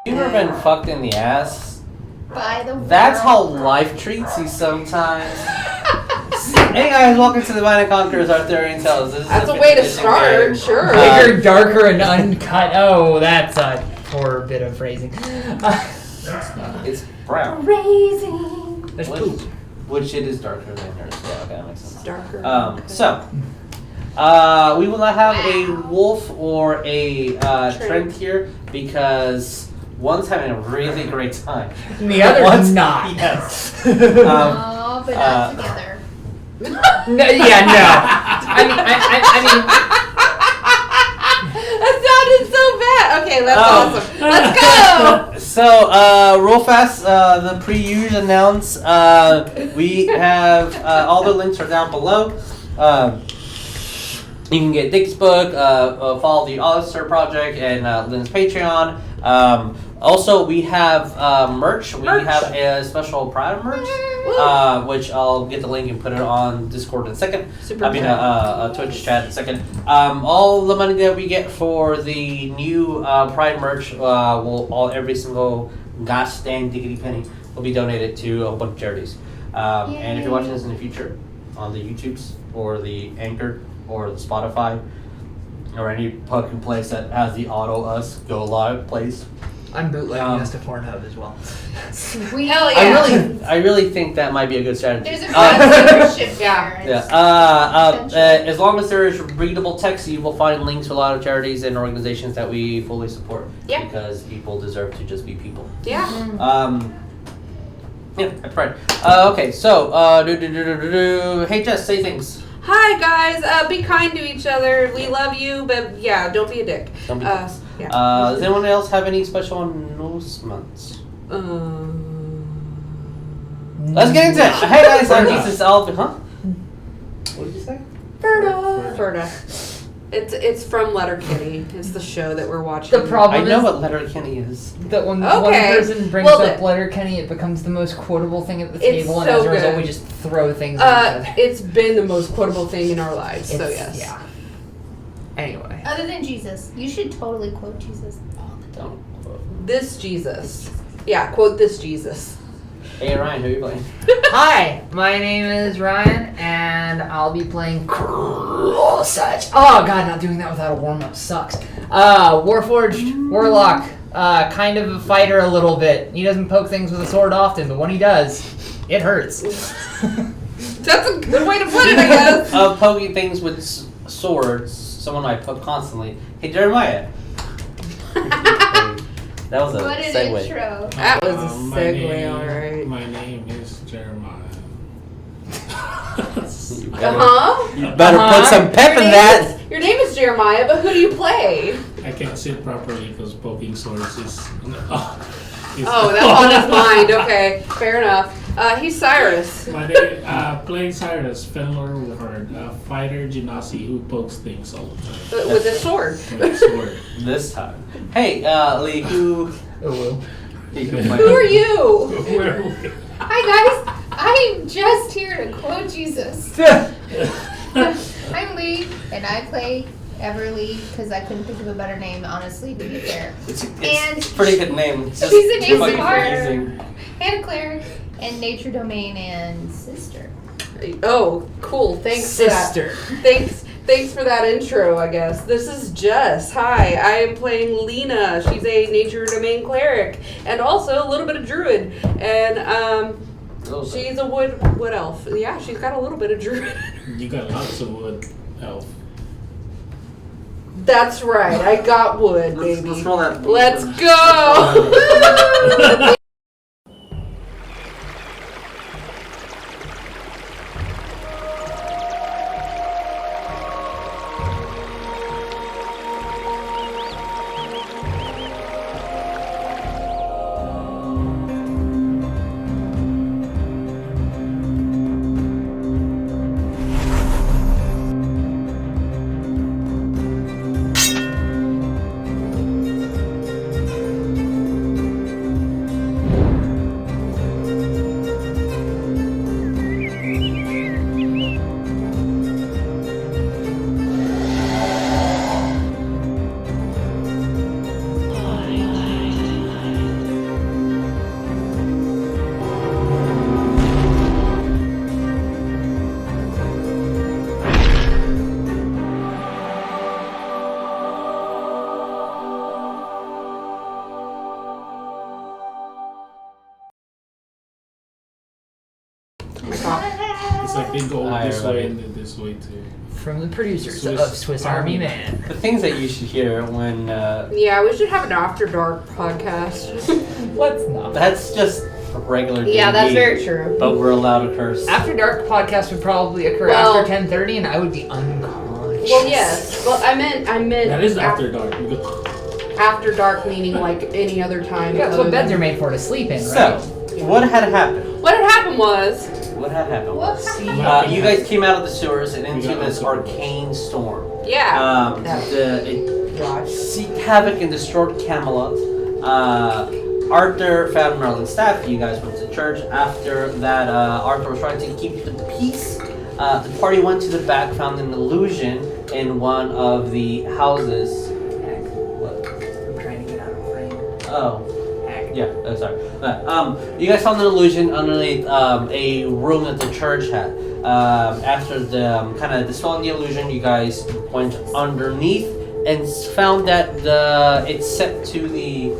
You ever been fucked in the ass? By the world. That's how life treats you sometimes. Hey guys, welcome to the Mind and Conqueror's Arthurian Tales. That's a way to start, game. sure. Bigger, darker, and uncut. Oh, that's a poor bit of phrasing. It's brown. Raising. There's poop. Which it is darker than yours. Yeah, okay, that makes sense. Darker. So, we will not have a wolf or a Trent here because one's having a really great time. And the other's not. Yes. But not together. No, yeah, no. I mean, that sounded so bad. Okay, that's awesome. Let's go. So, real fast, the pre-use announce. We have all the links are down below. You can get Dick's book, follow the Author Project, and Lynn's Patreon. Also, we have merch. We have a special Pride merch, which I'll get the link and put it on Discord in a second. A Twitch chat in a second. All the money that we get for the new Pride merch every single gosh dang diggity penny will be donated to a bunch of charities. And if you're watching this in the future on the YouTubes or the Anchor or the Spotify or any fucking place that has the auto us go live place. I'm bootlegging us to Pornhub as well. Sweet. Hell yeah. I really think that might be a good strategy. There's a membership Yeah. there. As long as there is readable text, you will find links to a lot of charities and organizations that we fully support. Yeah. Because people deserve to just be people. Yeah. Yeah, that's right. Okay, so hey Jess, say things. Hi guys. Be kind to each other. We love you, but yeah, don't be a dick. Don't be Yeah. does anyone else have any special announcements? Let's get into it. Hey guys, I'm Jesus Alvin. Huh? What did you say? Ferda. It's from Letterkenny. It's the show that we're watching. The problem I know is what Letterkenny is. that when Okay. one person brings Well, up Letterkenny, it becomes the most quotable thing at the It's table, and so as a result, good. we just throw things at each other. It's been the most quotable thing in our lives, so It's- yes. Yeah. Anyway. Other than Jesus. You should totally quote Jesus all the time. Don't quote. This Jesus. Yeah, quote this Jesus. Hey Ryan, who are you playing? Hi, my name is Ryan, and I'll be playing Crosshatch. Oh god, not doing that without a warm-up sucks. Warforged, Warlock, kind of a fighter a little bit. He doesn't poke things with a sword often, but when he does, it hurts. That's a good way to put it, I guess. Of poking things with swords, someone I poke constantly. Hey Jeremiah. That was a What an segue. intro. That was a My segue, name- alright. My name is Jeremiah. You better put some pep in that. Your name is Jeremiah, but who do you play? I can't sit properly because poking swords is. Oh, that's on his mind. Okay, fair enough. He's Saerus. My name, playing Saerus, Fenlor Warforged, a fighter Genasi who pokes things all the time. With a sword. With a sword. This time. Hey, Lee, who Oh, Who are you? Where are we? Hi guys. I'm just here to quote Jesus. I'm Lee, and I play Everlee because I couldn't think of a better name, honestly, to be fair. It's And a pretty good name. It's just she's an fucking Aasimar. amazing. And Cleric, and Nature Domain, and Sister. Oh, cool. Thanks for that. sister. Thanks for that intro, I guess. This is Jess. Hi, I am playing Lena. She's a Nature Domain Cleric, and also a little bit of Druid. And she's a wood elf. Yeah, she's got a little bit of Druid. You got lots of wood elf. That's right. I got wood, baby. Let's roll that. Let's go! They go Hi, this everybody. way and then this way too. From the producers Swiss of Swiss Army Army Man. The things that you should hear when Yeah, we should have an After Dark podcast. What's not? that's just regular D&D, Yeah, that's very true. but we're allowed to curse. After Dark podcast would probably occur Well- after 10:30, and I would be unconscious. Well, yes. Well, I meant That is after dark. You go, After dark, meaning like any other time. Yeah, that's other what beds than- are made for, to sleep in, So, right? what had happened? What had happened was, What had happened? What was, happened? you guys came out of the sewers and We into got this Arthur. arcane storm. yeah. It Gosh. seeked havoc and destroyed Camelot. Arthur found Merlin's staff. You guys went to church. After that, Arthur was trying to keep the peace. The party went to the back, found an illusion in one of the houses. What? I'm trying to get out of frame. Oh. Yeah, sorry. You guys found an illusion underneath a room that the church had. After the kind of dispelling the illusion, you guys went underneath and found that it's set to the.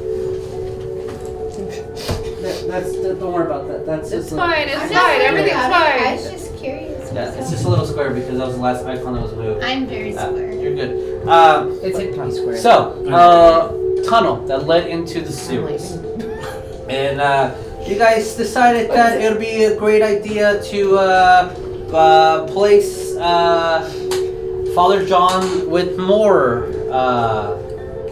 Don't worry about that. That's It's just fine. I'm It's not fine. worried Everything's about it. I fine. was just curious. Yeah, it's just a little square because that was the last icon that was moved. I'm very square. You're good. It's in P squared. So, tunnel that led into the sewers. And you guys decided that it would be a great idea to place Father John with more.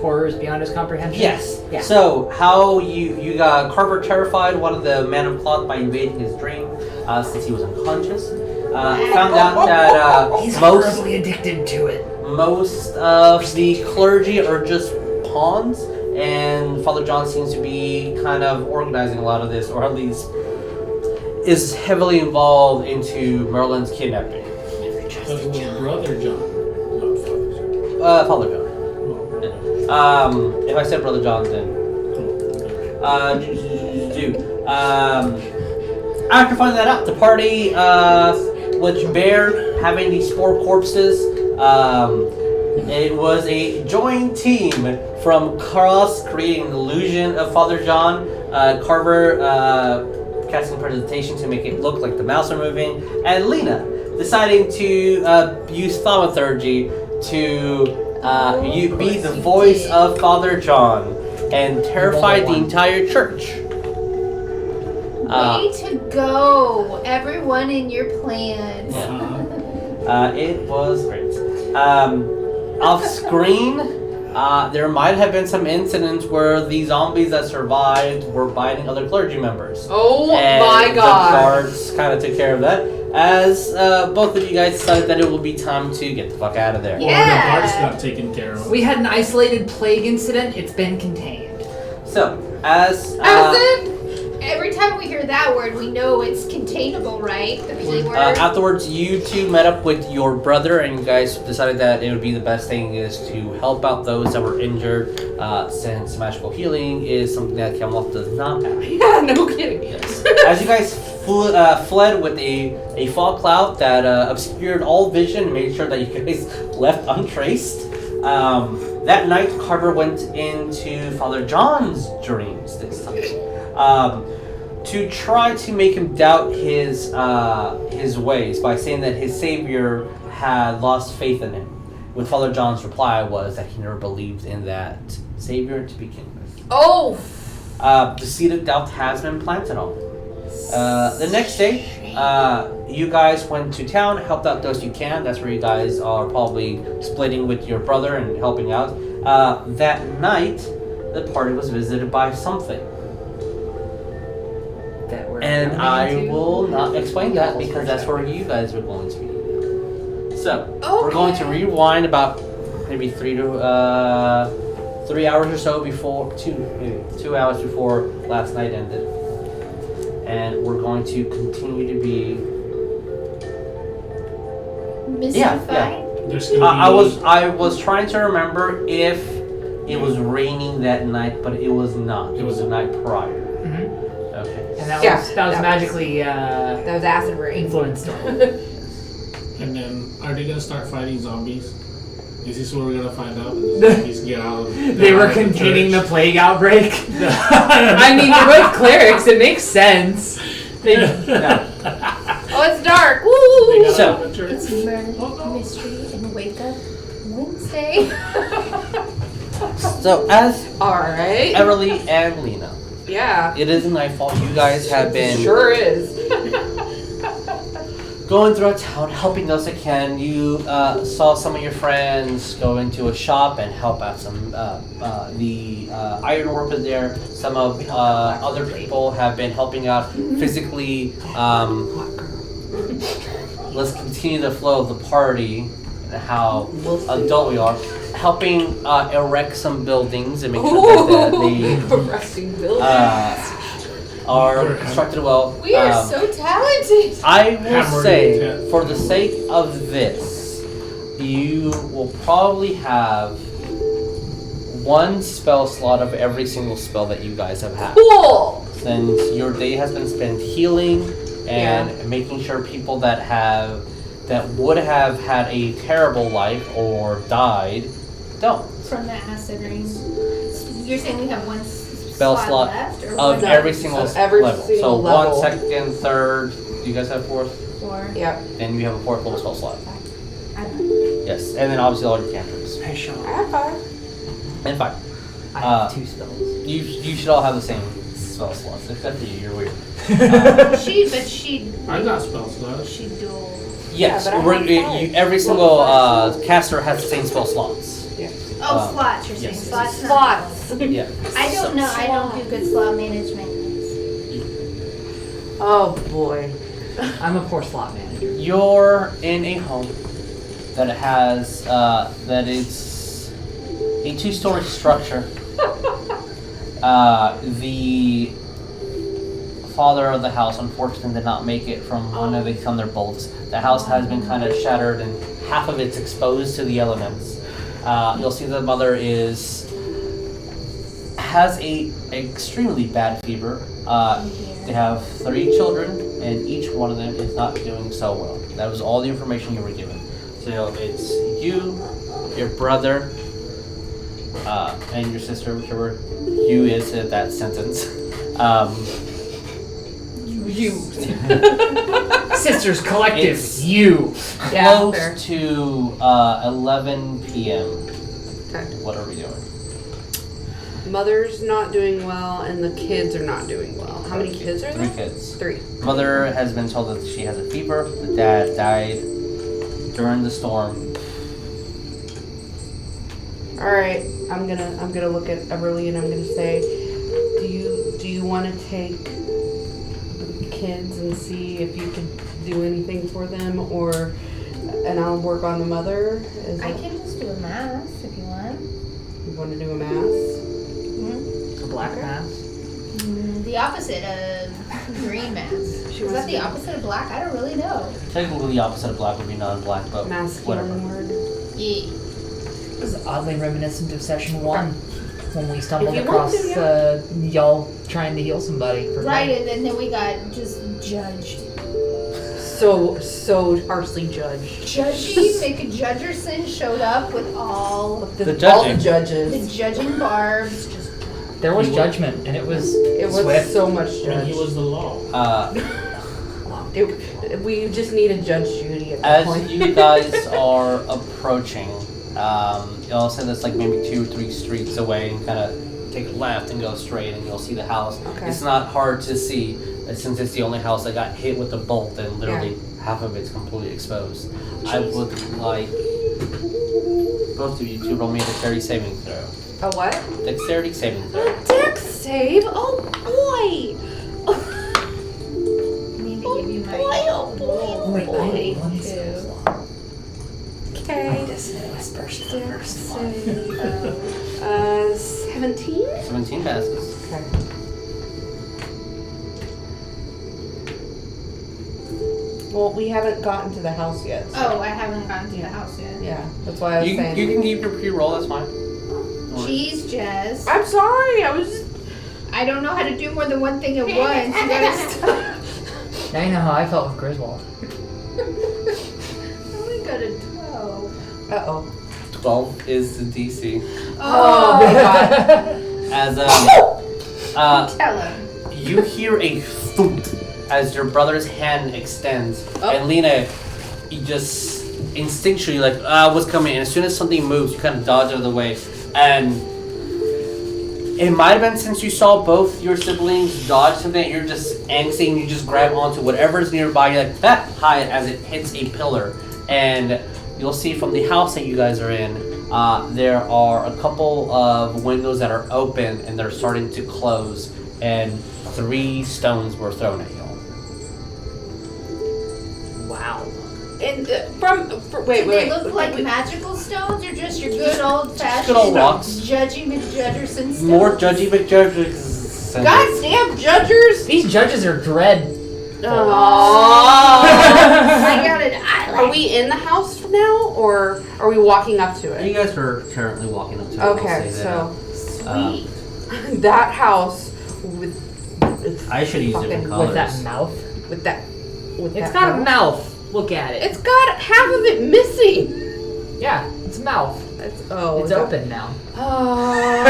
Horrors beyond his comprehension? Yes. Yeah. So how you got Carver terrified one of the Man of Cloth by invading his dream since he was unconscious. Found out that He's most horribly addicted to it. of the clergy are just pawns, and Father John seems to be kind of organizing a lot of this, or at least is heavily involved into Merlin's kidnapping. so it was Brother John. Not Father John. Father John. Oh, If I said Brother John, then after finding that out, the party, which bear having these 4 corpses, it was a joint team from Cross creating the illusion of Father John, Carver casting presentation to make it look like the mouse are moving, and Lena deciding to use thaumaturgy to you be the voice of Father John and terrify the entire church. Way to go, everyone in your plans. It was great. Off screen, there might have been some incidents where the zombies that survived were biting other clergy members. Oh And my god. The guards kind of took care of that, as both of you guys decided that it would be time to get the fuck out of there. Or Yeah. the guards got taken care of. We had an isolated plague incident. It's been contained. So, as Every time we hear that word, we know it's containable, right? The P word. afterwards, you two met up with your brother, and you guys decided that it would be the best thing is to help out those that were injured, since magical healing is something that Camelot does not have. Yeah, no kidding. Yes. As you guys fled with a fog cloud that obscured all vision and made sure that you guys left untraced, that night Carver went into Father John's dreams this time. To try to make him doubt his ways by saying that his savior had lost faith in him. When Father John's reply was that he never believed in that savior to begin with. Oh. The seed of doubt has been planted on him. The next day, you guys went to town, helped out those you can. That's where you guys are probably splitting with your brother and helping out. That night, the party was visited by something. That we're And going I to. will not explain that because that's where you guys are going to be. So, we're going to rewind about maybe 3 hours or so before, maybe 2 hours before last night ended. And we're going to continue to be... Mystified. There's gonna be, I was trying to remember if it was raining that night, but it was not. It was the night prior. Mhm. Okay. And that Yeah, was that was- magically That was acid rain. influenced. and then are they gonna start fighting zombies? Is this what we're gonna find out? The zombies get out of They were containing the plague outbreak. I mean, they're both clerics. It makes sense. They, Oh it's dark. They Woo! got So- out of the church. It's murder, mystery, and wake up Wednesday. So as Alright. Everlee and Lena, Yeah. it is nightfall. You guys have been Sure is. going throughout town, helping those that can. You saw some of your friends go into a shop and help out some the ironworkers there. Some of other people have been helping out physically. Let's continue the flow of the party and how adult we are. Helping erect some buildings and make sure that they Erecting buildings. are constructed well. We are so talented. I will Hammered say, intent. for the sake of this, you will probably have one spell slot of every single spell that you guys have had. Cool. Since your day has been spent healing and making sure people that would have had a terrible life or died don't. From the acid rain. You're saying we have one Spell slot left? Or of one? every single Of every level. single So level. 1, 2nd, 3rd. Do you guys have 4th? Four. Yep. Then you have a 4th level spell slot. I don't know. Yes, and then obviously all your cantrips. I have 5. And 5. I have 2 spells. You should all have the same spell slots, except for you. You're weird. She I got spell slots. she dual. Yes, but I we're- have you- 5. every Well, single 5 caster has the same spell slots. Oh, slots. You're saying yes. slots. not Slots. Yeah. I don't know. I don't do good slot management. Oh boy. I'm a poor slot manager. You're in a home that has that is a 2-story structure. The father of the house unfortunately did not make it from one of the thunderbolts. The house has been kind of shattered and half of it's exposed to the elements. You'll see the mother has a extremely bad fever. They have 3 children, and each one of them is not doing so well. That was all the information you were given. So it's you, your brother, and your sister, whichever you is in that sentence. You. Sisters collective, It's- you. Yeah, Close fair. to 11 p.m. Okay. What are we doing? Mother's not doing well, and the kids are not doing well. How many kids are 3 there? kids. 3. Mother has been told that she has a fever. The dad died during the storm. All right. I'm gonna look at Everlee and I'm gonna say, do you want to take the kids and see if you can do anything for them, and I'll work on the mother. I can just do a mass if you want. You want to do a mass? A black mass. The opposite of green mass. Is wants that the to- opposite of black? I don't really know. Technically, the opposite of black would be non-black, but whatever. Masculine word. Yeah. It was oddly reminiscent of session 1 when we stumbled If you want across to, y'all trying to heal somebody. For Right, fun. and then we got just judged. So harshly judged. Judgy McJudgerson showed up with all The, The all the judging. the judges. judging barbs. Just There was judgment, and it was It was swift. so much And he judge. was the law. We just need a Judge Judy at that As point. you guys are approaching, you'll say that's like maybe 2 or 3 streets away, and kind of take a left and go straight, and you'll see the house. Okay. It's not hard to see, since it's the only house that got hit with a bolt, and literally half of it's completely exposed. I would like both of you to roll me a dexterity saving throw. A what? Dexterity saving throw. Dex save? Oh boy! I need to give you my oh roll. Wait, I Boy, had one too. spell slot. Okay. Dissonant whispers the Dex first one. save. 17? 17 passes. Okay. Well, we haven't gotten to the house yet. so- Oh, I haven't gotten to the house yet. Yeah, that's why I was You saying. can keep your pre-roll, that's fine. Jeez, Jess. I'm sorry, I was just. I don't know how to do more than one thing at once. You gotta stop. Now you know how I felt with Griswold. I only got a 12. Uh oh. 12 is the DC. Oh my god. As Tell him. you hear a thump as your brother's hand extends, Oh. and Lena, you just instinctually like, what's coming? And as soon as something moves, you kind of dodge out of the way, and it might have been since you saw both your siblings dodge something, you're just angsty and you just grab onto whatever's nearby. You're like, that hide as it hits a pillar. And you'll see from the house that you guys are in, there are a couple of windows that are open and they're starting to close. And 3 stones were thrown at you. Wow. And Do they look like magical stones or just your good old fashioned Good old rocks. Judgy McJudgerson stones? More Judgy McJudgers. Goddamn judgers! These judges are dread. Aww. I got an eyelash. Are we in the house now, or are we walking up to You it? guys are currently walking up to it. Okay, I'll say so Sweet. that house with I should use different fucking- colors. With that mouth. with that It's got a mouth. Look at it. It's got half of it missing. Yeah, it's mouth. It's It's open now. Oh.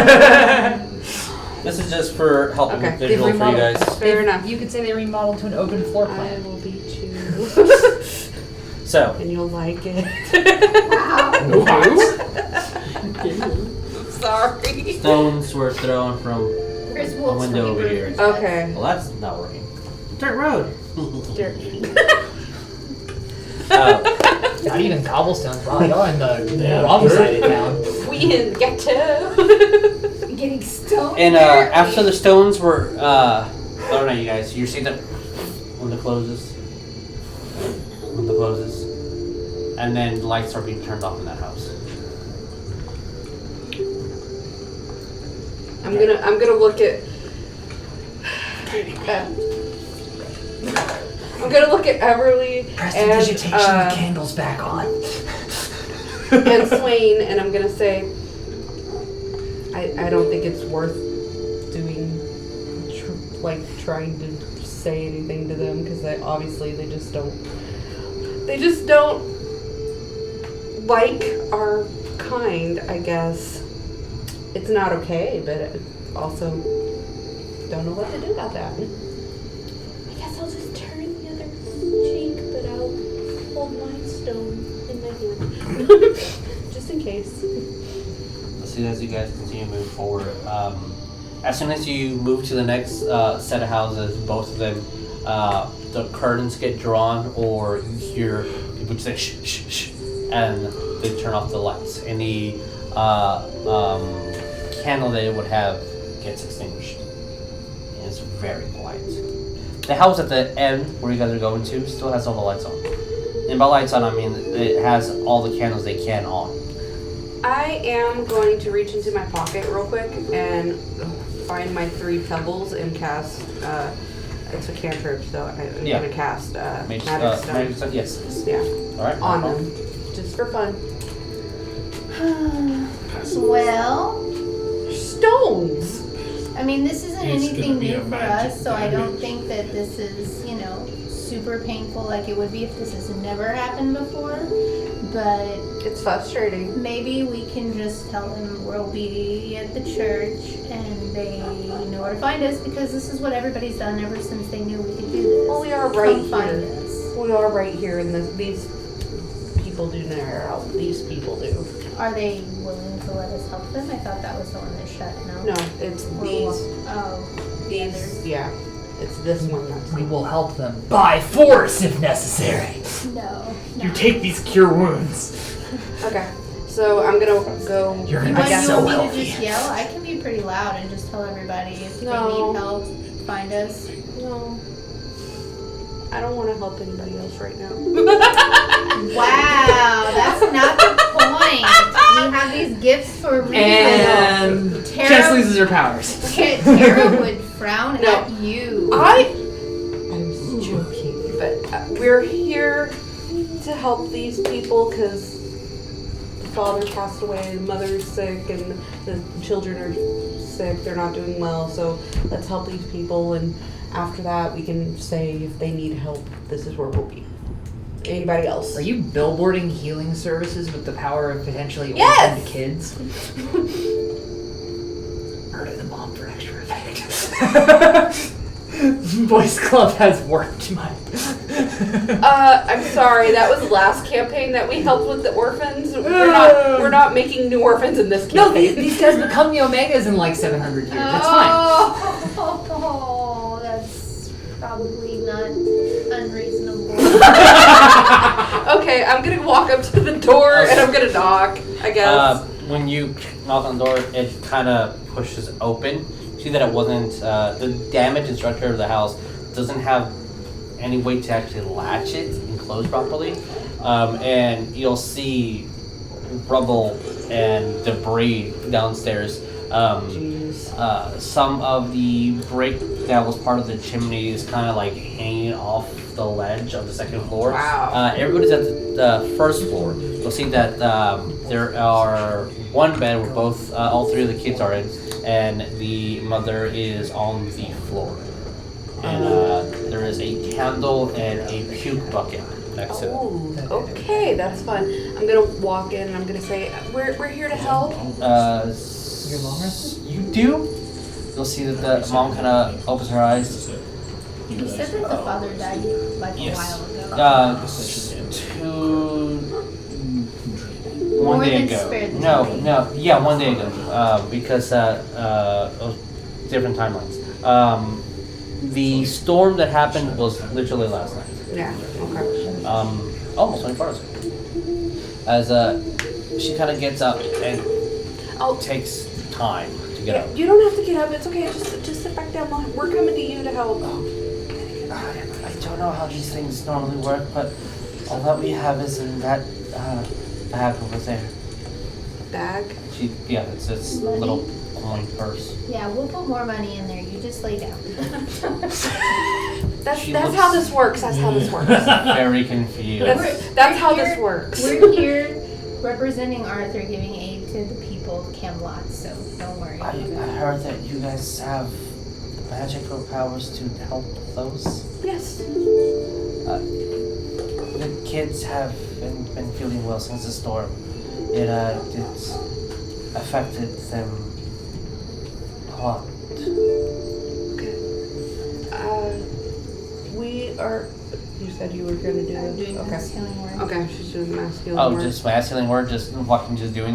This is just for helping Okay. with visual for you guys. Fair enough. You could say they remodeled to an open floor I plan. will beat you, So, and you'll like it. Sorry. stones were thrown from Chris a Wolf's window over funny here. burgers. Okay. Well, that's not working. Dirt road. Not even cobblestones. Wow, y'all in the Yeah, wrong dirt. side of town. We in the ghetto. Getting stoned. And there. after the stones were thrown at you guys, you see that window closes. Window closes. And then the lights are being turned off in that house. I'm gonna look at. I'm gonna look at Everlee and candles back on. and Swain, and I'm gonna say, I don't think it's worth doing, trying to say anything to them because they just don't like our kind. I guess it's not okay, but I also don't know what to do about that. I guess I'll just turn the other cheek, but I'll hold my stone in my hand. Just in case. As soon as you guys continue to move forward, as soon as you move to the next set of houses, both of them, the curtains get drawn, or you hear people just say shh, shh, shh, and they turn off the lights. And the candle they would have gets extinguished. And it's very quiet. The house at the end where you guys are going to still has all the lights on. And by lights on, I mean it has all the candles they can on. I am going to reach into my pocket real quick and find my 3 pebbles and cast. It's a cantrip, so I'm Yeah. gonna cast Magic magic stone. stone, yes. Yeah, All right. on no problem. them, just for fun. Well, Stones. I mean, this isn't It's anything gonna be new a for magic us, so I don't damage. think that this is, super painful like it would be if this has never happened before. But It's frustrating. maybe we can just tell them we'll be at the church and they know where to find us because this is what everybody's done ever since they knew we could do this. Well, we are right Come find here. us. We are right here, and these people do know how these people do. Are they willing to let us help them? I thought that was the one that shut. No, it's Or these. what? Oh, the others. These. Yeah, it's this one. That's We will help them by force if necessary. No. You take these cure wounds. okay. So I'm gonna go. You're gonna You be want, so me healthy. to just yell? I can be pretty loud and just tell everybody if No. they need help, find us. No. I don't want to help anybody else right now. Wow, that's not the point. We have these gifts for a reason. And Tara- Jess loses her powers. Tara would frown No. at you. I was joking, but we're here to help these people because the father passed away, the mother's sick, and the children are sick. They're not doing well, so let's help these people. And after that, we can say if they need help, this is where we'll be. Anybody else? Are you billboarding healing services with the power of potentially Yes! orphaned kids? Murder the mom for extra effect. Boys Club has worked, Mike. I'm sorry. That was the last campaign that we helped with the orphans. We're not making new orphans in this No, campaign. these guys become the Omegas in like 700 years. That's fine. Oh, that's probably not unreasonable. Okay, I'm gonna walk up to the door and I'm gonna knock, I guess. When you knock on the door, it kind of pushes open. You see that it wasn't the damage and structure of the house doesn't have any way to actually latch it and close properly, and you'll see rubble and debris downstairs. Some of the brick that was part of the chimney is kind of like hanging off the ledge of the second floor. Wow. Everybody's at the first floor. You'll see that there are one bed where all three of the kids are in, and the mother is on the floor. And there is a candle and a puke bucket next to them. Oh, okay, that's fun. I'm gonna walk in and I'm gonna say, we're here to help. Your mom rested? You do. You'll see that the mom kind of opens her eyes. You said that the father died like Yes. a while ago. One More day than ago. spared the No, baby. yeah, 1 day ago. Because different timelines. The storm that happened was literally last night. Yeah, okay. Almost 24 hours ago. As she kind of gets up and takes time to get up. You don't have to get up, it's okay, just sit back down. We're coming to you to help. I don't know how these things normally work, but all that we have is in that bag over there. Bag? It's this little coin purse. Yeah, we'll put more money in there. You just lay down. That's She how this works. That's how this works. Very confused. That's how this works. We're here representing Arthur, giving aid to the people of Camelot, so don't worry. I heard that you guys have magical powers to help those. Yes. The kids have been feeling well since the storm. It's affected them a lot. Okay. We are. You said you were going to do I'm it. doing Okay. mass healing work. Okay, she's doing mass healing Oh, work. just mass healing word, just doing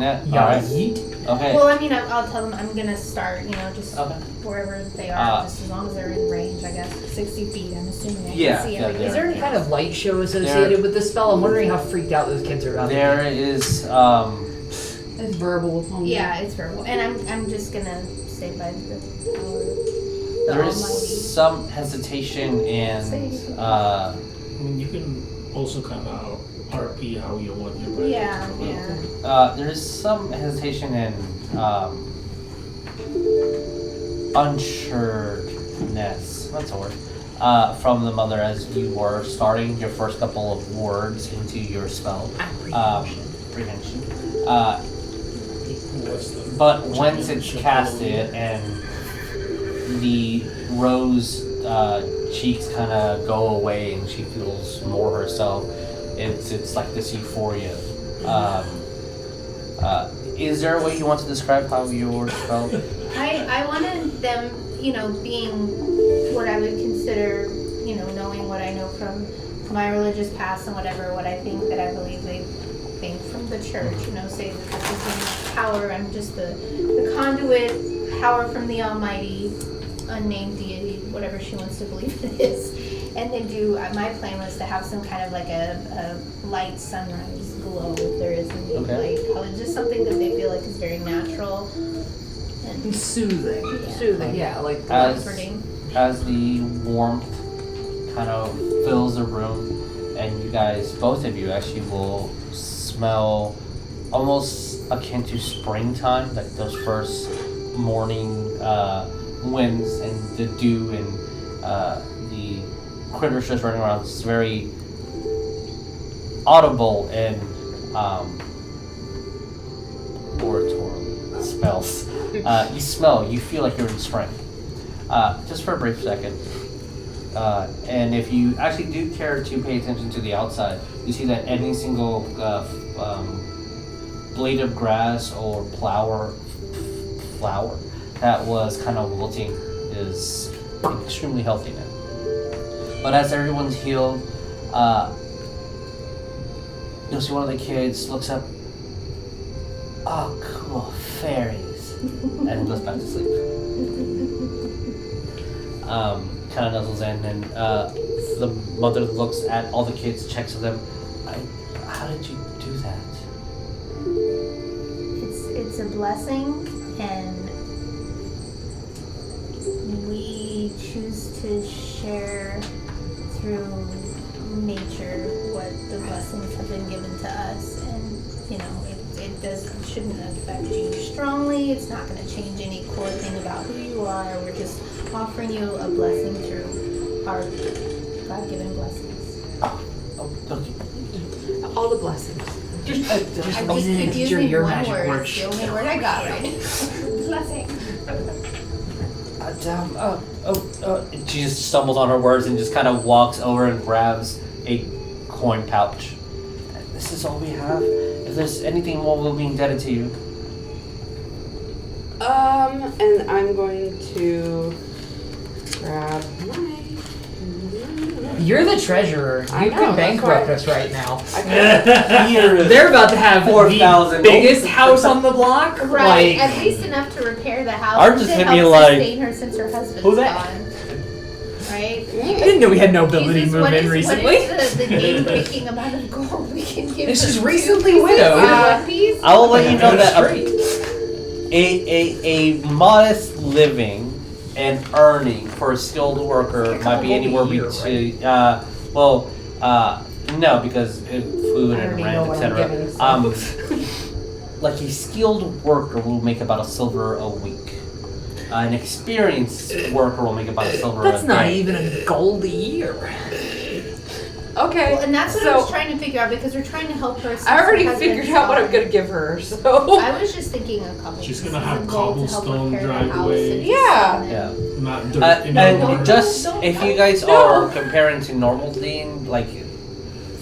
that? Yeah, Alright. yeet. Okay. Well, I mean, I'll tell them I'm gonna start, just Okay. wherever they are, just as long as they're in range, I guess. 60 feet, I'm assuming I Yeah, can see yeah, everything. Is there any kind of light show associated with this spell? I'm wondering how freaked out those kids are about There is, It's verbal. Yeah, it's verbal. And I'm just gonna stay by the power of the there is Almighty. some hesitation and, I mean, you can also kind of RP how you want your brand Yeah, to come out. yeah. there is some hesitation and, unsureness, that's a word, from the mother as you were starting your first couple of words into your spell. Apprehension. But once it's casted and the rose cheeks kind of go away and she feels more herself, it's like this euphoria. Is there a way you want to describe how your spell? I wanted them, being what I would consider, knowing what I know from my religious past and whatever, what I think that I believe they think from the church, say that this is in power. I'm just the conduit, power from the Almighty, unnamed deity, whatever she wants to believe it is. And then my plan was to have some kind of like a light sunrise glow, if there is any light color, just something that they feel like is very natural and Soothing. Yeah. Soothing, yeah, like comforting. As the warmth kind of fills the room, and you guys, both of you, actually will smell almost akin to springtime, like those first morning winds and the dew and the critters just running around. It's very audible and oratory spells. You feel like you're in spring. Just for a brief second. And if you actually do care to pay attention to the outside, you see that any single blade of grass or flower that was kind of wilting is extremely healthy now. But as everyone's healed, you'll see one of the kids looks up. Oh, cool, fairies, and goes back to sleep. Kind of nuzzles in, and the mother looks at all the kids, checks with them. How did you do that? It's a blessing, and we choose to share through nature what the blessings have been given to us, and it shouldn't affect you strongly. It's not going to change any core thing about who you are. We're just offering you a blessing through our God-given blessings. Okay. All the blessings. Just I'm just keep using your one magic word. word. It's the only word I got right. Blessing. She just stumbles on her words and just kind of walks over and grabs a coin pouch. This is all we have. If there's anything more, we'll be indebted to you. And I'm going to grab my. You're the treasurer. I You know, could that's bankrupt why- us right now. Here, They're about to have 4,000. the biggest house on the block. Right, Like, at least enough to repair the house. Ours is to gonna be help like, sustain her since her husband's who's that? gone. Right? I didn't know we had nobility Jesus, move what in is recently. the game-breaking amount of gold we can give And her? she's 2 recently pieces widowed. or 1 piece? I will let you know That's that straight. a modest living and earning for a skilled worker Like a might be couple anywhere a year, between no, because food I and already know rent, what I'm etc. getting, so. Like a skilled worker will make about $1 a week. An experienced worker will make about $1 That's a not day. even a gold a year. Okay. Well, and that's what I so was trying to figure out because we're trying to help her. Since I already her husband's figured out what I'm gone. gonna give her. So I was just thinking a couple. She's pieces gonna have of gold to help cobblestone repair the house driveway. and Yeah. Yeah. Not And just don't- if you guys no. are comparing to normal theme, like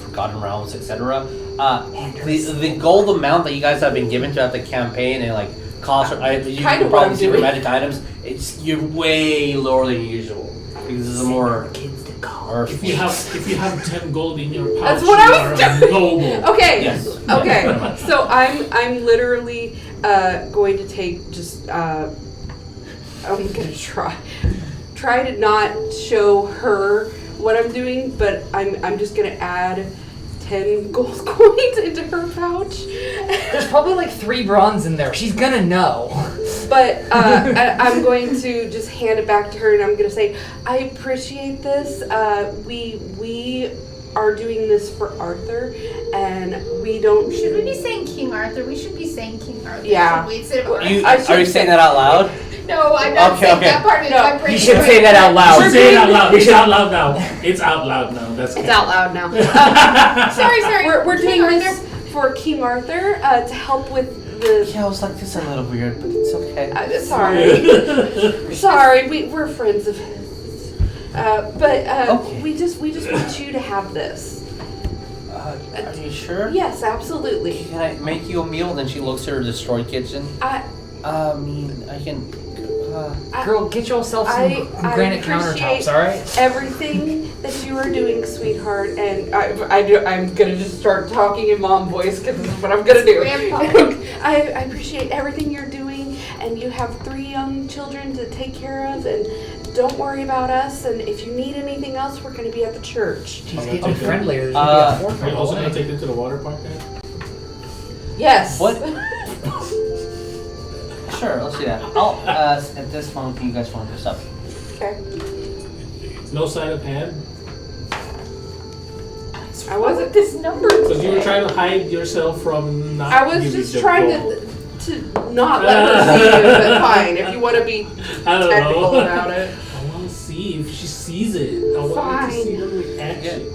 Forgotten Realms, etc., the gold amount that you guys have been given throughout the campaign and like cost, you Kind can of what probably I'm see for doing. magic items, you're way lower than usual because this is more. Kids to college. Or if you have 10 gold in your pouch, That's what I was you are a noble. okay. Yes. Okay. So I'm literally going to take just I'm gonna try to not show her what I'm doing, but I'm just gonna add 10 gold coins into her pouch. There's probably like 3 bronze in there. She's gonna know. But I'm going to just hand it back to her, and I'm going to say, I appreciate this. We are doing this for Arthur, and we don't. Should we be saying King Arthur? We should be saying King Arthur. Yeah. Should we instead of Arthur? Are you saying that out loud? No, I'm not Okay, saying okay. that part of it. No, I'm You should say that out You loud. should say it out loud. It's out loud now. It's out loud now. That's It's out loud now. Sorry. We're King doing Arthur. this for King Arthur to help with the. Yeah, I was like, this is a little weird, but it's okay. Sorry, we're friends of his. But Okay. we just want you to have this. Are you sure? Yes, absolutely. Can I make you a meal? Then she looks at her destroyed kitchen. I I can. Girl, get yourself some I granite appreciate countertops, alright? everything that you are doing, sweetheart. And I'm gonna just start talking in mom voice because this is what I'm gonna do. Grandpa. I appreciate everything you're doing, and you have 3 young children to take care of, and don't worry about us. And if you need anything else, we're gonna be at the church. She's Okay. getting friendlier. There's gonna be a Are fourth you also gonna one. take them to the water park then? Yes. What? Sure, let's do that. I'll at this moment, you guys want to stop. Okay. No sleight of hand? I wasn't. This number. Because you were trying to hide yourself from not I was giving just the trying gold. to not let her see you, but fine. If you want to be I don't technical know. about it. I want to see if she sees it. I want her to see her reaction.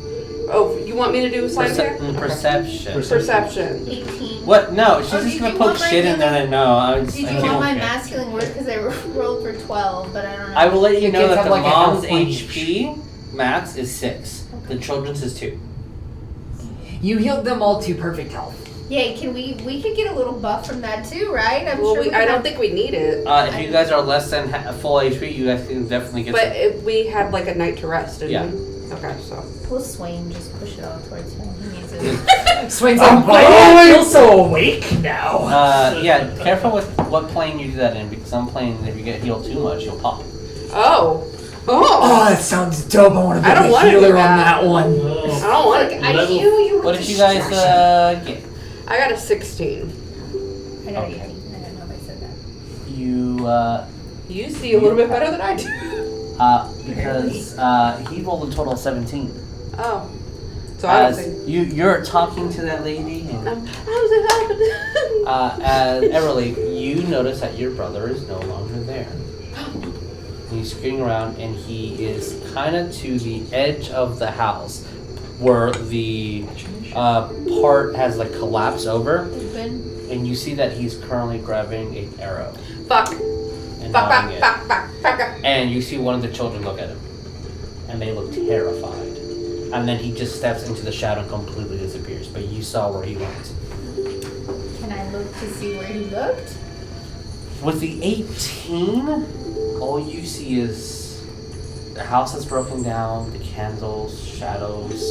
Oh, you want me to do a sleight of hand? Perception. Perception. 18. What? No, she's Oh, just did gonna you poke want my shit in there. And no, I was. Did I you want my can't- masculine word? Because I rolled for 12, but I don't know. I will let you Your know kids that have the like a mom's health point HP max is 6. The children's is 2. You healed them all to perfect health. Yeah, can we could get a little buff from that too, right? I'm Well, sure I don't think we need it. If you guys are less than full HP, you guys can definitely get But some. if we had like a night to rest, didn't Yeah. we? Okay, so. We'll Swain just push it all towards him. He needs it. Swain's like, why do I feel so awake now? Yeah, careful with what plane you do that in, because some planes, if you get healed too much, you'll pop. Oh. Oh, that sounds dope. I want to I don't be a wanna do healer on that. that one. I don't want to. I Level- heal you. What with did you guys distraction. get? I got a 16. I got Okay. a 18. I don't know if I said that. You, You see a little bit better than I do. because he rolled a total of 17. Oh. So I don't As think. you're talking to that lady, and How's it happening? as Everlee, you notice that your brother is no longer there. And he's screaming around, and he is kind of to the edge of the house, where the part has like collapsed over, Open. and you see that he's currently grabbing an arrow Fuck. and Fuck, nodding fuck, it. fuck, fuck, fuck. And you see one of the children look at him, and they look terrified. And then he just steps into the shadow and completely disappears. But you saw where he went. Can I look to see where he looked? With the 18, all you see is the house that's broken down, the candles, shadows.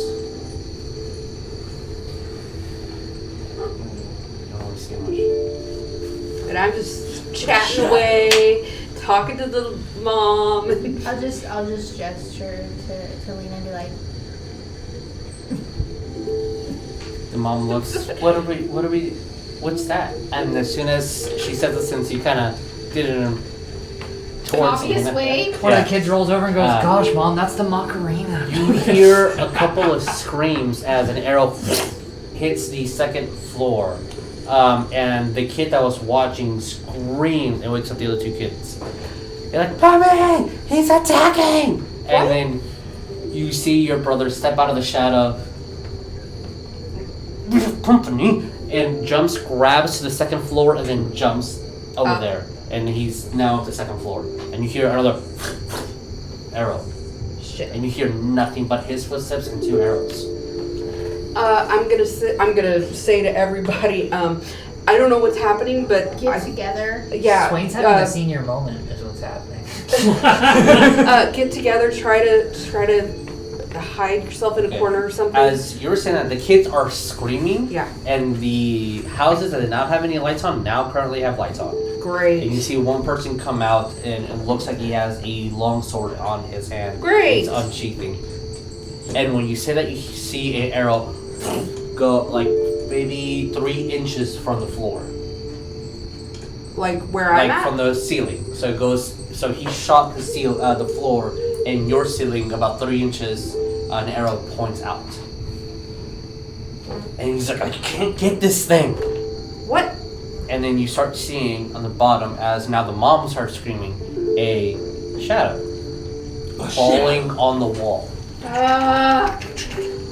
You don't really see much. And I'm just chatting away, talking to the mom. I'll just gesture to Lena and be like, The mom looks, what's that? And as soon as she says this, since you kind of did it in towards obvious Lena, way. One of the kids rolls over and goes, Uh, gosh, Mom, that's the Macarena. you hear a couple of screams as an arrow hits the second floor. And the kid that was watching screams and wakes up the other two kids. They're like, Mommy, he's attacking! And then you see your brother step out of the shadow, company, and jumps, grabs to the second floor, and then jumps over there. And he's now at the second floor. And you hear another arrow. Shit. And you hear nothing but his footsteps and two arrows. I'm gonna say to everybody, I don't know what's happening, but Get together. yeah, Swain's having a senior moment is what's happening. get together, try to hide yourself in a Okay. corner or something. As you were saying that, the kids are screaming. Yeah. And the houses that did not have any lights on now currently have lights on. And you Great. see one person come out, and it looks like he has a long sword on his hand. Great. It's unsheathing. And when you say that, you see an arrow go like maybe 3 inches from the floor, Like where I'm like at. from the ceiling. So it goes. So he shot the floor, and your ceiling about 3 inches. An arrow points out, and he's like, "I can't get this thing." What? And then you start seeing on the bottom, as now the mom starts screaming, a shadow falling on the wall.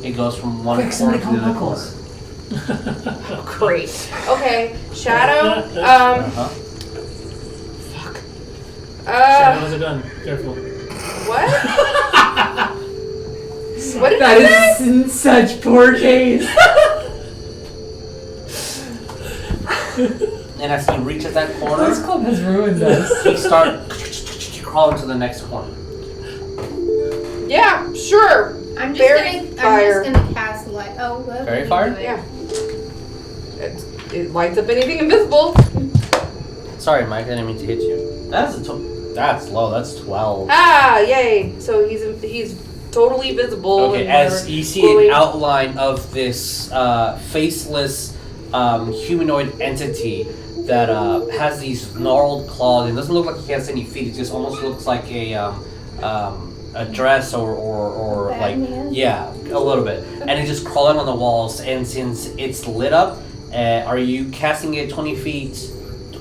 It goes from one Quick, corner somebody to call the other Knuckles. corner. Great. Okay. Shadow. Uh-huh. Fuck. Shadow has a gun. Careful. What? What did That you say? is in such poor taste. And as he reaches that This corner, club has ruined us. he starts crawling to the next corner. Yeah. Sure. I'm Fairy just fire. gonna cast light. Oh, what? Fairy Let me fire? do it. Yeah. It lights up anything invisible. Sorry, Mike, I didn't mean to hit you. That's low. That's 12. Ah, yay! So he's totally visible. Okay, and as whatever. you see Glowing. an outline of this faceless humanoid entity that has these gnarled claws. It doesn't look like he has any feet. It just almost looks like a dress or like Batman? yeah, a little bit. And it's just crawling on the walls. And since it's lit up, are you casting it 20 feet?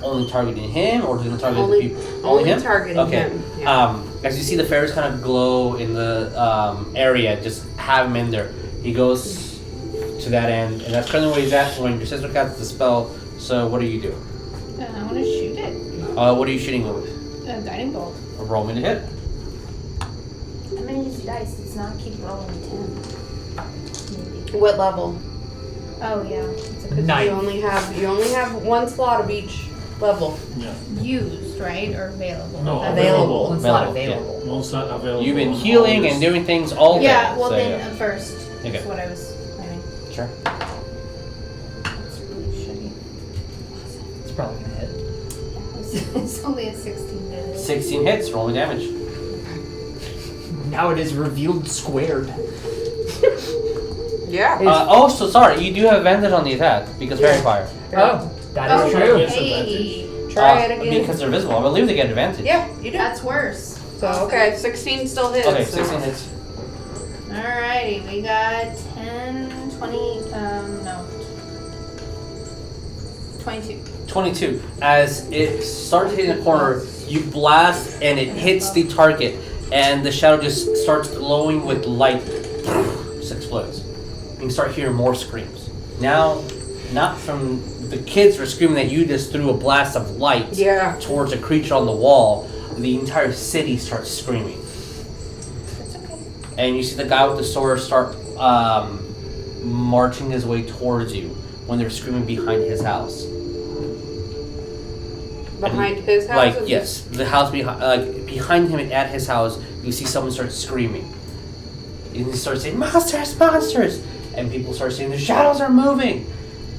Only targeting him, or doing target Only- the people? only him. targeting okay. him, yeah. As you see the fairies kind of glow in the area, just have him in there. He goes to that end, and that's currently where he's at when your sister casts the spell. So what do you do? I want to shoot it. What are you shooting with? A guiding bolt. Roll me to hit. I'm gonna use dice. It's not keep rolling 10. Maybe. What level? Oh yeah. It's a good Nice. You only have one slot of each level. Yeah. used, right? Or available? No, Available. It's not Available, available. One's not available. You've been on healing all and this. doing things all day. Yeah, well so, then yeah. first. Okay. That's what I was planning. Sure. It's really shitty. It's probably gonna hit. It's only a 16 minutes. 16 hits, roll me damage. Now it is revealed squared. Yeah. Oh, so sorry, you do have advantage on the attack because fairy fire. Oh, that is Oh, true. Yes, hey, Try it again. Because they're visible. I believe they get advantage. Yeah, you do. that's worse. So okay, 16 still hits. Okay, so- 16 hits. Alrighty, we got 10, 20, no. 22. 22. As it starts hitting the corner, you blast and it hits the target, and the shadow just starts glowing with light. Just explodes. And you start hearing more screams. Now, not from the kids who are screaming at you, just threw a blast of light Yeah. towards a creature on the wall. The entire city starts screaming. That's okay. And you see the guy with the sword start marching his way towards you when they're screaming behind his house. Behind his house. Like, is yes, the house behind him at his house, you see someone start screaming. And you start saying, monsters, monsters! And people start saying, the shadows are moving!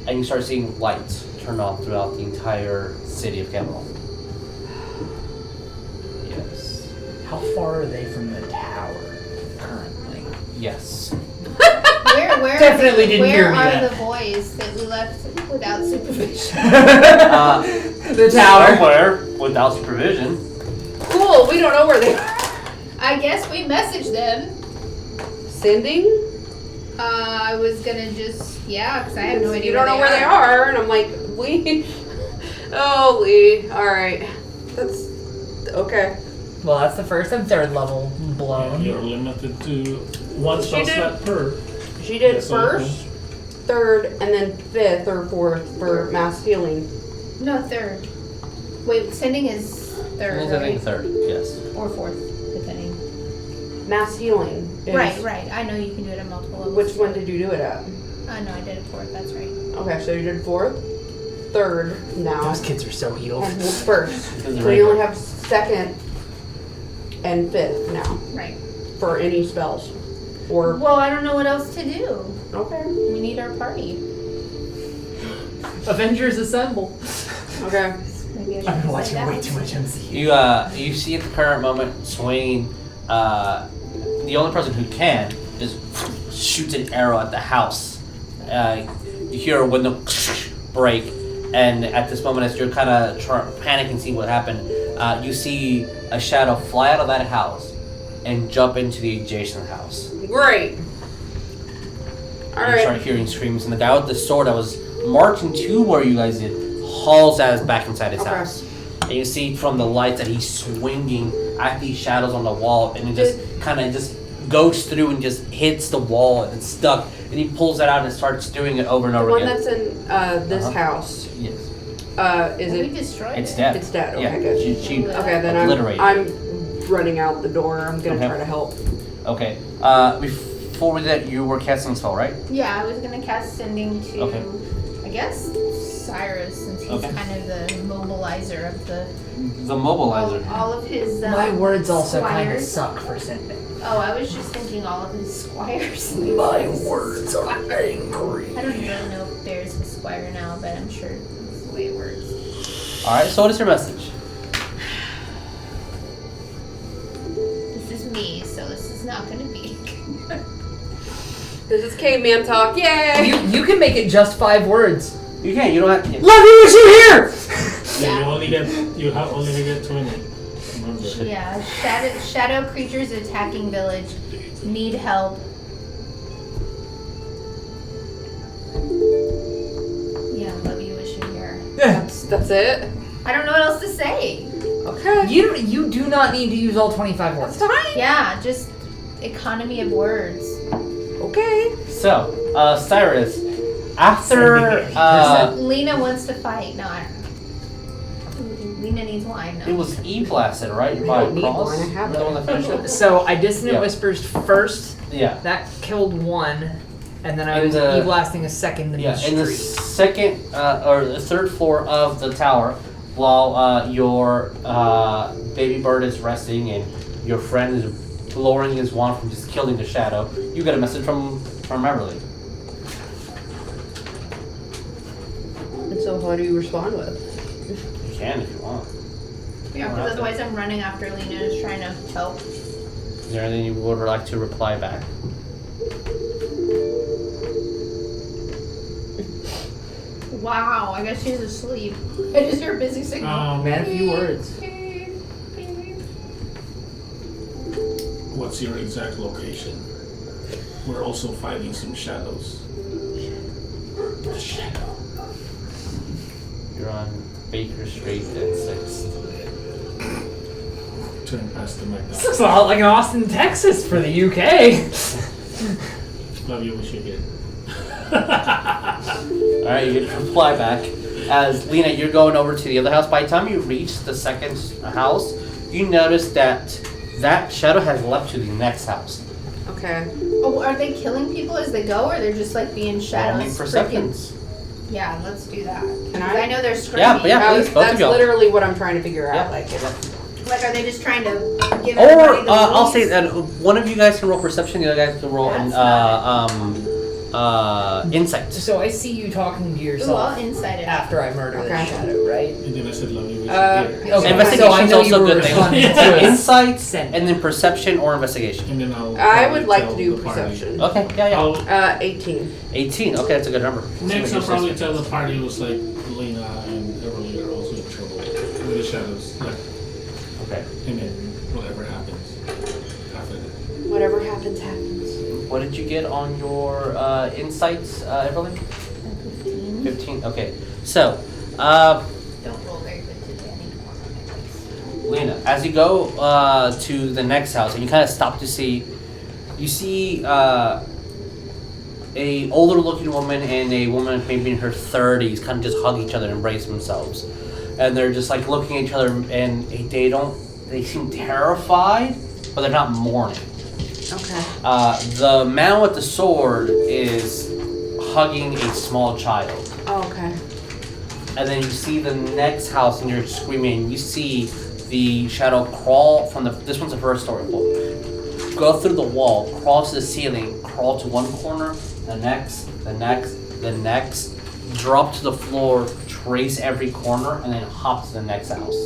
And you start seeing lights turn on throughout the entire city of Camelot. Yes. How far are they from the tower currently? Yes. Where Definitely didn't where hear me are then. the boys that we left without supervision? The tower. Somewhere, without supervision. Cool. We don't know where they are. I guess we messaged them. Sending. I was gonna just, because I have no idea. You don't know where they are, and I'm like, Lee. Oh, Lee. All right. That's okay. Well, that's the first and third level blown. You're limited to one She spell did- slot per. She did Yes, first, third, and then fifth or fourth for mass healing. No, third. Wait, sending is third, I right? think third, yes. Or fourth, depending. Mass healing. Is, Right. I know you can do it at multiple levels. Which one did you do it at? No, I did it fourth. That's right. Okay, so you did fourth, third now, Those kids are so healed. and first. Because So they're you only regular. have second and fifth now Right. for any spells. Or Well, I don't know what else to do. okay, We need our party. Avengers assemble. okay. Maybe I should I've been say watching that. way too much MCU. You see at the current moment, Swain, the only person who can, just shoots an arrow at the house. You hear a window break, and at this moment, as you're kind of panicking, seeing what happened, you see a shadow fly out of that house and jump into the adjacent house. Great. All And you start right. hearing screams, and the guy with the sword that was marching to where you guys did hauls ass back inside his Okay. house. And you see from the lights that he's swinging at these shadows on the wall, and it just kind of just goes through and just hits the wall, and it's stuck. And he pulls it out and starts doing it over and The over one again. that's in this Uh-huh. house. Yes, Is We it? destroyed it's it. dead. It's dead. Okay, Yeah, good. she Okay, then obliterated. I'm running out the door. I'm gonna Okay. try to help. Okay. Before we did that, you were casting a spell, right? Yeah, I was gonna cast sending to, Okay. I guess, Saerus, since he's Okay. kind of the mobilizer of the The mobilizer. all of his. My words also kind of squires. suck for sending. Oh, I was just thinking all of his squires. My words are angry. I don't really know if there's a squire now, but I'm sure that's the way it works. All right. So what is your message? This is me, so this is not gonna be. This is caveman talk. Yay! You can make it just 5 words. You can't. You don't have. Love you wish you here! Yeah, you have only to get 20. Remember. Yeah, shadow creatures attacking village. Need help. Yeah, love you, wish you here. That's it. I don't know what else to say. Okay. You do not need to use all 25 words. That's fine. Yeah, just economy of words. Okay. So, Cyrus, after Lena wants to fight. No, I don't know. Lena needs wine. No. it was E-blasted, right? I By don't need Cross? wine, I have The one that finished it? So I Dissonant Yeah. Whispers first. Yeah. That killed 1. And then I In was the- e-blasting a second in Yeah, the in the street. second or the third floor of the tower, while your baby bird is resting and your friend is lowering his wand from just killing the shadow, you get a message from Everlee. And so what do you respond with? You can if you want. Yeah, because otherwise I'm running after Lena just trying to help. Is there anything you would like to reply back? Wow, I guess she's asleep. It is your busy signal. Man, a few words. What's your exact location? We're also fighting some shadows. The shadow. You're on Baker Street at 6th. Turn past the McDonald's. This looks a lot like Austin, Texas for the UK. Love you, wish you did. Alright, you get to reply back. As Lena, you're going over to the other house. By the time you reach the second house, you notice that that shadow has left to the next house. Okay. Oh, are they killing people as they go, or they're just like being shadows? Make perceptions. Yeah, let's do that. Can 'Cause I? I know they're screaming. Yeah, but yeah, please, both That's of y'all. literally what I'm trying to figure out. Yeah. Like, Like, are they just trying to give Or everybody the I'll rules? say that one of you guys can roll perception, the other guys can roll insight. So I see you talking to Ooh, yourself I'll insight it. after I murder Okay. the shadow, right? And then I said, love you, wish you did. Okay, Investigation's so I know also you a were good thing. responding to a Insight, sentence. and then perception or investigation. And then I'll. I probably would like tell to do the party. perception. Okay, yeah. 18. 18. Okay, that's a good number. Next, I'll See what probably yours tell the party it was like Lena and Everlee are also in trouble with the shadows. Like, is. Okay. and then whatever happens after that. Whatever happens, happens. What did you get on your insights, Evelyn? 15. 15. Okay. So, Don't roll very good today anymore. Lena, as you go to the next house, and you kind of stop to see, you see a older looking woman and a woman maybe in her 30s kind of just hug each other and embrace themselves. And they're just like looking at each other and they seem terrified, but they're not mourning. Okay. The man with the sword is hugging a small child. Oh, okay. And then you see the next house and you're screaming, and you see the shadow crawl from this one's the first story, go through the wall, crawl to the ceiling, crawl to one corner, the next, drop to the floor, trace every corner, and then hop to the next house.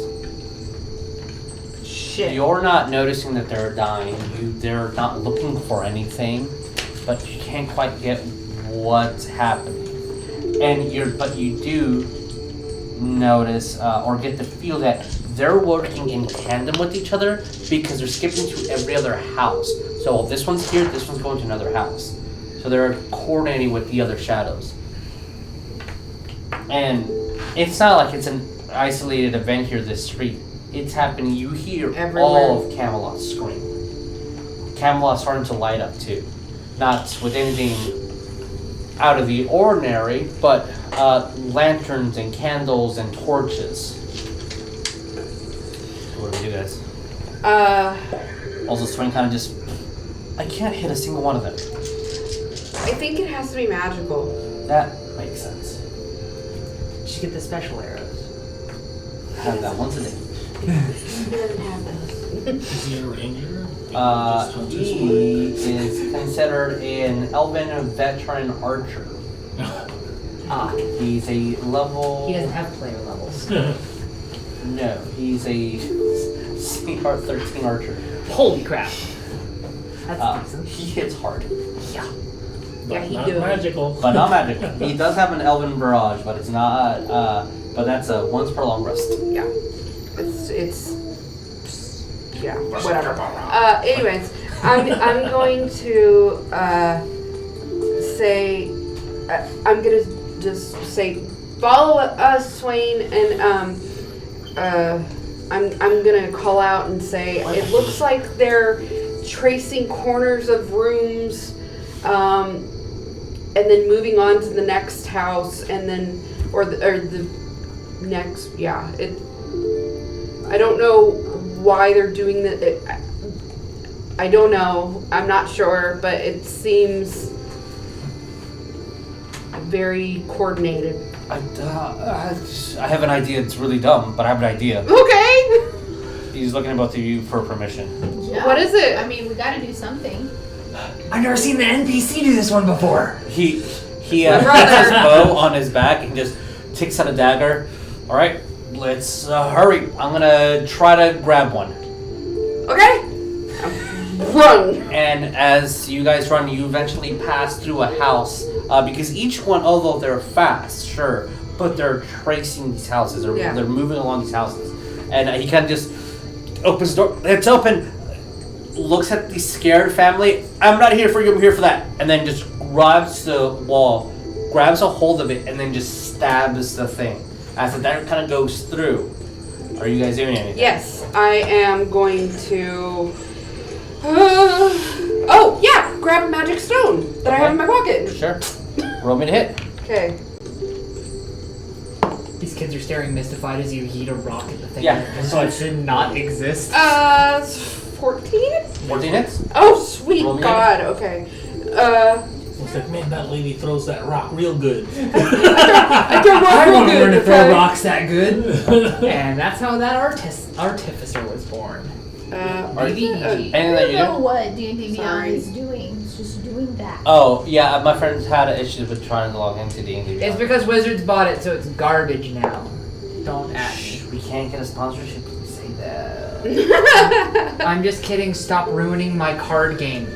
Shit. You're not noticing that they're dying. They're not looking for anything, but you can't quite get what's happening. But you do notice or get the feel that they're working in tandem with each other because they're skipping to every other house. So this one's here, this one's going to another house. So they're coordinating with the other shadows. And it's not like it's an isolated event here, this street. It's happening. You hear Everywhere. all of Camelot scream. Camelot's starting to light up too. Not with anything out of the ordinary, but lanterns and candles and torches. What do we do, guys? Also, Swain kind of just... I can't hit a single one of them. I think it has to be magical. That makes sense. You should get the special arrows. Have that once a day. He doesn't have those. Is he a ranger? Just hunters He is considered an elven veteran archer. Ah, He's a level... he doesn't have player levels. No, he's a CR 13 archer. Holy crap. That's decent. He hits hard. Yeah. Yeah, he Not do. magical. But not magical. He does have an elven barrage, but it's not. But that's a once per long rest. Yeah. It's yeah, whatever. Anyways, I'm going to say I'm gonna just say follow us, Swain, and I'm gonna call out and say it looks like they're tracing corners of rooms, and then moving on to the next house, and then or the next I don't know why they're doing that. I don't know. I'm not sure, but it seems very coordinated. I have an idea. It's really dumb, but I have an idea. Okay. He's looking about to you for permission. Yeah. What is it? I mean, we gotta do something. I've never seen the NPC do this one before. He My puts brother. his bow on his back and just takes out a dagger. All right, let's hurry. I'm gonna try to grab one. Okay. Run. And as you guys run, you eventually pass through a house because each one, although they're fast, sure, but they're tracing these houses. Yeah. They're moving along these houses, and he kind of just opens the door. It's open. Looks at the scared family. I'm not here for you. I'm here for that. And then just grabs the wall, grabs a hold of it, and then just stabs the thing. As the dagger kind of goes through. Are you guys doing anything? Yes, I am going to. Oh yeah, grab a magic stone that I have in my pocket. Sure. Roll me to hit. Okay. These kids are staring mystified as you yeet a rock at the thing. Yeah. So it should not exist. 14? 14 hits. Oh sweet Roll me God. Okay. Looks like, man, that lady throws that rock real good. I can roll I real want to learn good. to throw Okay. rocks that good. And that's how that artificer was born. Anything that I you don't do? know what D&D Beyond Sorry. is doing. It's just doing that. Oh, yeah, my friends had issues with trying to log into D&D. It's because Wizards bought it, so it's garbage now. Don't at me. We can't get a sponsorship if you say that. I'm just kidding. Stop ruining my card game.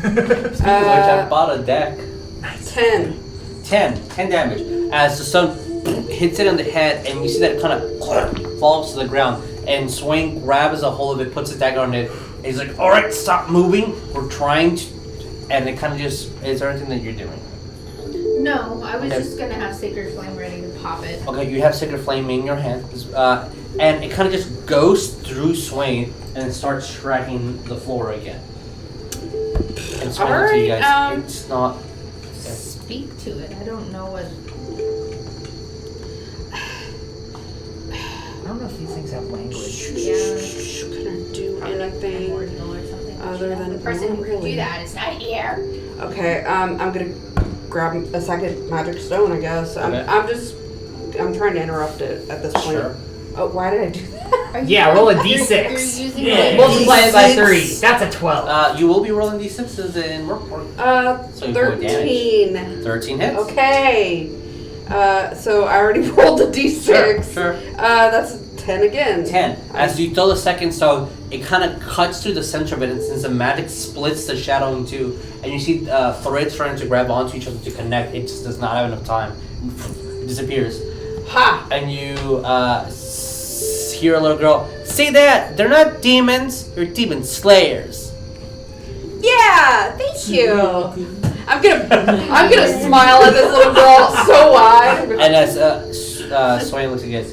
Which I bought a deck. 10. 10 damage. As the stone hits it on the head, and you see that it kind of falls to the ground. And Swain grabs a hold of it, puts a dagger on it. And he's like, "All right, stop moving. We're trying to." And it kind of just. Is there anything that you're doing? No, I was Okay. just gonna have Sacred Flame ready to pop it. Okay, you have Sacred Flame in your hand, and it kind of just goes through Swain and it starts striking the floor again. And Swain looks at you guys. Alright, It's not. Speak to it. I don't know what. I don't know if these things have language. Yeah. Couldn't do Probably like anything. primordial or something. other You know, than- the person who could really? do that is not here. Okay, I'm gonna grab a second magic stone, I guess. Okay. I'm trying to interrupt it at this point. Sure. Oh, why did I do that? Are you- Yeah, roll a you're- d6. You're using Yeah. like Multiply it by D6. 3. That's a 12. You will be rolling d6s in Warforged. So you roll 13. 13 hits. Okay. So I already rolled a d6. Sure. That's 10 again. 10. As you throw the second stone, it kind of cuts through the center of it, and since the magic splits the shadow in two, and you see threads starting to grab onto each other to connect, it just does not have enough time. It disappears. Ha! And you hear a little girl, "Say that! They're not demons, they're demon slayers." Yeah, thank you. I'm gonna smile at this little girl so wide. And as Swain looks at you guys,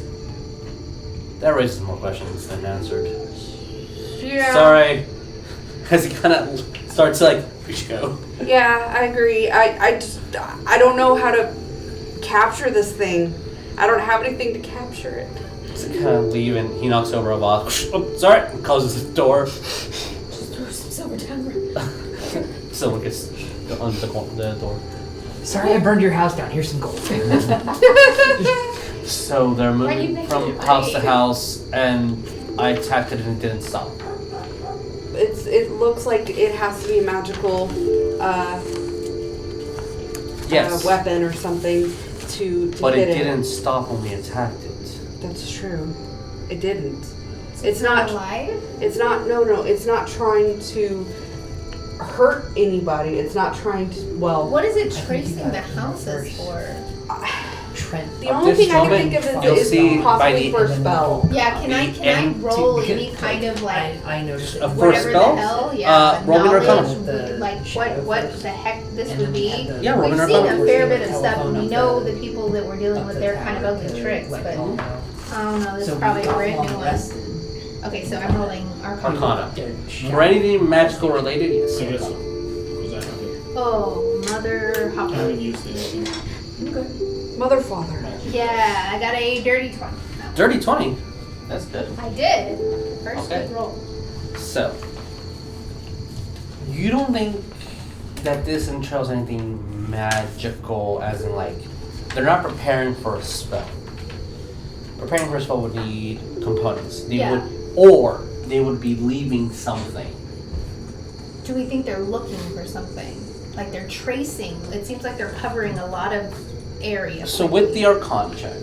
that raises more questions than answered. Yeah. Sorry. As he kind of starts like, "We should go." Yeah, I agree. I don't know how to capture this thing. I don't have anything to capture it. So kind of leave, and he knocks over a box. "Oh, sorry," and closes the door. Just throw some silver down. Silver gets on the door. Sorry I burned your house down. Here's some gold. So they're Why you moving making from it house to funny? house, and I attacked it and it didn't stop. It looks like it has to be a magical Yes, weapon or something to but hit it didn't stop when we attacked it. That's true. It didn't. So It's not. alive. It's not. No. It's not trying to hurt anybody. It's not trying to. Well, What is it think you tracing gotta the kill houses first. for? Trent. the At only this thing I can moment, think of you'll is see by possibly the- for a spell. Yeah, can I And roll to- any kind of like I noticed it. A first whatever spell? the hell? Yeah, roll me knowledge. Arcana. Like what the heck this And would then we be? had the- Yeah, roll me We've Arcana. seen a fair bit of stuff, Telephone and we up know the- the people that we're dealing with. They're kind of ugly tricks, but I don't know. This So is probably we a got brand new long one. rested. Okay, so I'm rolling Arcana. Arcana. For anything magical related, yes. I guess so. Because I haven't, Oh, Mother I Hopper. haven't used anything. Mother, father. Yeah, I got a dirty 20. No. Dirty 20. That's good. I did. First Okay. good roll. So, you don't think that this entails anything magical, as in like they're not preparing for a spell. Preparing for a spell would need components. They would be leaving something. Do we think they're looking for something? Like they're tracing? It seems like they're covering a lot of area. So with the Arcana check,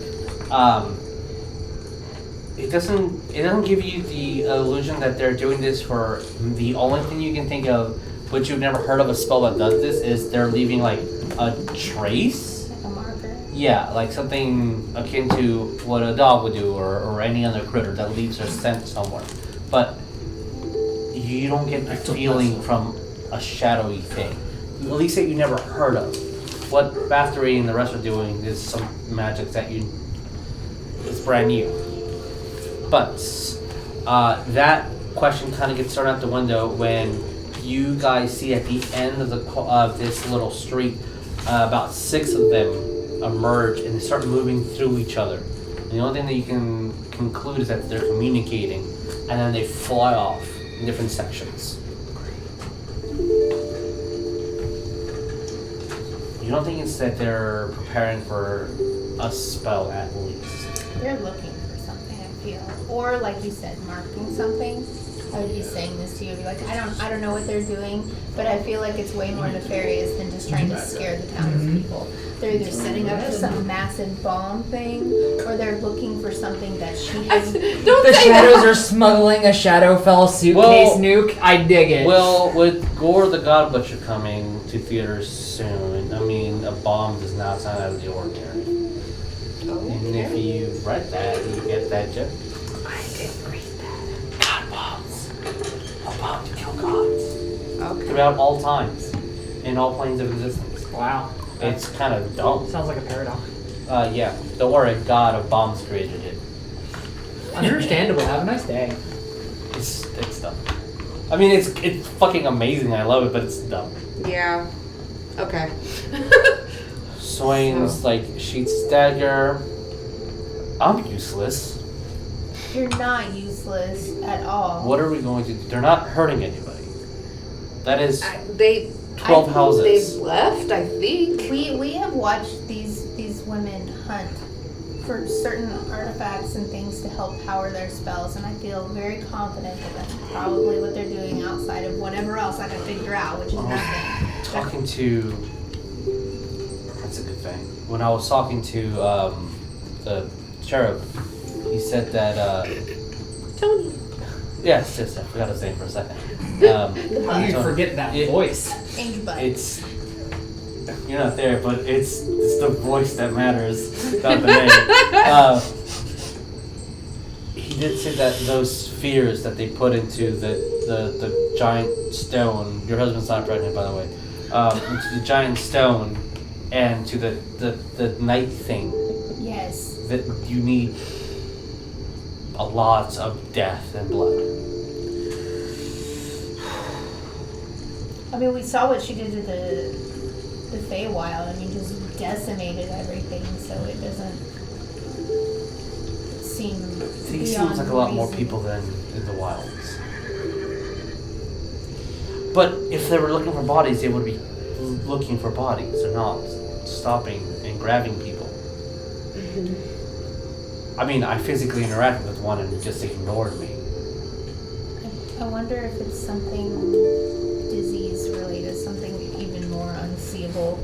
it doesn't give you the illusion that they're doing this for the only thing you can think of, but you've never heard of a spell that does this, is they're leaving like a trace. Like a marker. Yeah, like something akin to what a dog would do, or any other critter that leaves their scent somewhere. But you don't get the feeling from a shadowy thing. At least that you never heard of. What Bathery and the rest are doing is some magic that it's brand new. But that question kind of gets thrown out the window when you guys see at the end of this little street, about 6 of them emerge and they start moving through each other. And the only thing that you can conclude is that they're communicating, and then they fly off in different sections. You don't think it's that they're preparing for a spell at least? They're looking for something, I feel. Or like you said, marking something. I would be saying this to you, be like, I don't know what they're doing, but I feel like it's way more nefarious than just trying to scare the townspeople. They're either setting up for some massive bomb thing, or they're looking for something that she has. The shadows are smuggling a Shadowfell suitcase nuke. I dig it. Well, with Gore the God Butcher coming to theaters soon, I mean, a bomb does not sound out of the ordinary. And if you read that, you get that joke. I didn't read that. God bombs. A bomb to kill gods. Okay. Throughout all times. In all planes of existence. Wow. It's kind of dumb. Sounds like a paradox. Yeah. Don't worry, God of bombs created it. Understandable. Have a nice day. It's dumb. I mean, it's fucking amazing. I love it, but it's dumb. Yeah. Okay. Swings like sheets dagger. I'm useless. You're not useless at all. What are we going to do? They're not hurting anybody. That is They 12 houses. They've left, I think. We have watched these women hunt for certain artifacts and things to help power their spells, and I feel very confident that that's probably what they're doing outside of whatever else I can figure out, which is nothing. Talking to... That's a good thing. When I was talking to the cherub, he said that... Tony. Yes, I forgot his name for a second. You forget that voice. Angel Butt. It's... You're not there, but it's the voice that matters, not the name. He did say that those fears that they put into the giant stone... Your husband's not pregnant, by the way. Into the giant stone and to the night thing. Yes. That you need a lot of death and blood. I mean, we saw what she did to the Feywild. I mean, just decimated everything, so it doesn't seem. He seems like a lot more people than in the wilds. But if they were looking for bodies, they would be looking for bodies. They're not stopping and grabbing people. Mm-hmm. I mean, I physically interacted with one and it just ignored me. I wonder if it's something disease related, something even more unseeable.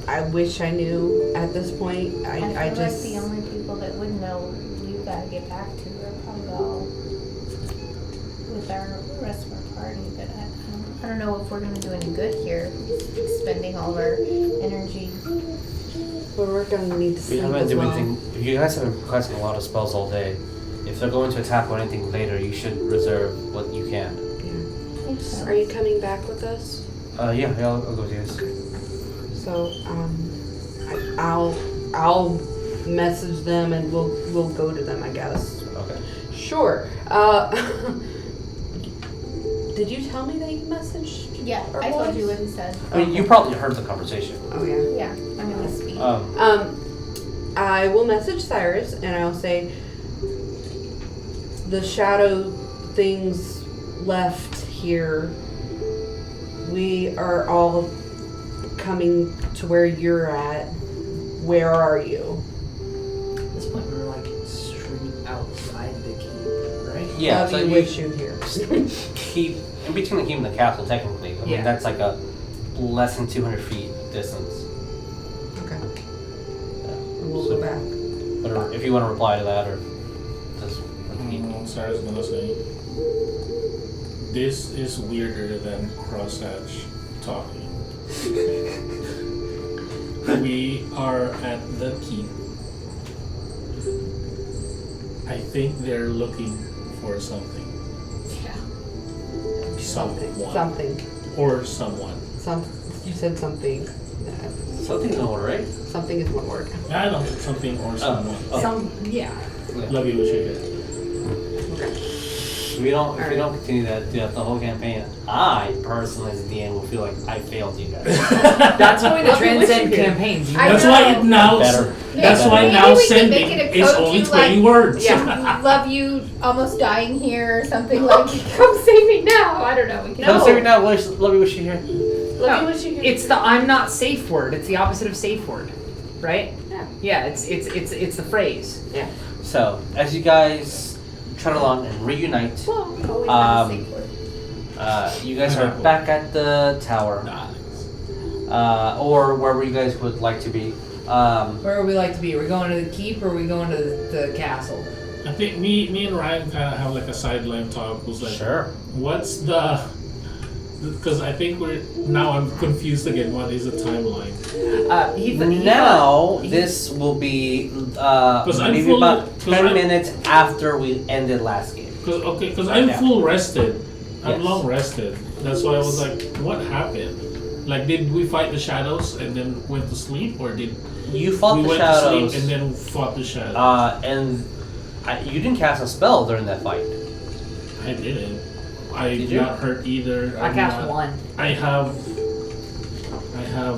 I wish I knew at this point. I feel I like just... the only people that would know you gotta get back to are probably all with our rest of our party, but I don't know if we're gonna do any good here, spending all our energy. We're gonna need to We sleep haven't as done well. anything. You guys have been casting a lot of spells all day. If they're going to attack or anything later, you should reserve what you can. Yeah. Are you coming back with us? Yeah, I'll go with you guys. So, I'll message them and we'll go to them, I guess. Okay. Sure. Did you tell me that you messaged? Yeah, our I told boys? you what he said. I mean, you probably heard the conversation. Oh yeah. Yeah, I mean, we speak. I will message Saerus and I'll say the shadow things left here, we are all coming to where you're at. Where are you? At this point, we were like street outside the keep, right? Yeah, Love so you, you wish you here. keep in between the keep and the castle. Technically, I mean Yeah. that's like a less than 200 feet distance. Okay. Yeah. We'll So- go back. Or if you want to reply to that, or just repeat. Sarah's gonna say, this is weirder than Crosshatch talking. We are at the keep. I think they're looking for something. Yeah. Someone. Something. Or someone. You said something. Something's in order, right? Something is one word. I don't know, something or someone. Some. Yeah. Love you, wish you good. If we don't continue that throughout the whole campaign, I personally as a DM will feel like I failed you guys. That's going to Love you, wish transcend you could. campaigns. You I know? That's why it now. Better. That's Better. why Maybe now we can sending make it a is code only you, 20 like- words. Yeah, love you, almost dying here or something like. Come save me now. I don't know. We can. Come save me now. Love you, wish you here. Love you, wish you could. It's the I'm not safe word. It's the opposite of safe word, right? Yeah. Yeah. It's the phrase. Yeah. So as you guys trot along and reunite, Well, we always have a Um, safe word. you guys are back at the tower, or wherever you guys would like to be. Where would we like to be? Are we going to the keep or are we going to the castle? I think me and Ryan kind of have like a sideline talk. Was like, Sure. what's the? Because I think I'm confused again. What is the timeline? Now this will be I'm maybe full- about 'cause 10 I'm- minutes after we ended last game. Because I'm Yeah. full rested. I'm Yes. long rested. That's why I was like, what happened? Like, did we fight the shadows and then went to sleep, or did You fought we the went shadows, to sleep and then fought the shadows? and you didn't cast a spell during that fight. I didn't. I Did you? got hurt either. I I'm cast not- one. I have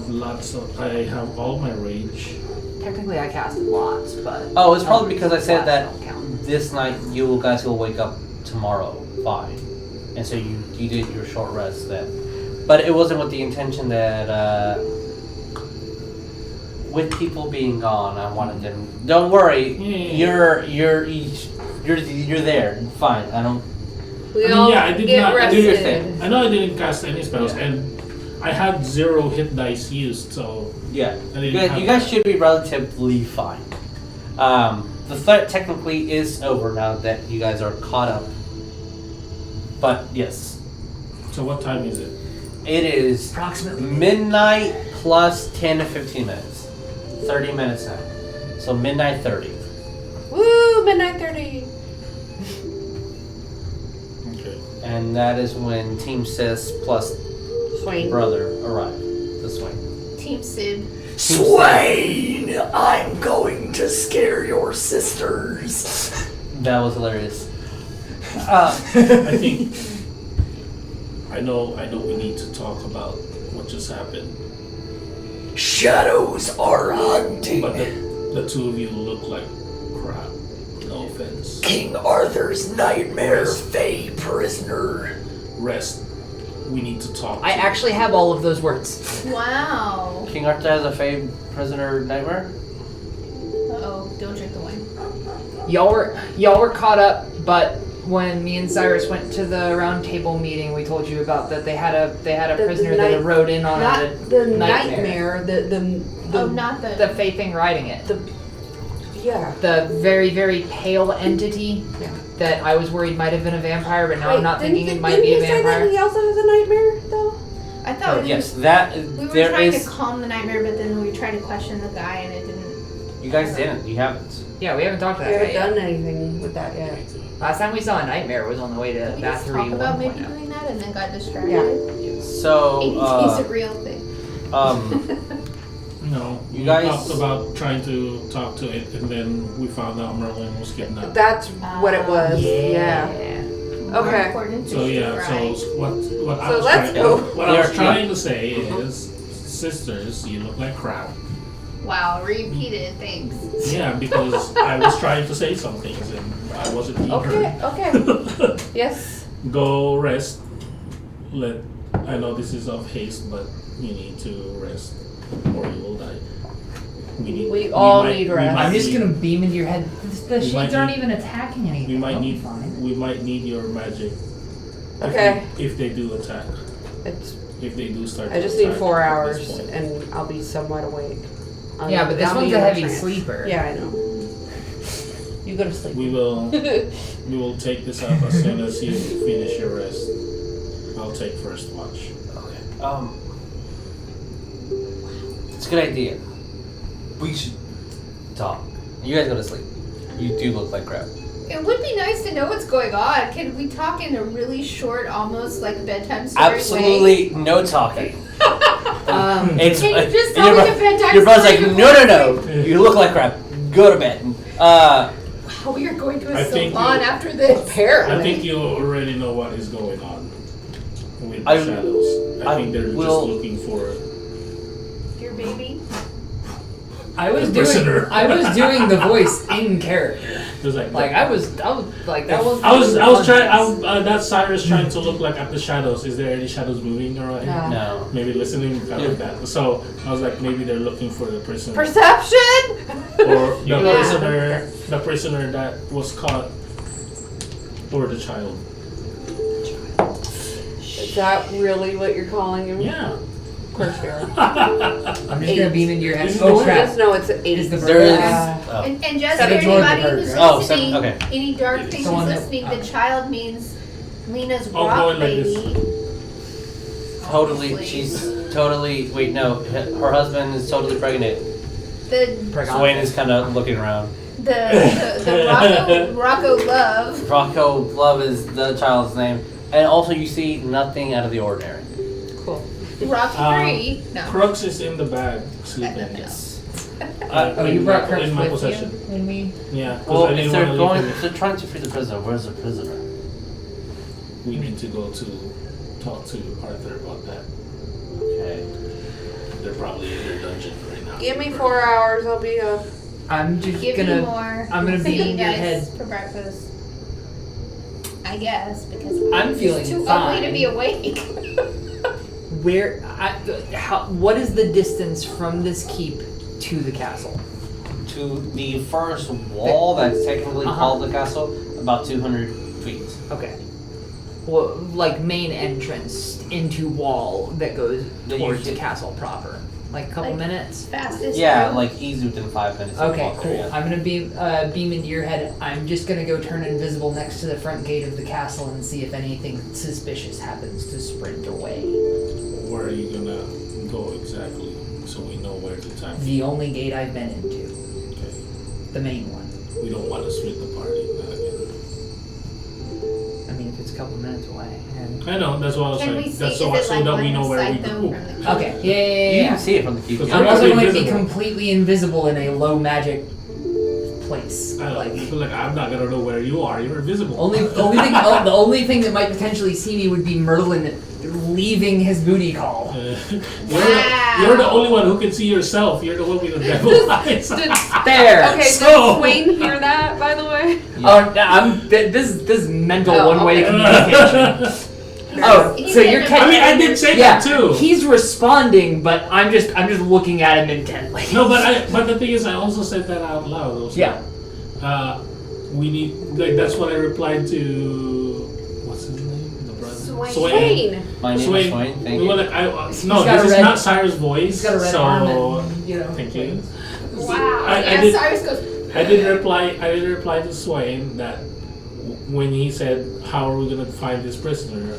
lots of. I have all my rage. Technically, I casted lots, but Oh, it's probably because I said lots that don't count. this night you guys will wake up tomorrow fine, and so you did your short rest then. But it wasn't with the intention that with people being gone, I wanted them. Don't worry, Yeah. you're there. Fine. I don't. We I mean, all yeah, I did get not- I do your rested. thing. I know I didn't cast any spells, Yeah. and I had 0 hit dice used, so Yeah. I didn't You have guys that. should be relatively fine. The threat technically is over now that you guys are caught up. But yes, So what time is it? it is Approximately. midnight plus 10 to 15 minutes. 30 minutes now. So midnight 30. Woo! Midnight 30. Okay. And that is when Team Sis plus Swain. brother arrive this way. Team Sid. Swain, I'm going to scare your sisters. That was hilarious. I think I know we need to talk about what just happened. Shadows are hunting. But the two of you look like crap. No offense. King Arthur's nightmare, Fey prisoner. Rest. We need to talk. I actually have all of those words. Wow. King Arthur has a Fey prisoner nightmare? Uh-oh, don't drink the wine. Y'all were caught up, but when me and Saerus went to the round table meeting, we told you about that they had a The prisoner night- that rode in on Not a the nightmare. nightmare. The Oh, not the. the Fey thing riding it. yeah. The very, very pale entity Yeah. that I was worried might have been a vampire, but now I'm Wait, not thinking it might didn't be a you say that vampire. he also has a nightmare though? I thought Oh, we yes, that we were there trying is. to calm the nightmare, but then we tried to question the guy, and it didn't. You guys didn't. You haven't. Yeah, we haven't talked to We that guy haven't yet. done anything with that yet. Last time we saw a nightmare was on the way to Did we just Bathery talk about maybe 1.0. doing that and then got distracted? Yeah. So, 80's a real thing. No. You We guys- talked about trying to talk to it, and then we found out Merlin was kidnapped. That's what it was. Yeah. More Okay. important So is yeah. to So fry. what I So was let's trying, go. What I was There- trying to say is, sisters, you look like crap. Wow, repeated, thanks. Yeah, because I was trying to say some things and I wasn't being Okay. heard. Okay. Yes. Go rest. I know this is of haste, but you need to rest, or you will die. We all need we rest. might I'm just need- gonna beam into your head. The We shades might aren't need- even attacking anything. We might They'll be need. fine. We might need your magic. Okay. If they do attack. It's, If they do start. I to just need attack 4 at hours this point. and I'll be somewhat awake. Yeah, but this I'll one's be a in heavy trance. sleeper. Yeah, I know. You go to sleep. We will take this up as soon as you finish your rest. I'll take first watch. Okay. It's a good idea. We should talk. You guys go to sleep. You do look like crap. It would be nice to know what's going on. Can we talk in a really short, almost like bedtime story way? Absolutely no talking. It's, Can you just and tell your me the bedtime Your brother's story like, before no. You look like crap. Go to bed. Oh, we are going to I a think salon you- after this. Apparently. I think you already know what is going on with the I- shadows. I think they're will- just looking for. Your baby. I was The doing prisoner. the voice in character. Just like Like I was like that was. I was trying. That's Cyrus trying to look like at the shadows. Is there any shadows moving around? No. No. Maybe listening, kind of like that. So I was like, maybe they're looking for the prisoner, Perception! or the Yeah. prisoner that was caught, or the child. Is that really what you're calling him? Yeah. Of course you are. I'm just gonna beam into your head. This is Oh the crap! Just know it's 8. Is the There is. Yeah. Oh. And just Seven for droid anybody bird, who's right? Oh, listening, seven, okay. any dark thing The one who's that- listening, the child means Lena's Oh, rock going like baby. this. Totally. Obviously. She's totally. Wait, no. Her husband is totally pregnant. The Swain is kind of looking around. the Rocco Love. Rocco Love is the child's name, and also you see nothing out of the ordinary. Cool. Rocky Free. No. Crux is in the bag, I sleeping. don't know. Yes. Oh, you brought Kirk in my with possession. you when we. Yeah. 'cause Well, I if didn't they're wanna going, leave if him. they're trying to free the prisoner, where's the prisoner? We need to go to talk to Arthur about that. Okay. They're probably in their dungeon right now. Give me 4 hours, I'll be up. I'm just Give me gonna. more. I'm gonna beam singing in your guys head. for breakfast. I guess because I'm feeling too fine. ugly to be awake. Where? What is the distance from this keep to the castle? To the first wall that's technically Uh-huh. called the castle, about 200 feet. Okay. Well, like main entrance into wall that goes That you towards the can- castle proper. Like a couple Like- minutes. Fastest. Yeah, route. like easy within 5 minutes. of Okay, walk cool. there, yeah. I'm gonna beam into your head. I'm just gonna go turn invisible next to the front gate of the castle and see if anything suspicious happens to sprint away. Where are you gonna go exactly, so we know where to time? The only gate I've been into, Okay. the main one. We don't want to split the party. Not again. I mean, if it's a couple minutes away. And... I know. That's what I was Can we saying. see? That's Is so, it so like that we line know of where we sight though go. from the Okay, yeah. You can see it from the keep. Because I'm we're also gonna going to be invisible. completely invisible in a low magic place. I Like, feel like I'm not gonna know where you are. You're invisible. the only thing that might potentially see me would be Merlin leaving his booty call. You're the only one who can see yourself. You're the one with the devil eyes. There. Okay, So- did Swain hear that, by the way? Oh, this is mental Oh, one-way okay. communication. Oh, He's so in you're the- I mean, I did say yeah, that too. he's responding, but I'm just looking at him intently. No, but the thing is, I also said that out loud. Also. Yeah. We need, like, that's what I replied to. What's his name? The brother. Swain. My name is Swain. Swain. Thank We you. were like, no, got this a is red- not Cyrus' voice. He's got a red so, arm and, thank you. Wow. I Yeah, did- Cyrus goes. I did reply to Swain that when he said, "How are we gonna find this prisoner?"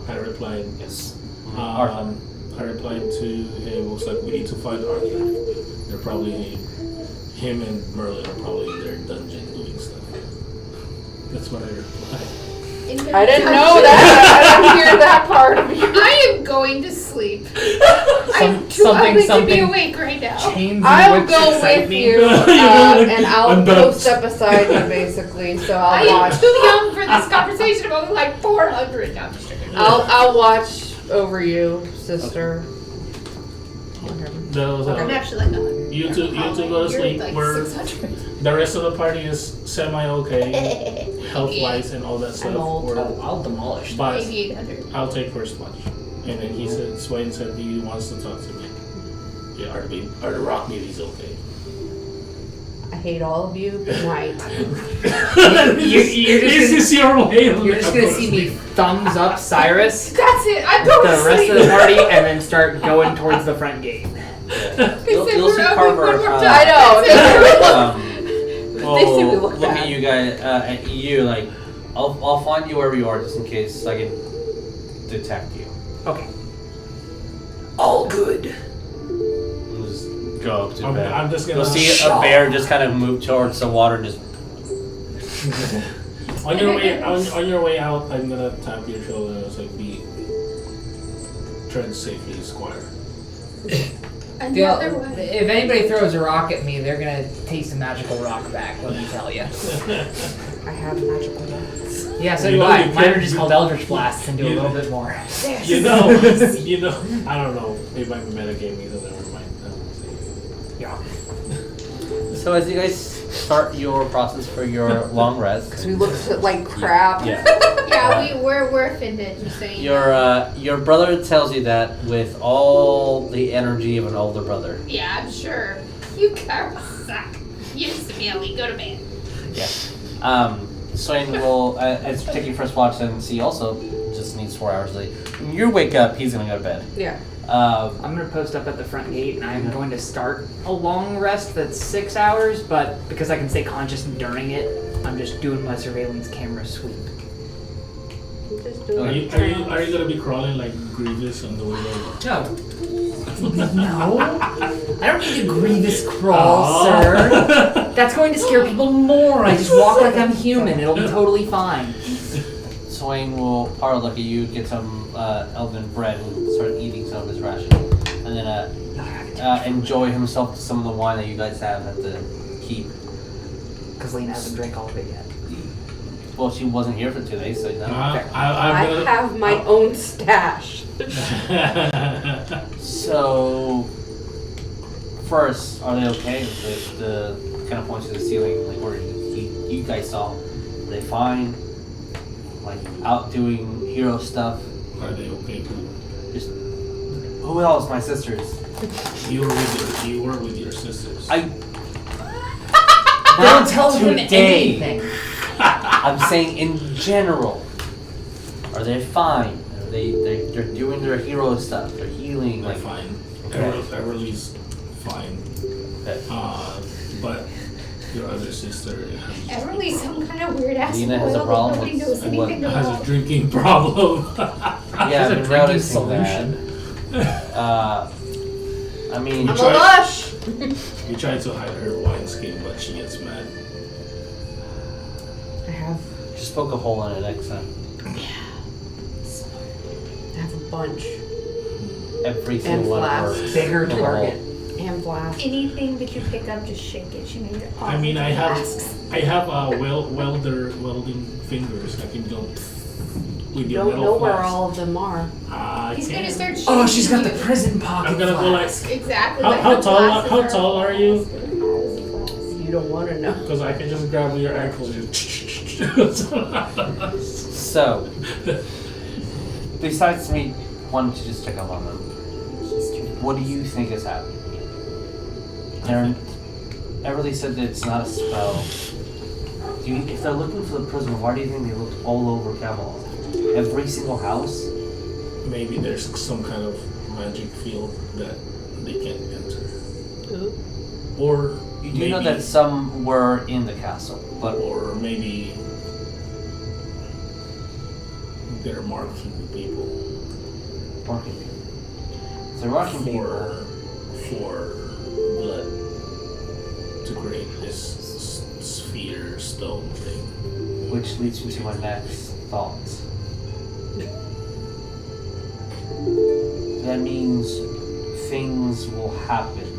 I replied, Yes. I replied to him, was like, "We need to find Arthur. They're probably him and Merlin are probably in their dungeon doing stuff." That's what I replied. I didn't know that. I didn't hear that part of you. I am going to sleep. I'm too ugly to be awake right now. Chains and I'll whips go excite with me. you, and I'll I'm go done. step beside you, basically. So I I'll am watch. too young for this conversation. I'm only like 400 now. I'm just joking. I'll watch over you, sister. That was I'm actually like 100. You two go to sleep. We're, the rest of the party is semi-okay, health-wise and all that stuff. I'll demolish. But 8,800. I'll take first watch. And then he said, Swain said he wants to talk to me. Yeah, are the rock babies okay? I hate all of you. Good night. This is your way of You're just gonna see me thumbs up Saerus, That's it. I'm going the to rest sleep. of the party, and then start going towards the front gate. You'll see Carver. I know. Well, They see me look look bad. at you guys, at you, like, I'll find you wherever you are just in case I can detect you. Okay. All good. Just go up to bed. I'm just gonna. You'll see a bear just kind of move towards the water and just. On your way out, I'm gonna tap your shoulder and it's like, tread safely, Squire. Another one. If anybody throws a rock at me, they're gonna taste a magical rock back, let me tell you. I have magical ones. Yeah, so You do know I. you Mine can't- are just called Eldritch Blasts and do a you- little bit more. You know, I don't know. Maybe I'm metagaming, so never mind. Yeah. So as you guys start your process for your long rest, Because we looked like crap. yeah, Yeah, we're offended. Just saying. your brother tells you that with all the energy of an older brother. Yeah, I'm sure. You guys suck. You severely go to bed. Yeah. Swain will, it's taking first watch and see also just needs 4 hours sleep. When you wake up, he's gonna go to bed. Yeah. I'm gonna post up at the front gate and I'm going to start a long rest that's 6 hours, but because I can stay conscious during it, I'm just doing my surveillance camera sweep. I'm just Okay. doing Are you gonna be crawling like Grievous on the way there? No. I don't need a grievous crawl, sir. That's going to scare people more. I just walk like I'm human. It'll be totally fine. Swain will probably look at you, get some elven bread, and start eating some of his ration, and then enjoy himself to some of the wine that you guys have at the keep. Because Lena hasn't drank all of it yet. Well, she wasn't here for 2 days, so no. I have my own stash. So, first, are they okay with the kind of points to the ceiling, like where you guys saw? Are they fine? Like out doing hero stuff? Are they okay? Just who else? My sisters. You were with your sisters. Don't tell him today. anything. I'm saying in general. Are they fine? Are they're doing their hero stuff? They're healing. They're Like fine. Okay. Everlee's fine. Okay. But your other sister Everlee's some kind of weird ass Lena has a boil that problem nobody with knows anything has about. a drinking problem. Yeah, She's a I've been drinking noticing that. I mean, I'm a lush. You try to hide her wine skin, but she gets mad. I have just poke a hole in it next time. a bunch. Every And single one of flasks. her. Bigger the target. And blast. Anything that you pick up, just shake it. She made it. All I mean, I flasks. have welding fingers. I can go with your Don't metal know where flask. all of them are. I He's can. gonna start. Oh, she's got the shaking prison pocket. I'm gonna go like, flask. you. Exactly. How- like how the tall- glasses how tall are you? You don't want to know. because I can just grab your ankles and So, besides me wanting to just check up on them, what do you think is happening? Everlee said that it's not a spell. If they're looking for the prison, why do you think they looked all over Camelot? Every single house? maybe there's some kind of magic field that they can't enter. Or You do maybe, know that some were in the castle, but or maybe they're marking the people marking people. If they're marking people, for blood to create this sphere stone thing. which leads me to my next thought. That means things will happen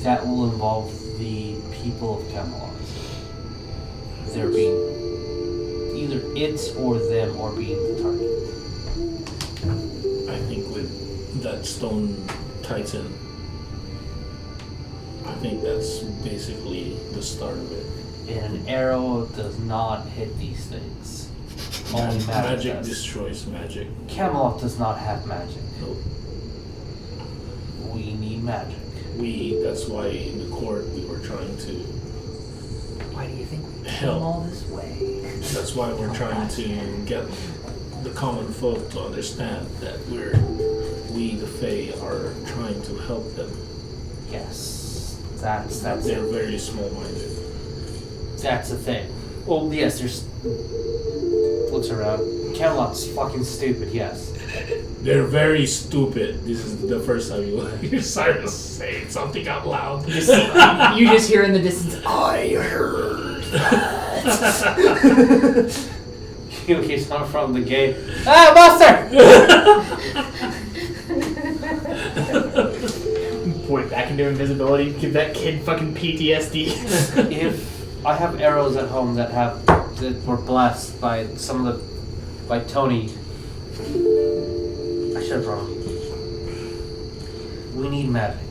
that will involve the people of Camelot. They're being either it or them or being the target. I think with that stone titan think that's basically the start of it. And an arrow does not hit these things. Only magic does. Destroys magic. Camelot does not have magic. Nope. We need magic. That's why in the court we were trying to Why do you think we help. came all this way? That's why we're trying to get the common folk to understand that we the Fae are trying to help them. Yes. That's They're very small-minded. That's the thing. Well, yes, there's... Looks around. Camelot's fucking stupid, yes. They're very stupid. This is the first time you hear Saerus say something out loud. You just hear in the distance, I heard that. He's coming from the gate. Ah, monster! Point back into invisibility, give that kid fucking PTSD. If I have arrows at home that were blessed by by Tony, I should have brought them. We need magic.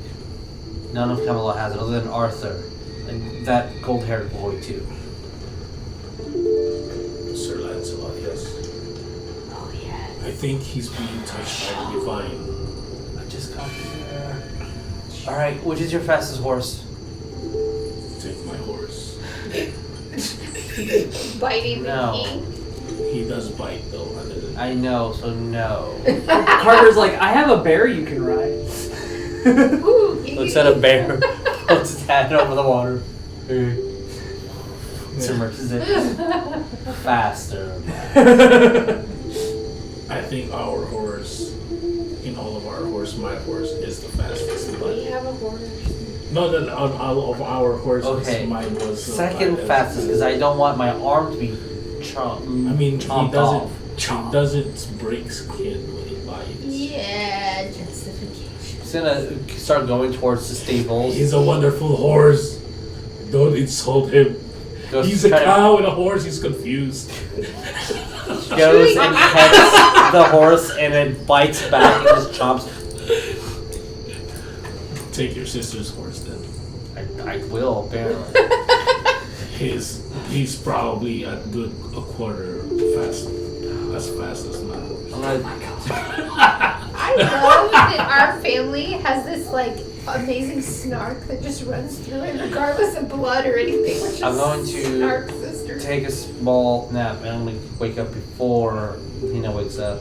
None of Camelot has it other than Arthur and that gold-haired boy too. Sir Lancelot, yes. Oh, yeah. I think he's being touched by the divine. I just got there. All right, which is your fastest horse? Take my horse. Biting No. the king. He does bite though. Other than I know, so no. Carver's like, I have a bear you can ride. Ooh, Looks at a bear, puts his hand over the water, submerges it faster. I think our horse, in all of our horse, my horse is the fastest. We But have a horse. no, that on all of our horses, Okay. mine was the Second fastest, because I don't want my arm to be chomped. I mean, chomped off. he doesn't break skin when he bites. Yeah, justification. He's gonna start going towards the stables. He's a wonderful horse. Don't insult him. Goes He's to a try to- cow and a horse. He's confused. Goes and pets the horse and then bites back and just chomps. Take your sister's horse then. I will, apparently. He's probably a quarter fast, as fast as my horse. I'm gonna, I love that our family has this like amazing snark that just runs through it regardless of blood or anything. Which I'm is going to snark sister. take a small nap and I'm gonna wake up before Lena wakes up.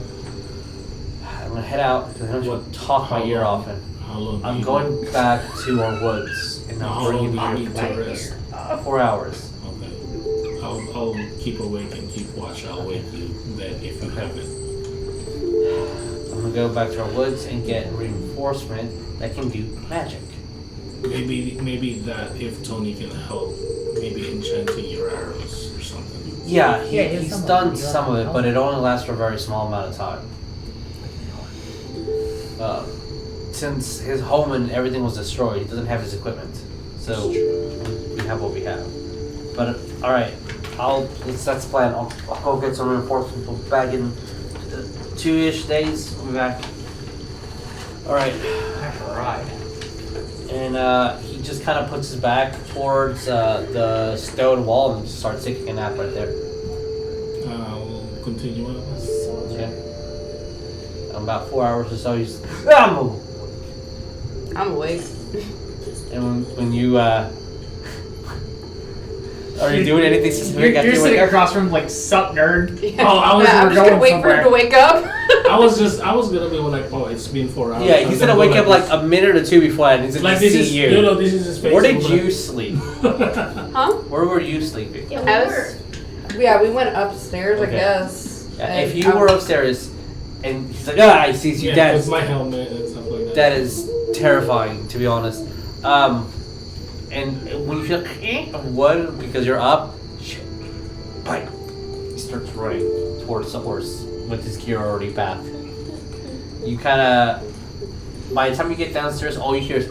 I'm gonna head out because I don't want to talk my ear off. And How long? I'm going back to our woods and How I'm long bringing do you you need to rest? 4 hours. Okay. I'll keep awake and keep watch. I'll wake you then if you have it. I'm gonna go back to our woods and get reinforcement that can do magic. Maybe that if Tony can help, maybe enchanting your arrows or something. Yeah, Yeah, he has he's some of done it. He some of doesn't it, but it only lasts for a very small amount of time. Since his home and everything was destroyed, he doesn't have his equipment. So we have what we have. But all right, that's the plan. I'll go get some reinforcements. We'll be back in 2-ish days. We'll be back. All right. Right. And he just kind of puts his back towards the stone wall and just starts taking a nap right there. I'll continue on. Okay. About 4 hours or so, he's I'm awake. and when you are you doing anything specific? You're sitting across from like, sup nerd. Yeah. Oh, I was I'm just going gonna wait for him to somewhere. wake up. I was gonna be like, oh, it's been 4 hours. Yeah, I'm he's gonna wake up like a minute or two before and he's gonna like this see is you. no, this is his face. Where did you sleep? Huh? Where were you sleeping? Yeah, we I were. was, yeah, we went upstairs, Okay. I guess. Yeah, And if you were upstairs and he's like, he sees you, Yeah, with my helmet and stuff like that. that is terrifying, to be honest. And when you feel what because you're up, shit, bite. He starts running towards the horse with his gear already back. You kind of, by the time you get downstairs, all you hear is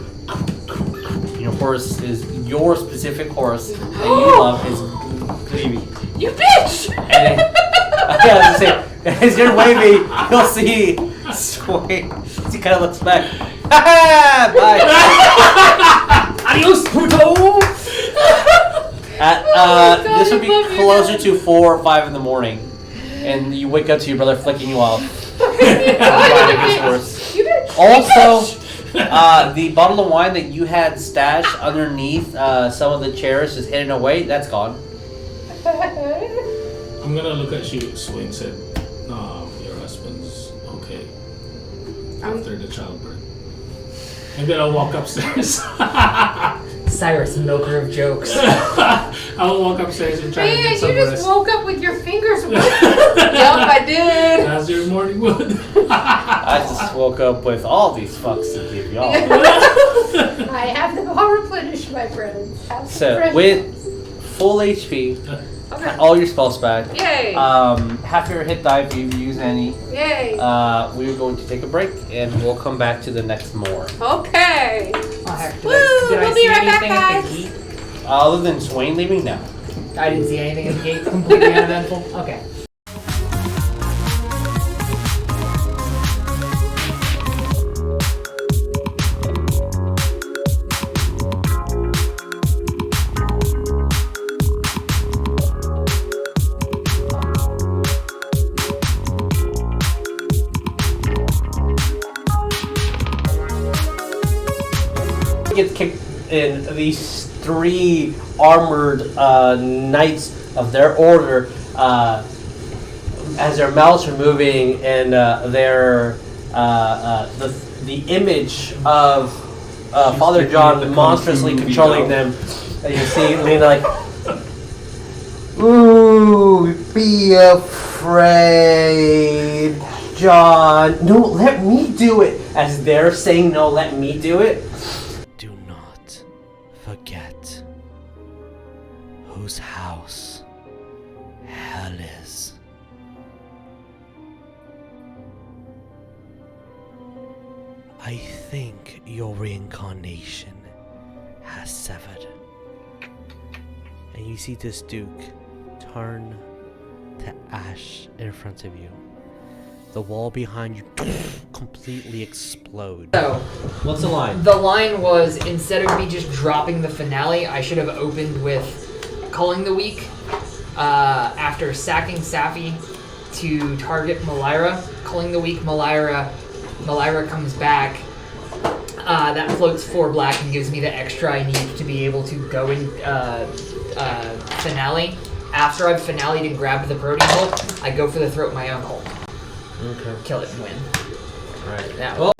your horse is your specific horse that you love is leaving. You bitch! And then, I was to say, as you're waving, you'll see swing. He kind of looks back. Ha ha! Bye. Adios, This would be closer to 4 or 5 in the morning, and you wake up to your brother flicking you off. Riding his horse. Also, the bottle of wine that you had stashed underneath some of the chairs, just hidden away, that's gone. I'm gonna look at you, Swing said, your husband's okay after the childbirth. And then I'll walk upstairs. Saerus, milker of jokes. I'll walk upstairs and try to get some you just rest. woke up with your fingers. Yep, I did. How's your morning wood? I just woke up with all these fucks to give y'all. I have them all replenished, my friends. Have some So, fresh with ones. full HP, Okay. all your spells back, Yay. half your hit die if you use any, Yay. we're going to take a break, and we'll come back to the next more. Okay. Oh, heck, Woo, did I we'll see be right back, anything at the guys. gate? Other than Swain leaving now. I didn't see anything at the gate. Completely uneventful. Okay. Gets kicked in these 3 armored knights of their order as their mouths are moving, and the image of Father John monstrously controlling them. And you see Lena like, ooh, be afraid, John. No, let me do it. As they're saying, no, let me do it. Do not forget whose house hell is. I think your reincarnation has severed. And you see this Duke turn to ash in front of you. The wall behind you completely explodes. So, What's the line? the line was, instead of me just dropping the finale, I should have opened with Culling the Weak after sacking Safi to target Malira. Culling the Weak, Malira comes back. That floats 4 black and gives me the extra I need to be able to go in finale. After I've finale'd and grabbed the Protean Bolt, I go for the throat my uncle. Okay. Kill it and win. Alright. Yeah. Well,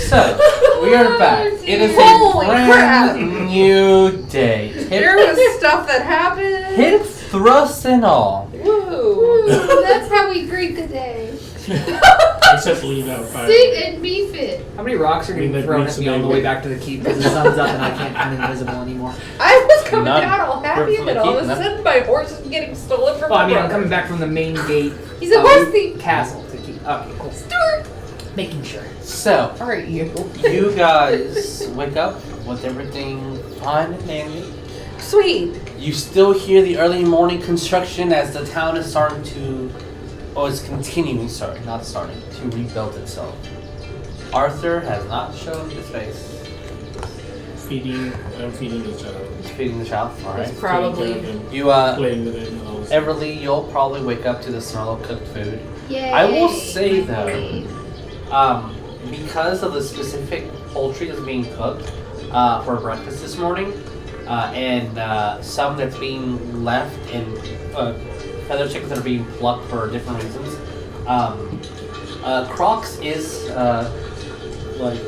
So, we are back. It is Holy a brand new day. There was stuff that happened. Hit thrust and all. Woo. That's how we greet the day. Except Lena. Sit and be fit. How many rocks are getting That thrown makes at me on the me- way back to the keep because the sun's up and I can't come invisible anymore? I was coming None. down all happy, From and the then all of a keep, sudden my horse is getting stolen from Well, I my mean, I'm brother. coming back from the main gate. He's a of horse thief. Castle to keep. Okay, cool. Stuart. Making sure. So, Alright, you. you guys wake up with everything fine and dandy. Sweet. You still hear the early morning construction as the town is starting to, oh, it's continuing, sorry, not starting, to rebuild itself. Arthur has not shown his face. I'm feeding the child. He's feeding the child, alright. It's probably. You, Playing with it and all this. Everlee, you'll probably wake up to the smell of cooked food. Yay. I will say though, Hungry. because of the specific poultry that's being cooked for breakfast this morning, and some that's being left, and feather chickens that are being plucked for different reasons, Crocs is like,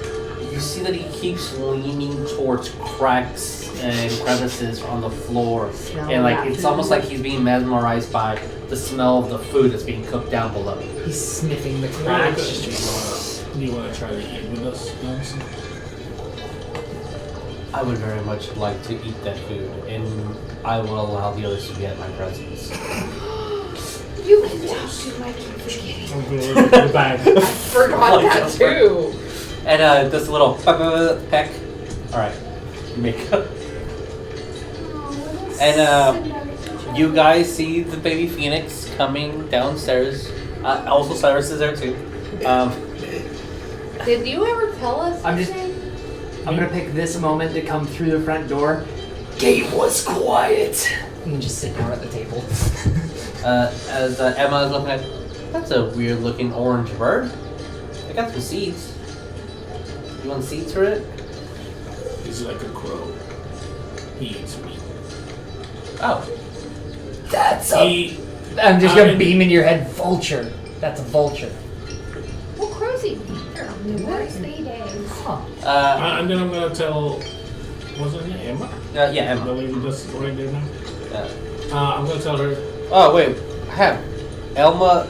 you see that he keeps leaning towards cracks and crevices on the floor, and like it's almost like he's being mesmerized by the smell of the food that's being cooked down below. He's sniffing the Do cracks. you want to try to eat with us, Nelson? I would very much like to eat that food, and I will allow the others to get my presents. You can talk to my keep forgetting. I'm going to look at the bag. Forgot that too. And this little peck. Alright, make up. And you guys see the baby phoenix coming downstairs. Also, Saerus is there too. Did you ever tell us? I'm just- anything? I'm gonna pick this moment to come through the front door. Gate was quiet. You can just sit down at the table. As Emma is looking at, that's a weird looking orange bird. I got some seeds. You want seeds for it? He's like a crow. He eats meat. Oh. That's a He, I'm just gonna I- beam in your head. Vulture. That's a vulture. Well, Crozy, they're numerous days. Huh. and then I'm going to tell, what's her name? Emma? Yeah, The Emma. lady that's right there now? I'm gonna tell her. Oh wait, I have Elma.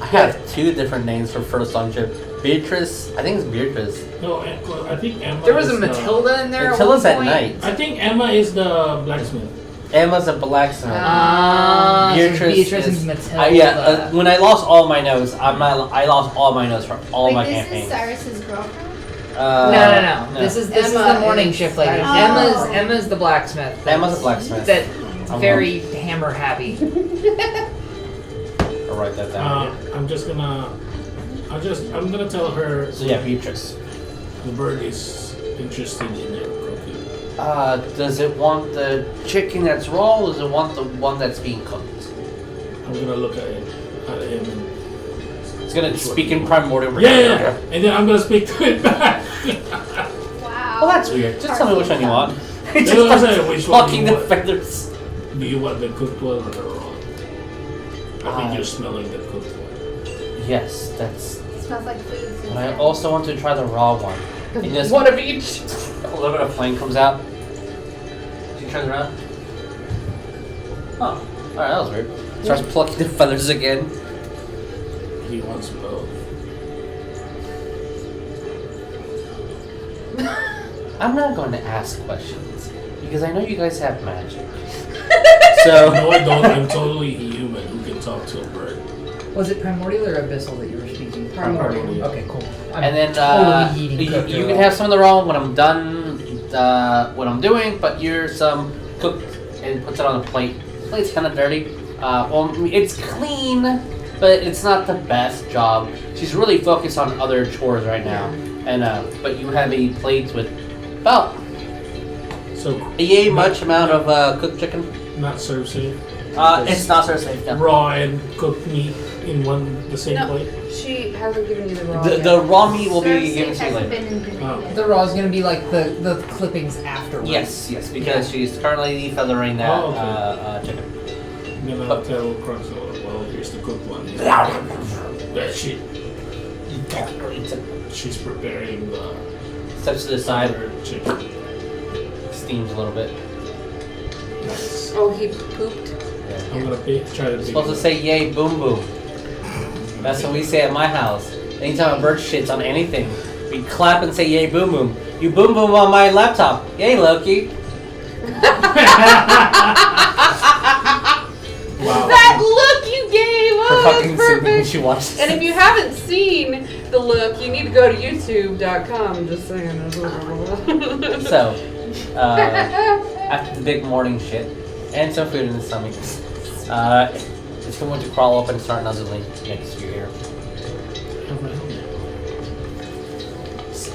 I have two different names for first on ship. Beatrice. I think it's Beatrice. No, I think Emma. There was a is Matilda in there. Matilda's at at one point. night. I think Emma is the blacksmith. Emma's a blacksmith. Beatrice is and Matilda. when I lost all my notes, I lost all my notes from all my This campaigns. is Cyrus's girlfriend? No. This is the Emma morning is shift lady. Cyrus. Emma's the blacksmith. Emma's a blacksmith. That's very hammer happy. I'll write that down. I'm gonna tell her. So yeah, Beatrice. The bird is interested in your cooking. Does it want the chicken that's raw, or does it want the one that's being cooked? I'm gonna look at him and It's gonna speak in primordial. yeah, and then I'm gonna speak to it back. Wow. Well, that's weird. Just tell me which one you want. Just No, I'm saying which one plucking you the want. feathers. Do you want the cooked one or the raw? I think you're smelling the cooked one. Yes, that's. It smells like food. But I also want to try the raw one. And just One of each. a little bit of flame comes out. She turns around. Oh, alright, that was weird. Starts plucking the feathers again. He wants both. I'm not going to ask questions because I know you guys have magic. So No, I don't. I'm totally human who can talk to a bird. Was it primordial or abyssal that you were speaking? Primordial. Okay, cool. I'm and then totally eating you cooked can raw. have some of the raw when I'm done what I'm doing, but here's some cooked and puts it on a plate. The plate's kind of dirty. Well, it's clean, but it's not the best job. She's really focused on other chores right now, and but you have a plate with about So a yay much amount of cooked chicken. not serve safe. It's not so safe. No. Raw and cooked meat in the same No. plate. She hasn't given you the raw. The yet. raw meat will be Cersei given to you has later. been invigorated. The raw is gonna be like the clippings afterwards. Yes, because she's currently feathering that Oh, okay. chicken. And then I'll tell Crosshatch, well, here's the cooked one. Yeah, she's preparing the Steps to the side, other chicken. steams a little bit. Nice. Oh, he pooped. Yeah. I'm gonna try to You're supposed to say yay, boom, boom. That's what we say at my house. Anytime a bird shits on anything, we clap and say yay, boom, boom. You boom, boom on my laptop. Yay, Loki. Wow. That look you gave! For Oh, fucking that's Sydney when perfect. she watches. And if you haven't seen the look, you need to go to youtube.com. Just saying. So, after the big morning shit, and some food in the stomach, it's going to crawl up and start nuzzling next to your ear.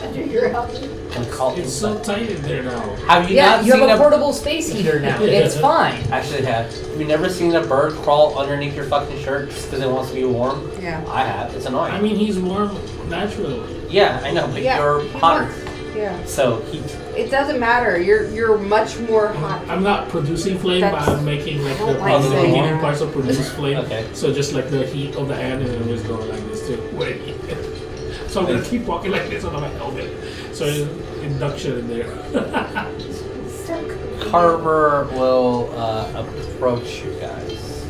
Under your help. And call It's so tight in there now. Have you Yeah, not you seen have a a portable space heater now. It's fine. Actually, have you never seen a bird crawl underneath your fucking shirt just because it wants to be warm? Yeah. I have. It's annoying. I mean, he's warm naturally. yeah, I know, but Yeah, you're he hotter. wants- Yeah. So he. It doesn't matter. You're much more hot. I'm not producing flame, but That's- I'm making like I don't the like the saying beginning that. parts of produce flame. Okay. So just like the heat of the hand, and I'm just going like this too. Wait. So I'm gonna keep walking like this on my helmet. So induction in there. Carver will approach you guys.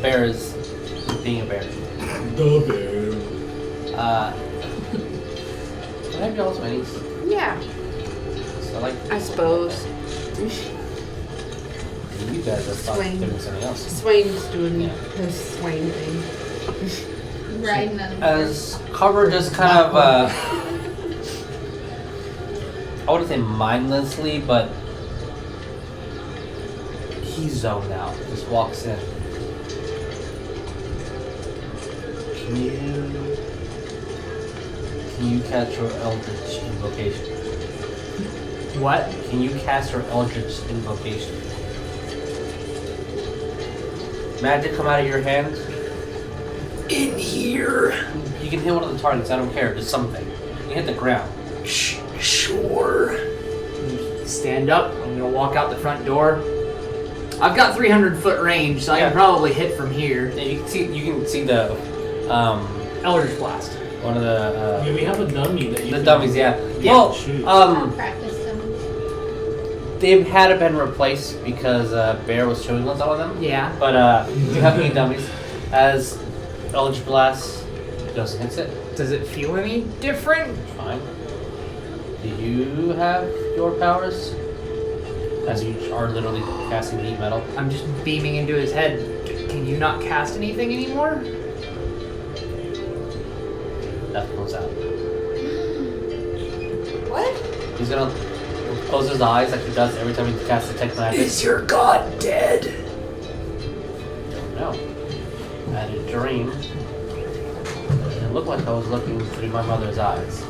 Bear is being a bear. The bear. Can I have y'all's minis? Yeah. So like I suppose. you guys are fucking Swing. doing something else. Swain's doing Yeah. his Swain thing. Riding on the As Carver just kind of I wouldn't say mindlessly, but he's zoned out. Just walks in. Can you catch your Eldritch invocation? What? Can you cast your Eldritch invocation? Magic come out of your hand. In here. You can hit one of the targets. I don't care. Just something. You hit the ground. Sure. Stand up. I'm gonna walk out the front door. I've got 300-foot range, so I Yeah. can probably hit from here. Yeah, you can see. You can see the Eldritch Blast. one of Yeah, we have a dummy that you the can- dummies. Yeah. Yeah, Well, shoot. I'll practice them. they had been replaced because Bear was chewing on some of them. Yeah. But you have any dummies. As Eldritch Blast just hits it. Does it feel any different? Fine. Do you have your powers? As you are literally casting heat metal. I'm just beaming into his head. Can you not cast anything anymore? That comes out. What? He's gonna close his eyes like he does every time he casts Detect Magic. Is your god dead? Don't know. I had a dream. And it looked like I was looking through my mother's eyes.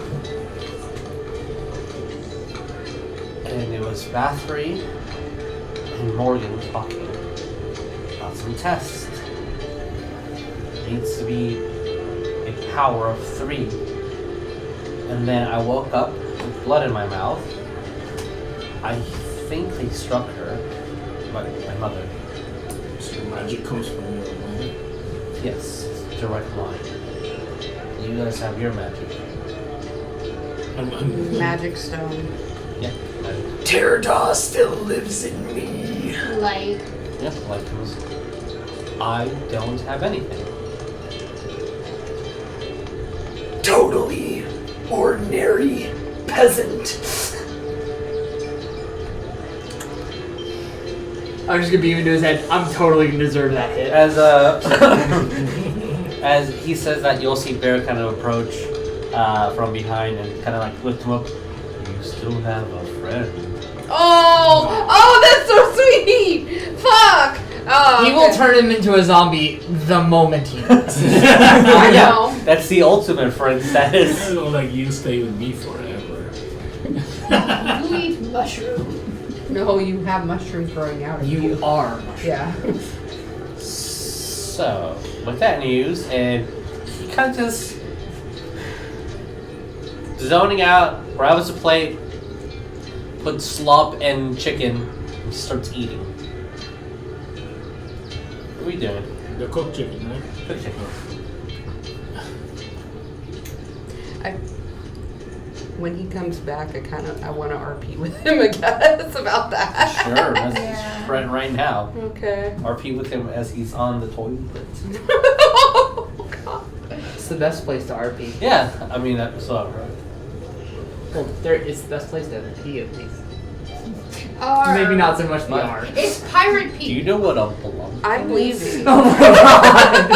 And it was Bathery and Morgan talking about some tests. It needs to be a power of 3. And then I woke up with blood in my mouth. I think they struck her, my mother. So your magic comes from your mother? Yes, direct line. You guys have your magic. I'm Magic stone. Yeah, magic. Terrada still lives in me. Light. Yeah, like it was. I don't have anything. Totally ordinary peasant. I'm just gonna beam into his head. I'm totally gonna deserve that hit. As as he says that, you'll see Bear kind of approach from behind and kind of like lift him up. You still have a friend. Oh, that's so sweet. Fuck. Oh, He will okay. turn him into a zombie the moment he does. I know. That's the ultimate friend status. I don't like you stay with me forever. You eat mushroom. No, you have mushrooms growing out of you. You are. Yeah. So, with that news, and he kind of just zoning out, grabs a plate, puts slop and chicken, and starts eating. What are we doing? The cooked chicken, right? Cooked chicken. When he comes back, I want to RP with him, I guess, about that. Sure, that's Yeah. his friend right now. Okay. RP with him as he's on the toilet. Oh, God. It's the best place to RP. Yeah, I mean, that's right. Well, it's the best place to pee at least. Or Maybe not so much the What? R. It's pirate Do you pee. know what a blump I'm is? leaving. Oh my god.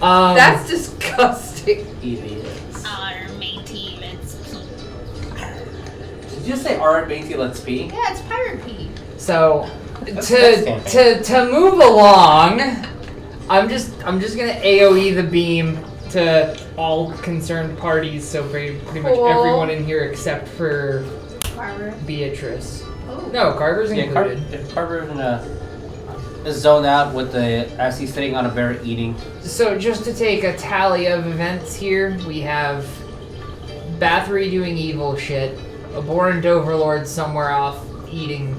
Arr. That's disgusting. Idiots. Arr, matey, let's pee. Did you say alright, matey, let's pee? Yeah, it's pirate pee. So That's to move along, I'm just gonna AoE the beam to all concerned parties. So pretty much Cool. everyone in here except for Carver. Beatrice. Oh. No, Carver's Yeah, included. Carver is zoned out with as he's sitting on a bear eating. So just to take a tally of events here, we have Bathery doing evil shit, Abhorrent Overlord somewhere off eating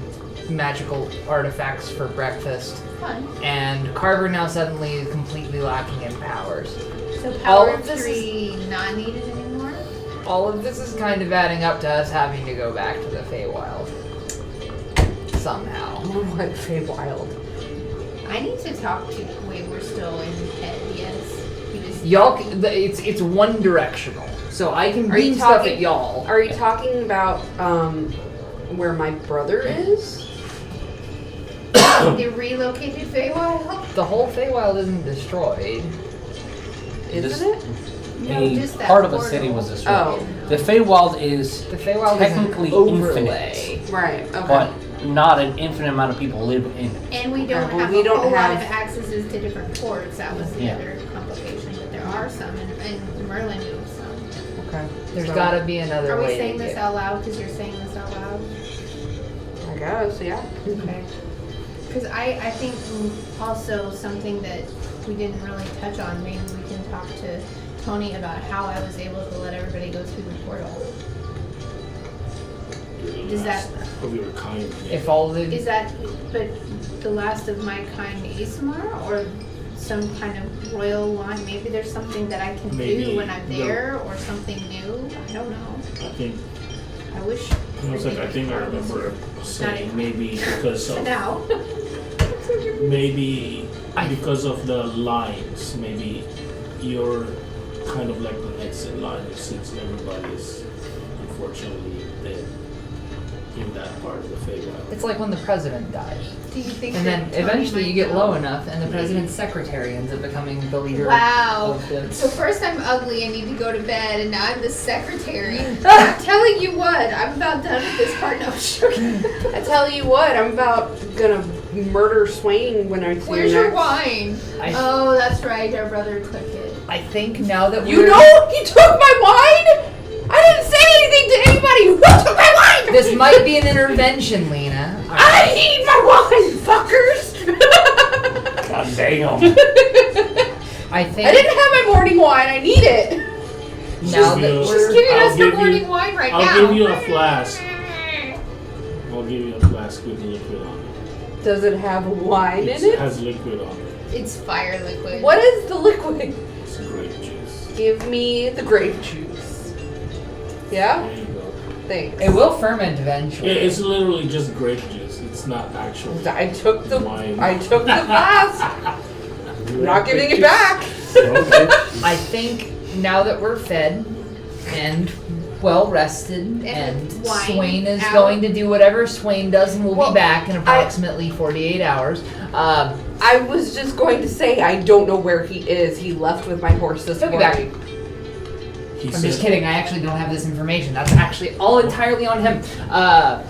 magical artifacts for breakfast, Fun. and Carver now suddenly completely lacking in powers. So All power of this 3 not needed anymore? All of this is kind of adding up to us having to go back to the Feywild. Somehow. What Feywild? I need to talk to wait, we're still in his head, yes. He was Y'all, it's one directional, so I can Are you beam stuff talking- at y'all. Are you talking about where my brother is? they relocated Feywild? The whole Feywild isn't destroyed. Isn't it? No, just that part of a portal. city was destroyed. Oh. The Feywild is The Feywild technically is an overlay. infinite, Right. Okay. but not an infinite amount of people live in it. And we don't Well, have we a don't whole lot of have- accesses to different ports. That was the Yeah. other complication, but there are some, and Merlin moved some. Okay. There's So, gotta be another Are we way saying to this get. out loud because you're saying this out loud? I guess. Yeah. Okay. Because I think also something that we didn't really touch on, maybe we can talk to Tony about how I was able to let everybody go through the portal. Does that, Of your kind. If all the is that, but the last of my kind Aasimar, or some kind of royal line? Maybe there's something that I can Maybe do when I'm the- there, or something new? I don't know. I think I wish I was like, I think I remember saying maybe because of Now. maybe because of the lines, maybe you're kind of like the next in line since everybody is unfortunately dead in that part of the Feywild. It's like when the president dies. Do you think And then that Tony eventually might you get know? low enough and the president's secretary ends up becoming the leader Wow. of the... So first I'm ugly and need to go to bed, and now I'm the secretary. I'm telling you what, I'm about done with this part. No, I'm joking. I tell you what, I'm about gonna murder Swain when I see Where's her your next. wine? Oh, that's right, our brother took it. I think now that You we're... know he took my wine? I didn't say anything to anybody. Who took my wine? This might be an intervention, Lena. I need my wine, fuckers. God damn. I think I didn't have my morning wine. I need it. now that Just She's we're... giving I'll us the give you- morning wine right now. I'll give you a flask. I'll give you a flask with liquid on it. Does it have wine in It it? has liquid on it. It's fire liquid. What is the liquid? It's grape juice. Give me the grape juice. Yeah? There you go. Thanks. It will ferment eventually. It's literally just grape juice. It's not actual I took the wine. flask. I'm not giving it back. Okay. I think now that we're fed and well rested and wine Swain is out. going to do whatever Swain does and we'll Well, be back in approximately 48 hours. I was just going to say I don't know where he is. He left with my horse this He'll be back. morning. He I'm said, just kidding. I actually don't have this information. That's actually all entirely on him.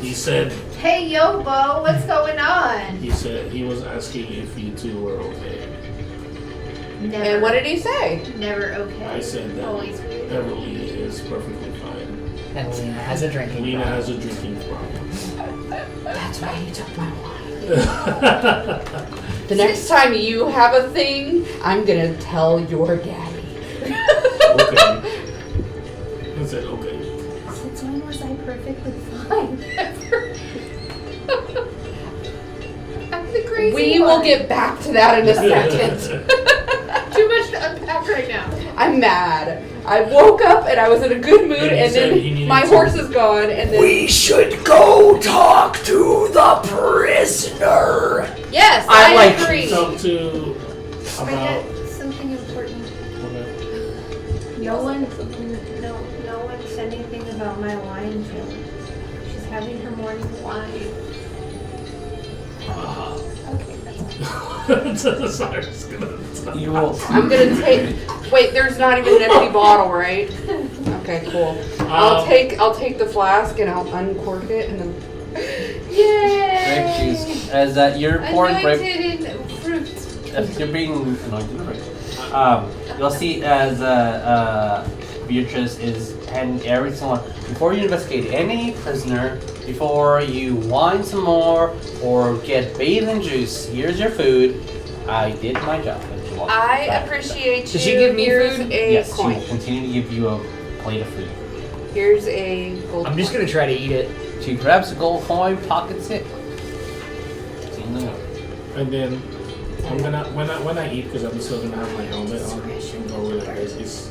He said Hey, yo, Bo, what's going on? he said he was asking if you two were okay. Never. And what did he say? Never okay. I said that Always weird. Everlee is perfectly fine. And Lena has a drinking Lena problem. has a drinking problem. That's why he took my wine. The next time you have a thing, I'm gonna tell your daddy. Okay. I said okay. Since when was I perfectly fine? Ever. I'm the crazy We one. will get back to that in a second. Too much to unpack right now. I'm mad. I woke up and I was in a good mood, And he and said he then needed my to- horse is gone, and then We should go talk to the prisoner. yes, I I like agree. Talk to I about got something important. okay. No one said anything about my wine chill. She's having her morning wine. Okay, that's all. Saerus gonna You will. I'm gonna take. Wait, there's not even an empty bottle, right? Okay, cool. I'll take the flask and I'll uncork it and then. Grape Yay! juice. As you're pouring grape. Anointed in fruit. If you're being anointed, right? You'll see as Beatrice is handing every single one. Before you investigate any prisoner, before you wine some more or get bathed in juice, here's your food. I did my job. If you want I back. appreciate you. Does she give me Here's food? a Yes, she coin. will continue to give you a plate of food. Here's a gold I'm just coin. gonna try to eat it. She grabs a gold coin, pockets it. See in the note. And then I'm gonna when I eat because I'm still gonna have my helmet on. I'm gonna go like this.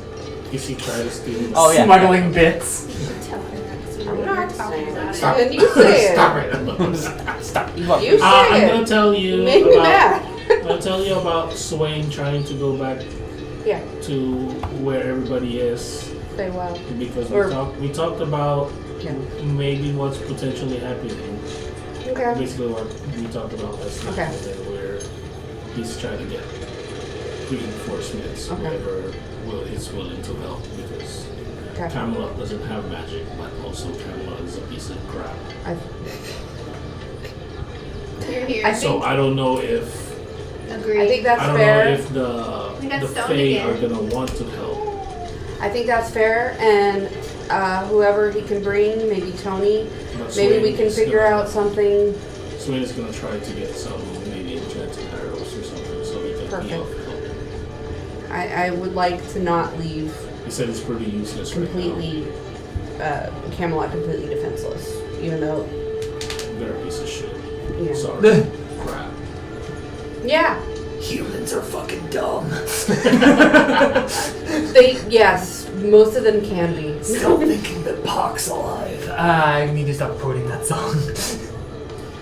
Is he try to steal? Oh yeah. Smuggling bits. Tell her that 'cause we I'm were not talking saying about that. it. Then you say it. Stop it. Stop. You want You say I'm it. gonna tell you Make me about. mad. I'll tell you about Swain trying to go back Yeah. to where everybody is Say wow. because Or- we talked about Yeah. maybe what's potentially happening. Okay. Basically, what we talked about last night, Okay. and then where he's trying to get reinforcements, Okay. whoever is willing to help, because Okay. Camelot doesn't have magic, but also Camelot is a piece of crap. You're here. I So I don't know if Agree. I think that's I don't fair. know if We got the stoned Fae again. are gonna want to help. I think that's fair, and whoever he can bring, maybe Tony, But maybe Swain we can is figure gonna- out something. Swain is gonna try to get some maybe enchanted arrows or something so he can Perfect. heal. I would like to not leave He said it's pretty useless completely, Camelot completely defenseless, even though, right now. They're a piece of shit. yeah. Sorry. Crap. Yeah, Humans are fucking dumb. yes, most of them can be. Still thinking that Pock's alive. I need to stop quoting that song.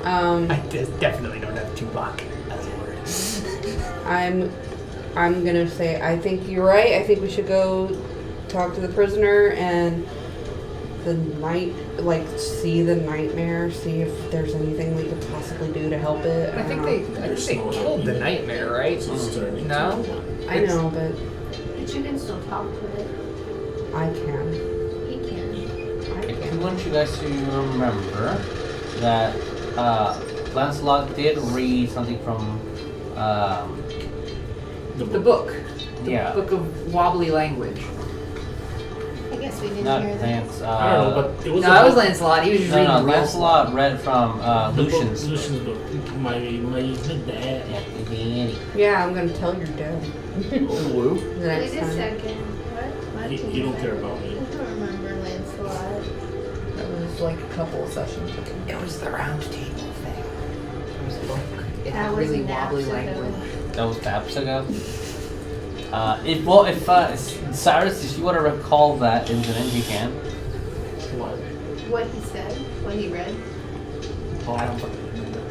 I definitely don't have Tupac as a word. I'm gonna say I think you're right. I think we should go talk to the prisoner and see the nightmare, see if there's anything we could possibly do to help it. I think they killed the nightmare, right? No? I know, but you can still talk to it. I can. He can. I want you guys to remember that Lancelot did read something from The book. Yeah. Book of wobbly language. I guess we didn't Not hear that. Lance. I don't know, but it was No, that was Lancelot. He was just reading No, the real Lancelot read from Lucian's. Lucian's book. My dad. Yeah, I'm gonna tell your dad. The Wait next a time. second. What? You don't care about I me. don't remember Lancelot. That was like a couple of sessions ago. It was the round table thing. It was a book. It That had was really naps wobbly ago. language. That was naps ago. If Saerus, if you want to recall that incident, you can. What? What he said, what he read. Oh, I don't fucking remember.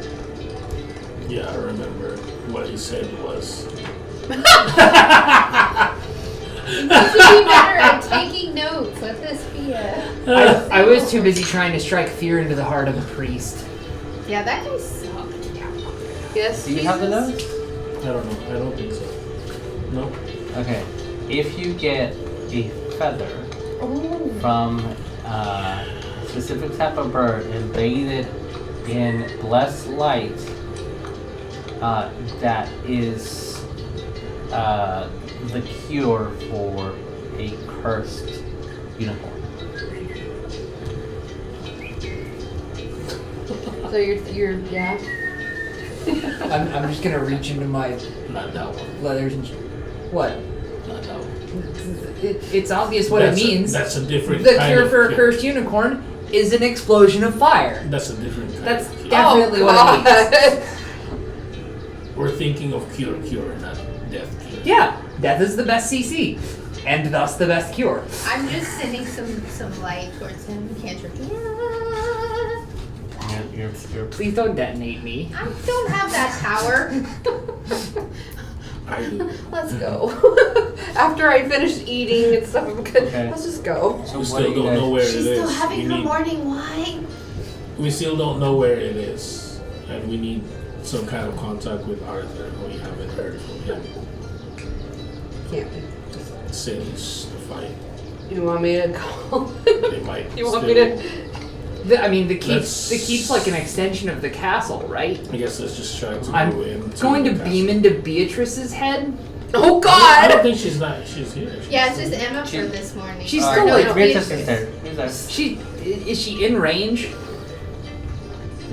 Yeah, I remember what he said was. You need to be better at taking notes. Let this be a. I was too busy trying to strike fear into the heart of a priest. Yeah, that guy sucked. Yes. Do you have the notes? I don't know. I don't think so. No. Okay. If you get a feather from a specific type of bird and bathed in blessed light, that is the cure for a cursed unicorn. So you're yeah. I'm just gonna reach into my Not that one. leathers and what? Not that one. It's obvious what it means. That's a different The kind cure of for a cursed unicorn is an explosion of fire. That's a different kind That's of cure. definitely what it means. We're thinking of cure, not death cure. Yeah, death is the best CC, and thus the best cure. I'm just sending some light towards him. Cantrip. You're Please don't detonate me. I don't have that power. I do. Let's go. After I finish eating and stuff, I'm good. Okay. Let's just go. So We what do still you don't guys? know where She's it still is. having We her need- morning wine. We still don't know where it is, and we need some kind of contact with Arthur. We haven't heard from him Can't. since the fight. You want me to call? They might. You want still, me to? The keep's like an extension of the castle, right? I guess let's just try to I'm go in. going to beam into Beatrice's head. Oh I God! don't think she's not. She's here. Yeah, it's just Emma for this morning. She's Or still no, like no, Beatrice Beatrice. is there. Who's there? Is she in range?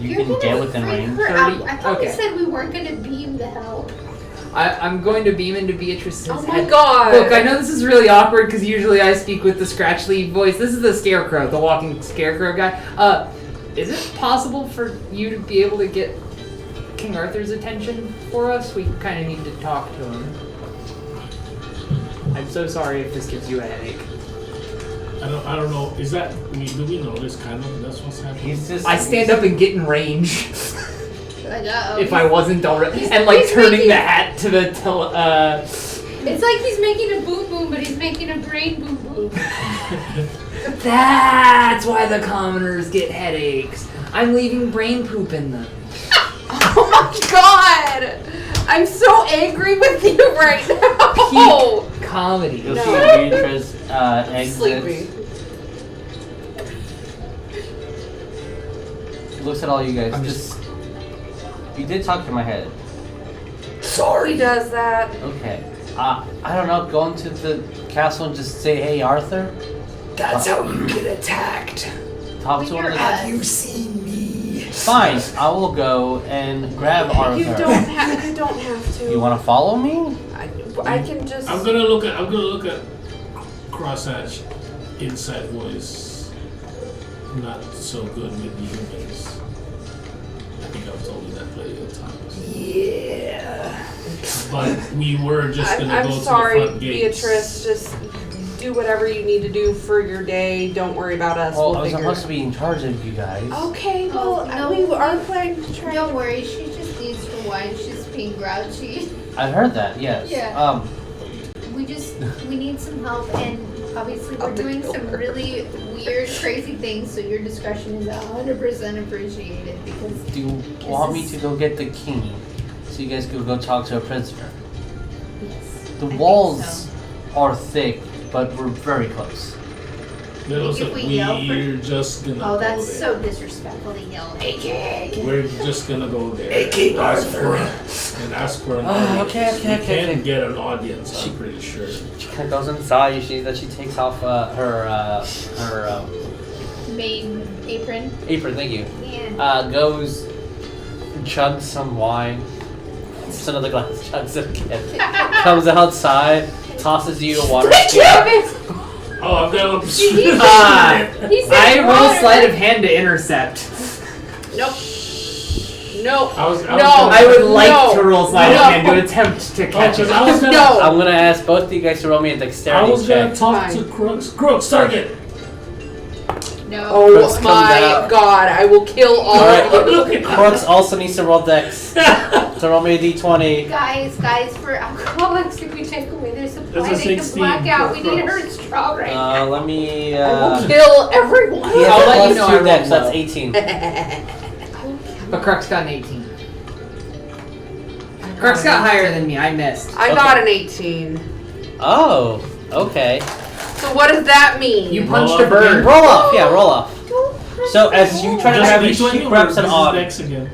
You You're can gonna get within freak range. her out. 30? I thought we Okay. said we weren't gonna beam the help. I'm going to beam into Beatrice's Oh head. my God! Look, I know this is really awkward because usually I speak with the scratchly voice. This is the scarecrow, the walking scarecrow guy. Is it possible for you to be able to get King Arthur's attention for us? We kind of need to talk to him. I'm so sorry if this gives you a headache. I don't know. Is that? Do we know this kind of? That's what's happening. He's just. I stand up and get in range. Like, uh-oh. If I wasn't already, He's- and like he's turning making- the hat to the It's like he's making a boom boom, but he's making a brain boom boom. That's why the commoners get headaches. I'm leaving brain poop in them. Oh my God! I'm so angry with you right now. Peak comedy. You'll No. see Beatrice exits. Sleepy. Looks at all you guys. I'm just. You did talk to my head. He does that. Okay. I don't know. Go into the castle and just say, "Hey, Arthur." That's how you get attacked. Talk to one of the guys. You see me. Fine. I will go and grab Arthur. You don't have to. You want to follow me? I can just. I'm gonna look at Crosshatch inside voice. Not so good with the humans. I think I've told you that plenty of times. Yeah. But we were just gonna I'm go sorry, to the front gates. Beatrice. Just do whatever you need to do for your day. Don't worry about us. Well, We'll I was figure supposed to be in charge of you guys. Okay, well, Oh, no. we are planning to try. Don't worry, she just needs her wine. She's being grouchy. I heard that. Yes. Yeah. We need some help, and obviously we're doing some really weird, crazy things. So your discretion is 100% appreciated because. Do you want me to go get the king, so you guys can go talk to a prisoner? Yes. The I walls think are thick, but we're very close. Little If we yell for- we're just gonna so. Oh, go that's there. so disrespectful to yell. Hey, king! We're just gonna go there. Hey, King and ask Arthur. and ask for an Oh, audience. okay, We okay. can get an audience, I'm pretty sure. She kind of goes inside. She takes off her Maid apron. apron. Thank you. Yeah. Goes, chugs some wine. Just another glass. Chugs it again. Comes outside. Tosses you a water skin. Oh, I'm gonna. He said I roll water. sleight of hand to intercept. Nope. Nope. I was No. gonna, I would like No. to roll sleight of No. hand to attempt to catch because it. I was gonna. No. I'm gonna ask both of you guys to roll me a I dexterity was gonna check. talk to Fine. Crooks. Crooks, target. No. Oh Crooks comes my out. god, I will kill all Alright. of you. Crooks also needs to roll dex. So roll me a d20. Guys, for alcoholics, if we take away their supply, That's a they can 16 black out. for We need her Crooks. strong right now. Let me. I will kill everyone. He has I'll a let you plus know I 2 rolled dex, so low. that's 18. But Crux got an 18. Crux got higher than me. I missed. I Okay. got an 18. Oh, okay. So what does that mean? You Roll punched off a bird. again. Roll off, yeah, roll off. Don't So as you try to Just grab it, D20 she or grabs it this is on. Dex again?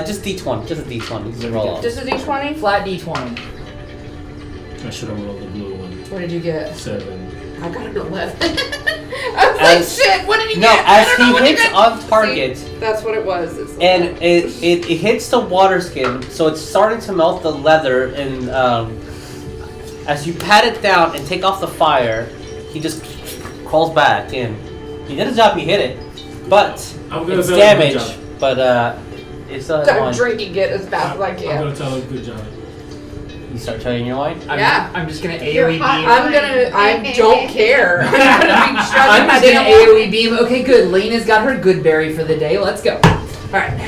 Just d20, just a d20. Just a roll off. Just a d20? Flat D20. I should have rolled the blue one. What did you get? 7. I got an 11. I was like, As- shit, what did you No, get? as I don't know he what you hits get. on target, See, that's what it was. It's and it hits the water skin, so it's starting to melt the leather. And as you pat it down and take off the fire, he just crawls back in. He did his job. He hit it, but I'm gonna it's tell him good damaged. job. But it still has I'm wine. drinking it as fast as I I'm can. gonna tell him good job. You start chugging your wine. Yeah. I'm just gonna You're AoE hot. beam. I'm gonna. I don't care. I'm gonna be I'm chugging my just gonna damn AoE beam. Okay, good. Lena's got her good berry for the day. Let's go. Alright.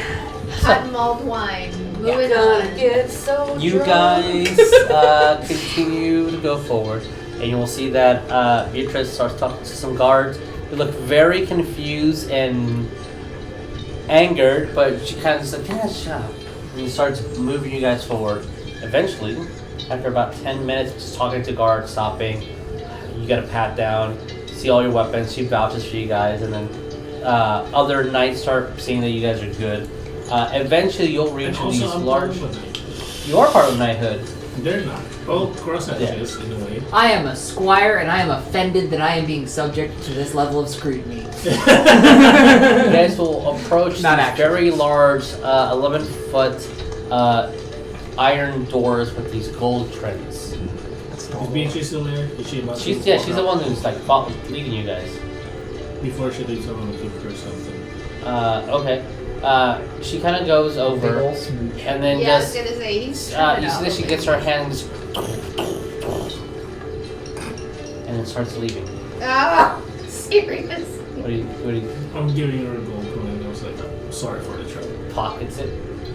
hot mulled wine. Moving Gonna on. get so You drunk. guys continue to go forward, and you will see that Beatrice starts talking to some guards. They look very confused and angered, but she kind of just like, yeah, shut up. And he starts moving you guys forward. Eventually, after about 10 minutes, just talking to guards, stopping, you get a pat down, see all your weapons, she vouches for you guys, and then other knights start seeing that you guys are good. Eventually, you'll reach And these also, I'm large. part of the You are part of knighthood. knight. They're not. Well, Crosshatch is, in a way. I am a squire and I am offended that I am being subject to this level of scrutiny. You guys will approach Not these actually. very large, 11-foot iron doors with these gold trims. Is Beatrice still there? Is she about to She's the one who's like leading you guys. Before she leaves, I want to give her something. Okay. She kind of goes Big over ol' smooch. and then Yeah, I was just gonna say he's you tripping see out that she a gets bit. her hands and then starts leaving. Ah, serious. What do you I'm giving her a gold coin. I was like, I'm sorry for the trouble. pockets it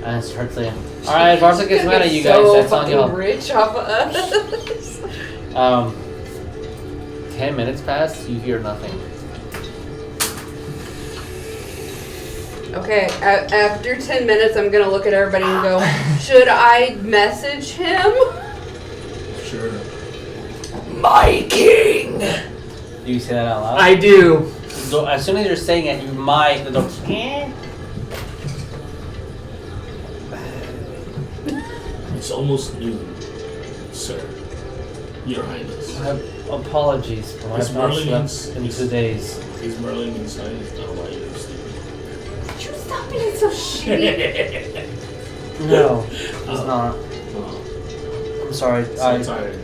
and starts saying, "All right, Varsa gets mad at you guys. So That's on fucking y'all." rich off of us. 10 minutes pass, you hear nothing. Okay, after 10 minutes, I'm gonna look at everybody and go, should I message him? Sure. My king! Do you say that out loud? I do. So as soon as you're saying it, you might. The door. It's almost noon, sir. Your Highness. Apologies, but Is I've not Merlin slept in 2 days. Is Merlin inside? Is not why you're sleeping. Would you stop being so shitty? No, it's not. Oh, I'm sorry. so tired.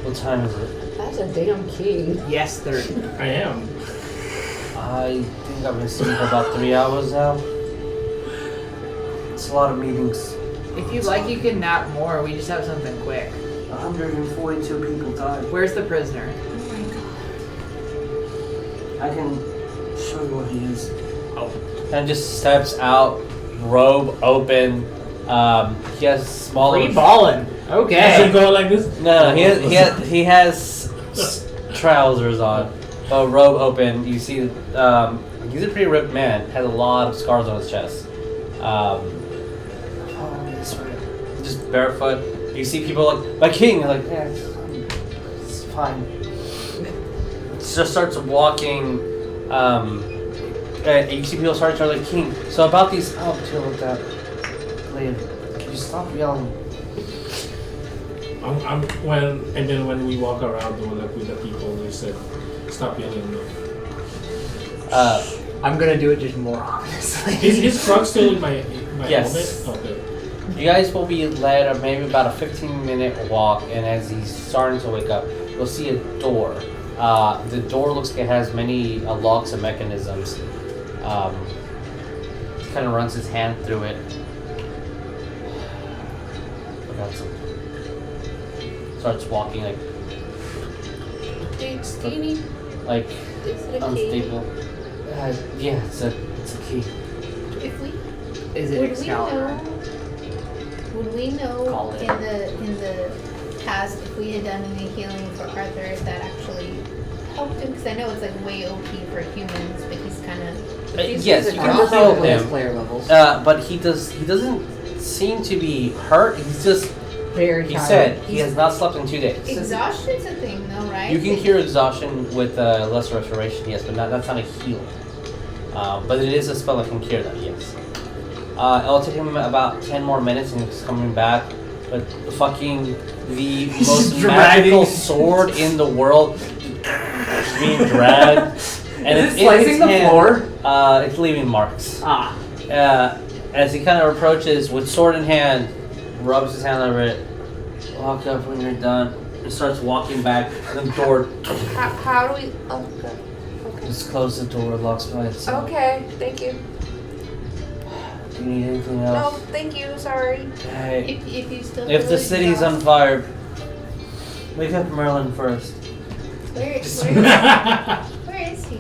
What time is it? That's a damn king. Yes, 30. I am. I think I've been sleeping for about 3 hours now. It's a lot of meetings. If you'd like, you can nap more. We just have something quick. 142 people died. Where's the prisoner? Oh my I can show you what he is. Oh. And just steps out, robe open. He has small. Free balling. Okay. Does it go like this? No, he has trousers on, a robe open. You see, he's a pretty ripped man. Has a lot of scars on his chest. Just barefoot. You see people like, my king. Like, yeah, it's fine. Just starts walking. And you see people starting to like, king. So about these. Oh, deal with that. Lena, can you stop yelling? When we walk around with the people, they said, "Stop yelling." I'm gonna do it just more obviously. Is Frog still in my Yes. helmet? Okay. You guys will be led maybe about a 15-minute walk, and as he's starting to wake up, you'll see a door. The door looks like it has many locks and mechanisms. He kind of runs his hand through it. Forgot something. Starts walking like Do you need? like Is it a key? unstable. Yeah, it's a key. If we Is it Excalibur? would we know Call it. in the past if we had done any healing for Arthur, if that actually helped him? Because I know it's like way OP for humans, but he's kind of Yes, you I can don't know heal what his him. player levels. But he doesn't seem to be hurt. He's just. Very He tired. said he has not slept in 2 days. exhaustion's a thing, though, right? You can cure exhaustion with lesser restoration, yes, but that's not a heal. But it is a spell that can cure that, yes. It'll take him about 10 more minutes and he's coming back. But the most magical sword in the world is being dragged. And Is it's it slicing in the his hand. floor? It's leaving marks. Ah. As he kind of approaches with sword in hand, rubs his hand over it, walk up when you're done, and starts walking back, and the door, How do we? Oh, good. Okay. just close the door, locks by itself. Okay. Thank you. Do you need anything No, else? thank you. Sorry. Hey, If you still if the feel city's on exhausted- fire, wake up Merlin first. where is he?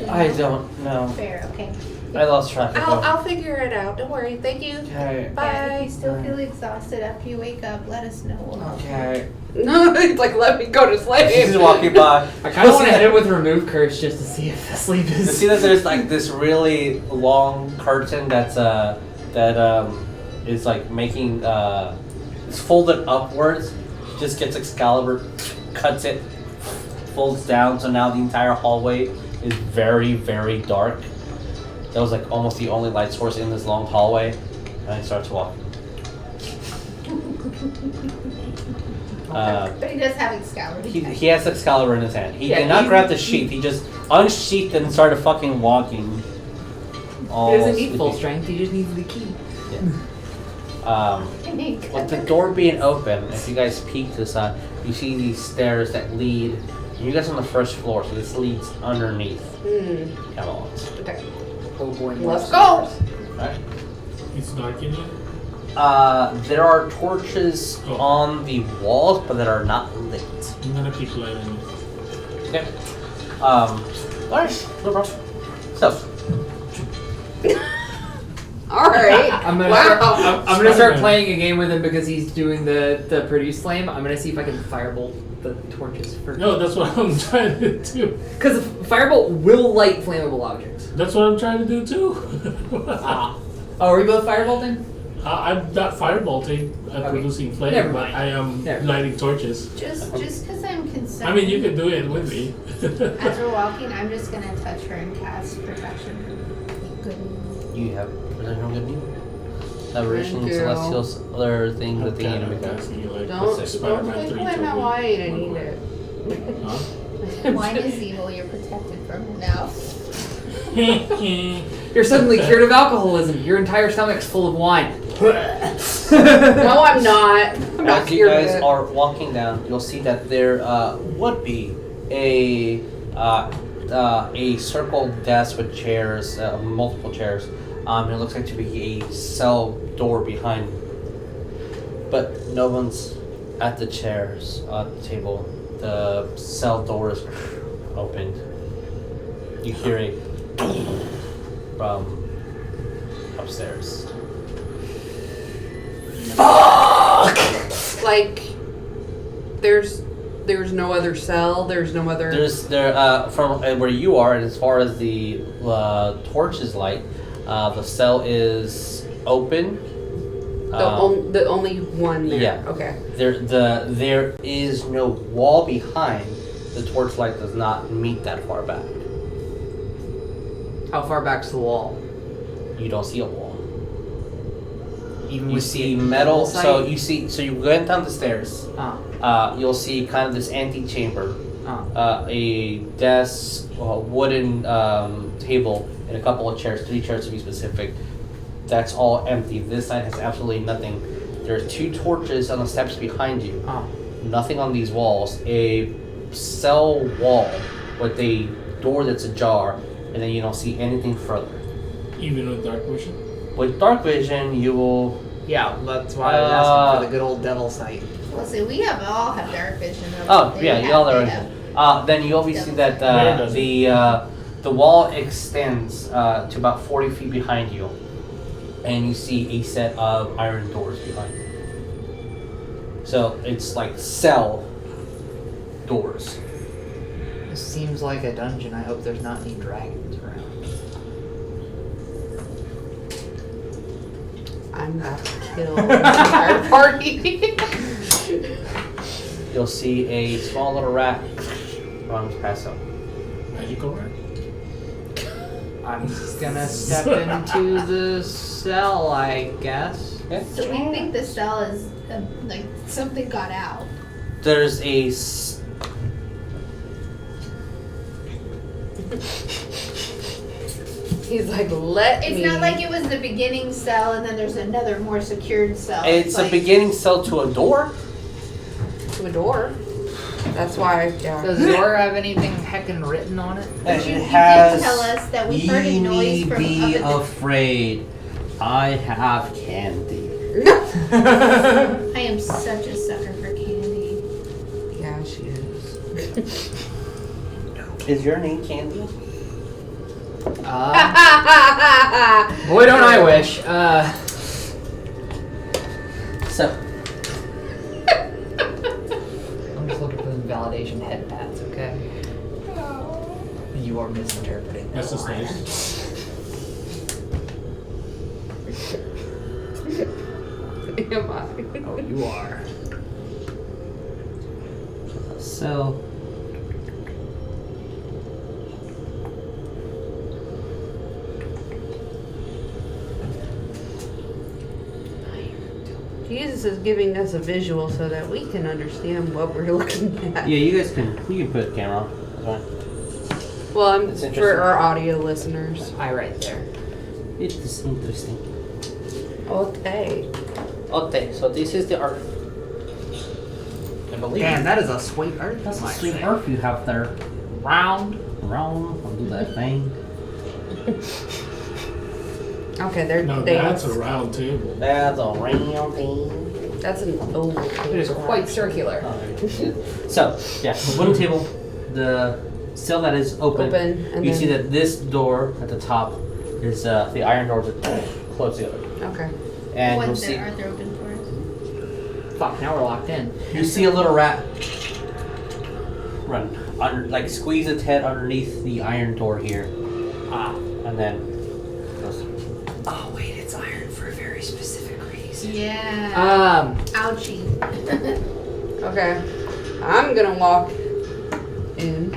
I don't know. Fair, okay. I lost track of him. I'll figure it out. Don't worry. Thank you. Okay. Yeah, if Bye. you still feel exhausted after you wake up, let us know. We'll help. Okay. No, it's like let me go to sleep. She's walking by. I kind of want to hit it with remove curse just to see if the sleep You is. see that there's like this really long curtain that's is like making it's folded upwards. Just gets Excalibur, cuts it, folds down, so now the entire hallway is very, very dark. That was like almost the only light source in this long hallway, and he starts walking. But he does have Excalibur. He has Excalibur in his hand. He Yeah, did not he's- grab the sheath. He just unsheathed and started fucking walking. He doesn't need full strength. He just needs the key. With the door being open, if you guys peek to the side, you see these stairs that lead. You guys on the first floor, so this leads underneath Camelot. Okay. Oh boy. Let's go. Right? It's dark in here. There are torches Oh. on the walls, but that are not lit. I'm gonna keep lighting it. Okay. Alright, no problem. So, All right. I'm gonna Wow. I'm gonna start Spider-Man. playing a game with him because he's doing the produce flame. I'm gonna see if I can firebolt the torches first. No, that's what I'm trying to do. Because firebolt will light flammable objects. That's what I'm trying to do too. Ah. Oh, are we both firebolting? I'm not firebolting and Okay. producing flame, Never but mind. I am Never mind. lighting torches. Just because I'm concerned. I mean, you can do it with me. As we're walking, I'm just gonna touch her and cast protection. Good. you have no good news. Aberration, Thank you. celestials, other things that I'm they kind need to of be done. asking you like, Don't what's Spider-Man take 3 away told my me. wine. I need it. Huh? Wine is evil. You're protected from it now. You're suddenly cured of alcoholism. Your entire stomach's full of wine. No, I'm not. I'm not As you cured guys of it. are walking down, you'll see that there would be a circle desk with chairs, multiple chairs. It looks like to be a cell door behind, but no one's at the chairs, at the table. The cell door is opened. you hear a from upstairs. Like, there's no other cell. There's no other. From where you are, and as far as the torch's light, the cell is open. The only one there. Yeah. Okay. There is no wall behind. The torchlight does not meet that far back. How far back's the wall? You don't see a wall. Even You with see the metal. sight? So you go down the stairs. You'll see kind of this antechamber, a desk, a wooden table, and a couple of chairs, 3 chairs to be specific. That's all empty. This side has absolutely nothing. There are 2 torches on the steps behind you. Nothing on these walls. A cell wall with a door that's ajar, and then you don't see anything further. Even with dark vision? With dark vision, you will. Yeah, that's why I was asking for the good old devil sight. Well, see, we all have dark vision. You all have vision. Then you always see that the wall extends to about 40 feet behind you, and you see a set of iron doors behind you. So it's like cell doors. This seems like a dungeon. I hope there's not any dragons around. I'm about to kill the entire party. You'll see a small little rat runs past them. Magical rat? I'm just gonna step into the cell, I guess. Okay. So we think the cell is like something got out. There's a He's like, let It's me. not like it was the beginning cell and then there's another more secured cell. It's a like, beginning cell to a door. To a door. That's why. Yeah. Does the door have anything heckin' written on it? But you It did has. tell us that we heard a noise from be up at afraid. I have candy. I am such a sucker for candy. Yeah, she is. Is your name Candy? Boy, don't I wish. So, I'm just looking for the validation head pats, okay? You are misinterpreting. That's that just line. nice. Am I? Oh, you are. so Jesus is giving us a visual so that we can understand what we're looking at. yeah, you guys can put the camera on. That's fine. Well, It's for interesting. our audio listeners. I right there. It is interesting. Okay. Okay, so this is the earth. I believe. Damn, that is a sweet earth. That's a might sweet say. earth you have there. Round. Round. I'll do that thing. Okay, they're No, they. that's a round table. That's a round thing. That's an oval. It is quite circular. So, yeah, the wooden table, the cell that is open, And you then, see that this door at the top is the iron door that close together. Okay. And you'll One's see, there, Arthur open for us. Fuck, now we're locked in. you see a little rat run, like squeeze its head underneath the iron door here, and then goes. Oh wait, it's iron for a very specific reason. Yeah. Um, Ouchie. Okay. I'm gonna walk in.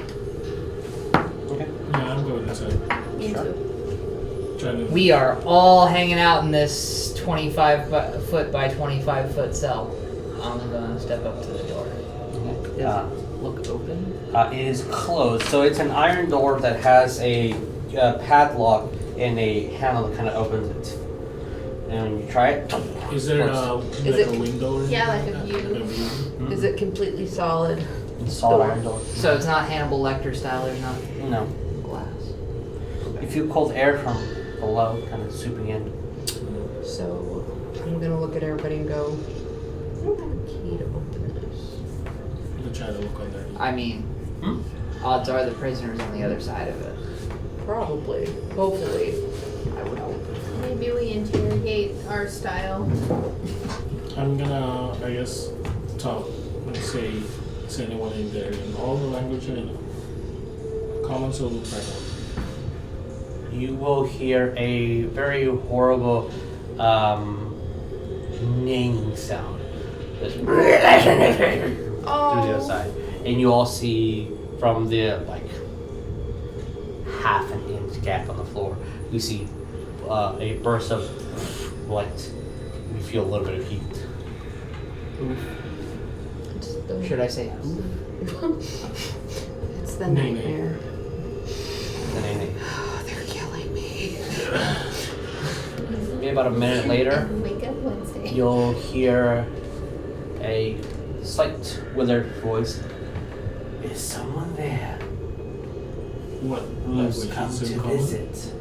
Okay. Yeah, I'm going inside. Me Sure. too. Trying to. we are all hanging out in this 25 foot by 25 foot cell. I'm gonna step up to the door. Okay. Does it look open? It is closed, so it's an iron door that has a padlock and a handle that kind of opens it. And when you try it, Is there Is like it- a window? Or Yeah, anything? like a view. Like a view? Is it completely solid? it's solid Door. iron door. So it's not Hannibal Lecter style. There's not No. glass. If you cold air from below, kind of souping in. So I'm gonna look at everybody and go, I don't have a key to open this. You can try to look underneath. I mean, odds are the prisoner's on the other side of it. Probably. Hopefully. I would hope. Maybe we interrogate our style. I'm gonna, I guess, talk and say, is anyone in there in all the language I know? Common, so present. You will hear a very horrible ning sound through the other side, and you all see from the half an inch gap on the floor. You see a burst of light. You feel a little bit of heat. Should I say oof? It's the Nay, nay. nightmare. The ning. Oh, they're killing me. Maybe about a minute later, Wake up Wednesday. you'll hear a slight withered voice. Is someone there What who's language come is in to common? visit?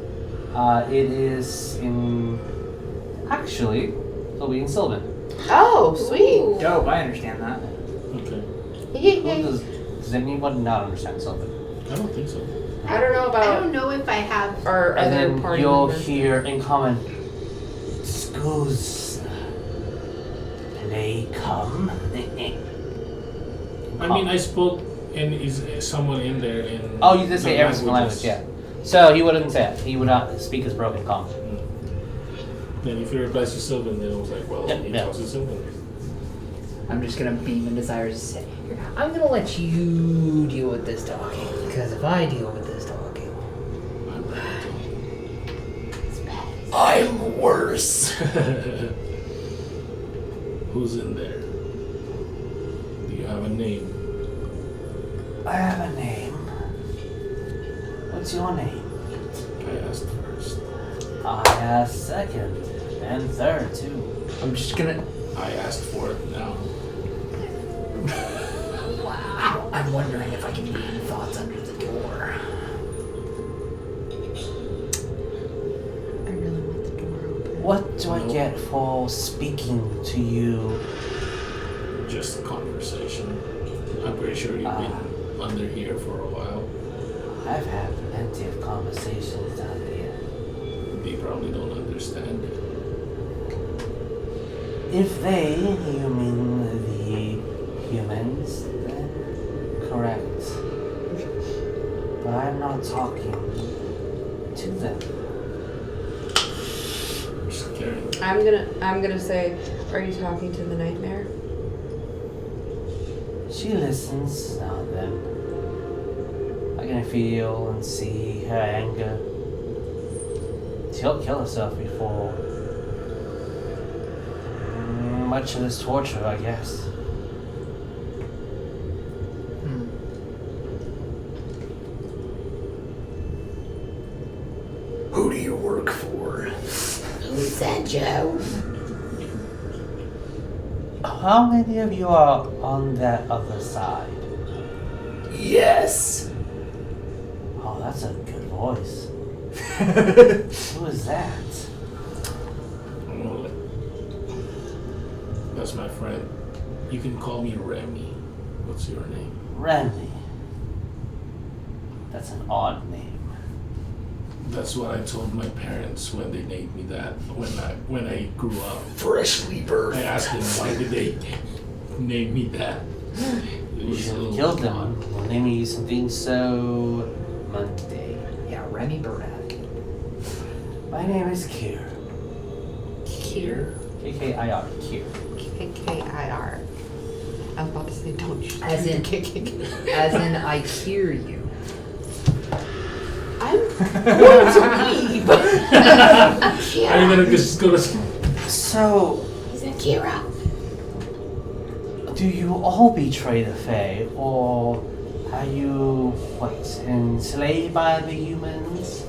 It is in. Actually, it'll be in Sylvan. Oh, sweet. Ooh. Dope, I understand that. Okay. Does anyone not understand Sylvan? I don't think so. I don't know I about don't know if I have. our And other then party you'll members. hear in common. Excuse. Play come. I mean, I spoke, and is someone in there in. Oh, you did say the every single language, yeah. So he wouldn't say it. He would not speak his broken common. Then if he replies to Sylvan, then I was like, well, Yeah, he yeah. talks to Sylvan. I'm just gonna beam into Cyrus and say, I'm gonna let you deal with this talking, because if I deal with this talking, I'm ready I'm worse. to. Who's in there? Do you have a name? I have a name. What's your name? I asked first. I asked second and third too. I'm just gonna. I asked for it now. I'm wondering if I can read thoughts under the door. I really want the door open. What do I get for speaking to you? Just a conversation. I'm pretty sure you've been under here for a while. I've had plenty of conversations down here. They probably don't understand it. If they, you mean the humans, then correct. But I'm not talking to them. I'm scared. I'm gonna say, are you talking to the nightmare? She listens now and then. I can feel and see her anger. She'll kill herself before much of this torture, I guess. Who do you work for? Who's that, Joe? How many of you are on that other side? Yes. Oh, that's a good voice. Who is that? Well, that's my friend. You can call me Remy. What's your name? Remy. That's an odd name. That's what I told my parents when they named me that when I grew up. Freshly I birthed. asked them why did they name me that. It You was should a have little killed odd. them. Well, naming you something so mundane. Yeah, Remy Barack. My name is Kier. Kier. K-K-I-R. Kier. K-K-I-R. I was about to say, don't you As in- K-K-K. As in, I hear you. I'm going to leave. Are you gonna just go to So, Is that Kira? do you all betray the Fae, or are you, enslaved by the humans?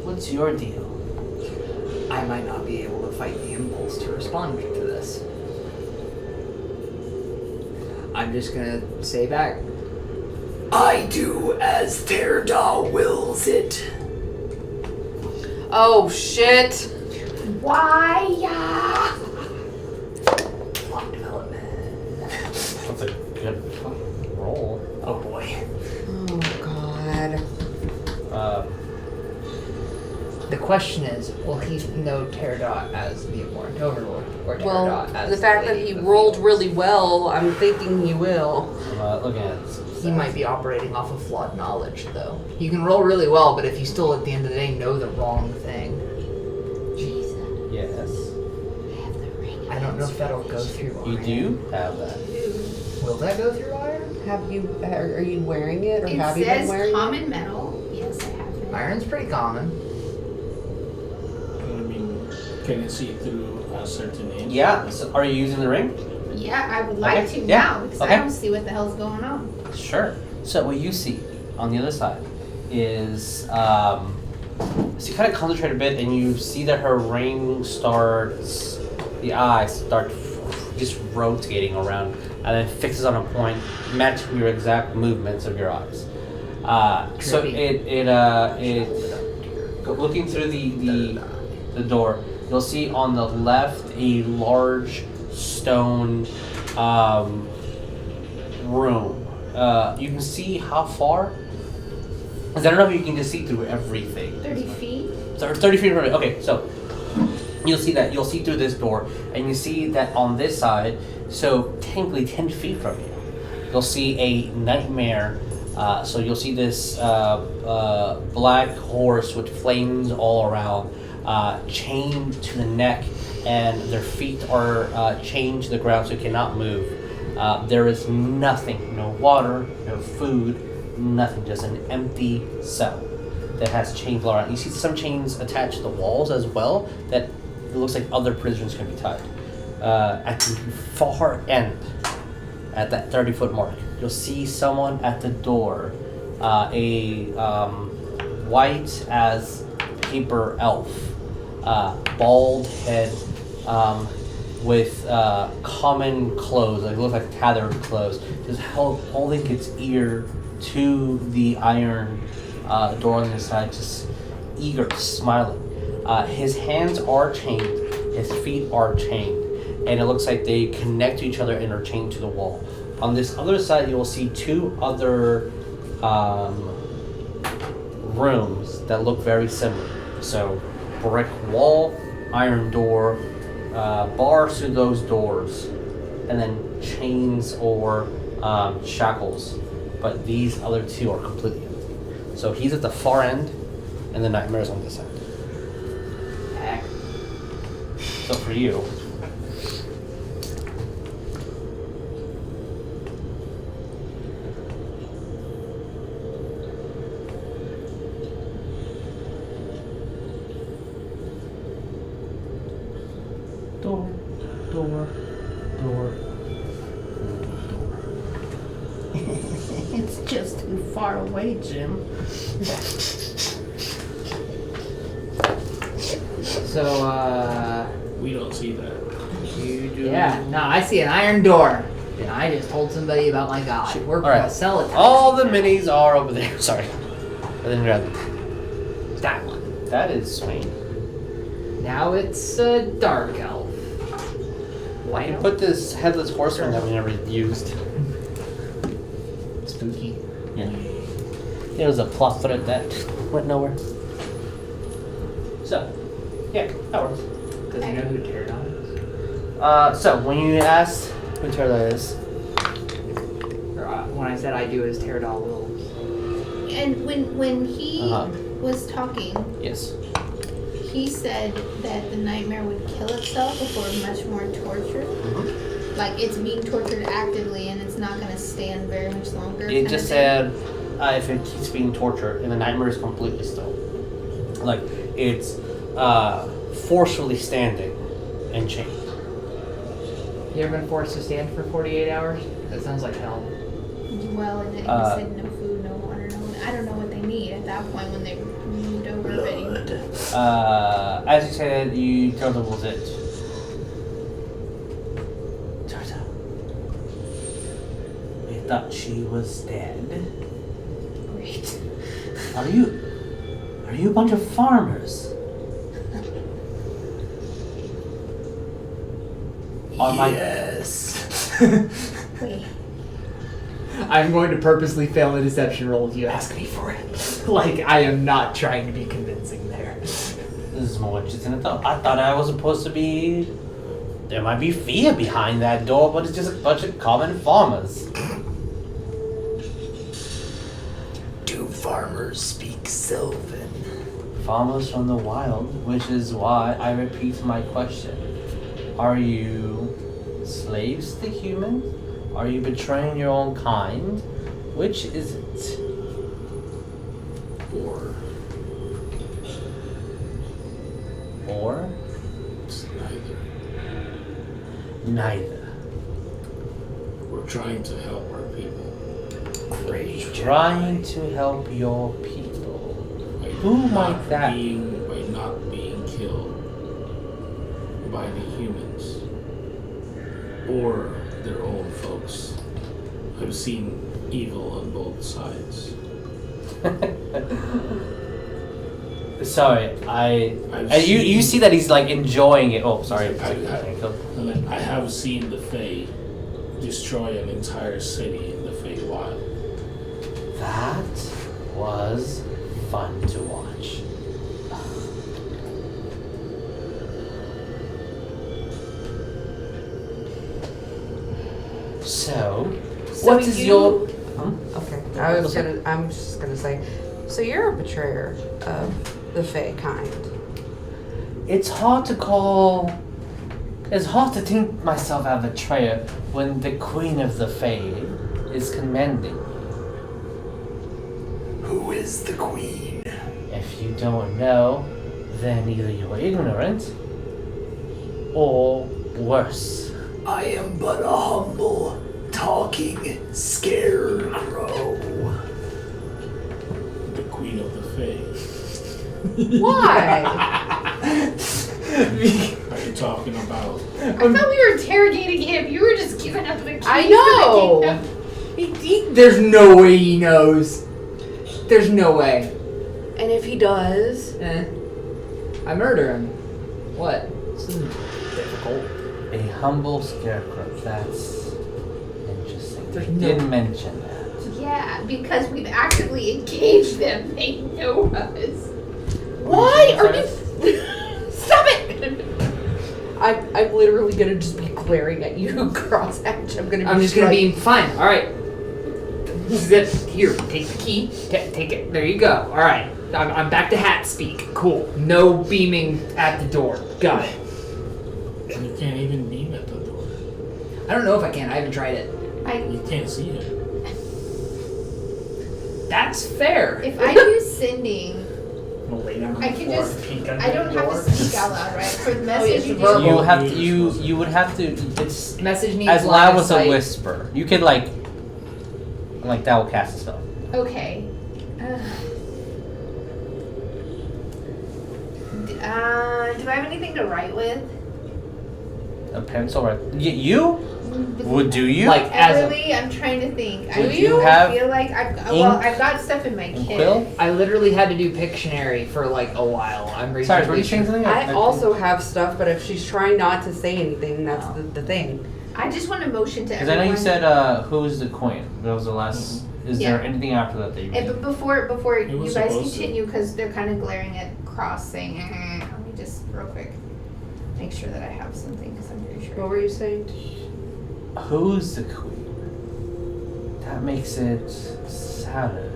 What's your deal? I might not be able to fight the impulse to respond to this. I'm just gonna say back. I do as Terda wills it. Oh, shit. Why? Plot development. That's a good roll. Oh boy. God. The question is, will he know Pterodot as the Abhorrent Overlord, or Pterodot Well, as the fact that he rolled really well, I'm thinking he will. Looking at this. He might be operating off of flawed knowledge, though. You can roll really well, but if you still, at the end of the day, know the wrong thing, Jason, Yes. I have the ring. I don't know if that'll go through You iron. do have that. Will that go through iron? Are you wearing it, or It have you been says wearing common metal. Yes, I have it. Iron's pretty common. I mean, can it see through a certain inch? Yeah. So are you using the ring? Yeah, I would like Okay, to yeah, now because okay. I don't see what the hell's going on. Sure. So what you see on the other side is, so you kind of concentrate a bit, and you see that her ring starts, the eyes start just rotating around, and then fixes on a point, matching your exact movements of your eyes. So looking through the door, you'll see on the left a large stone room. You can see how far? Because I don't know if you can just see through everything. 30 feet. So 30 feet from it. Okay, so you'll see that. You'll see through this door, and you see that on this side, so technically 10 feet from you, you'll see a nightmare. So you'll see this black horse with flames all around, chained to the neck, and their feet are chained to the ground so it cannot move. There is nothing, no water, no food, nothing, just an empty cell that has chains all around. You see some chains attached to the walls as well that it looks like other prisoners can be tied. At the far end, at that 30-foot mark, you'll see someone at the door, a white as paper elf, bald head, with common clothes, like it looks like tattered clothes, just holding its ear to the iron door on the side, just eager, smiling. His hands are chained, his feet are chained, and it looks like they connect to each other and are chained to the wall. On this other side, you will see two other rooms that look very similar. So, brick wall, iron door, bars to those doors, and then chains or shackles. But these other two are completely empty. So he's at the far end, and the nightmare's on this end. So for you, door. It's just too far away, Jim. So, We don't see that. You do. yeah, no, I see an iron door. And I just told somebody about my god. We're All right. gonna sell it. All the minis are over there. Sorry. I didn't grab them. That one. That is Swain. Now it's a dark elf. I can put this headless horseman that we never used. Spooky. Yeah. There was a plot thread that went nowhere. So, yeah, that works. Does he know who Pterodot is? So when you asked who Pterodot is, Or when I said I do as Pterodot wills. And when he was talking, yes. he said that the nightmare would kill itself before much more torture. Mm-hmm. Like it's being tortured actively and it's not going to stand very much longer. It just said if it keeps being tortured and the nightmare is completely still. Like it's forcefully standing and chained. You ever been forced to stand for 48 hours? That sounds like hell. Well, and then he said no food, no water, no. I don't know what they need at that point when they moved over already. As you said, you told them was it. Turtle. We thought she was dead. Great. Are you a bunch of farmers? Yes. Wait. I'm going to purposely fail a deception roll if you ask me for it. Like, I am not trying to be convincing there. This is more interesting than I thought. I thought I was supposed to be... There might be fear behind that door, but it's just a bunch of common farmers. Do farmers speak Sylvan? Farmers from the wild, which is why I repeat my question. Are you slaves to humans? Are you betraying your own kind? Which is it? Or? It's neither. Neither. We're trying to help our people. Great. Trying to help your people. By Who might not that by not being killed by the humans or their own folks. I've seen evil on both sides. Sorry, I've you seen- see that he's like enjoying it. Oh, sorry. I have seen the Fae destroy an entire city in the Fae Wild. That was fun to watch. So, what is your... Okay, I'm just gonna say, so you're a betrayer of the Fae kind. It's hard to think myself a betrayer when the Queen of the Fae is commanding. Who is the queen? If you don't know, then either you're ignorant or worse. I am but a humble, talking scarecrow. The Queen of the Fae. Why? Are you talking about? I thought we were interrogating him. You were just giving up the keys. I know. to the kingdom. There's no way he knows. There's no way. And if he does, I murder him. What? This isn't difficult. A humble scarecrow. That's interesting. There's You no- did mention that. Yeah, because we've actively engaged them. They know us. why are you? Stop it! I'm literally gonna just be glaring at you, Crosshatch. I'm just gonna be fine. All right. This is it. Here, take the key. Take it. There you go. All right. I'm back to hat speak. Cool. No beaming at the door. Got it. And you can't even beam at the door. I don't know if I can. I haven't tried it. You can't see it. That's fair. If I do sending, We'll lay down on I the can floor just- and peek under I don't the have door. to speak out loud, right? For the Oh, message it's you do. verbal. You have to. You- You would have to. It's Message needs as line loud of as a sight. whisper. You could like that will cast a spell. Okay. Do I have anything to write with? A pencil, right? You? Would do you? Like as a, Everlee, I'm trying to think. Would I you have feel like I've got stuff in my and kit. quill? I literally had to do Pictionary for like a while. I'm reading. Sorry, were you saying something? I also have stuff, but if she's trying not to say anything, that's the thing. I just want to motion to Because everyone. I know you said who's the queen. That was the last. Is there Yeah. anything after that that you? But before It you was guys supposed to. continue, because they're kind of glaring at Cross saying, let me just real quick make sure that I have something, because I'm pretty sure. What were you saying? Who's the queen? That makes it sadder.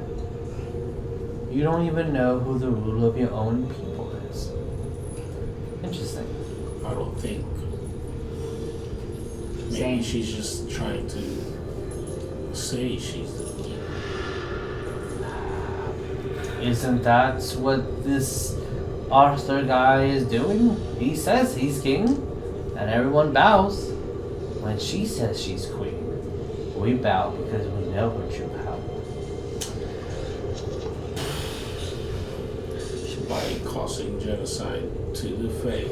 You don't even know who the ruler of your own people is. Interesting. I don't think. Maybe Same. she's just trying to say she's the queen. Isn't that what this Arthur guy is doing? He says he's king, and everyone bows. When she says she's queen, we bow because we know her true power. By causing genocide to the Fae.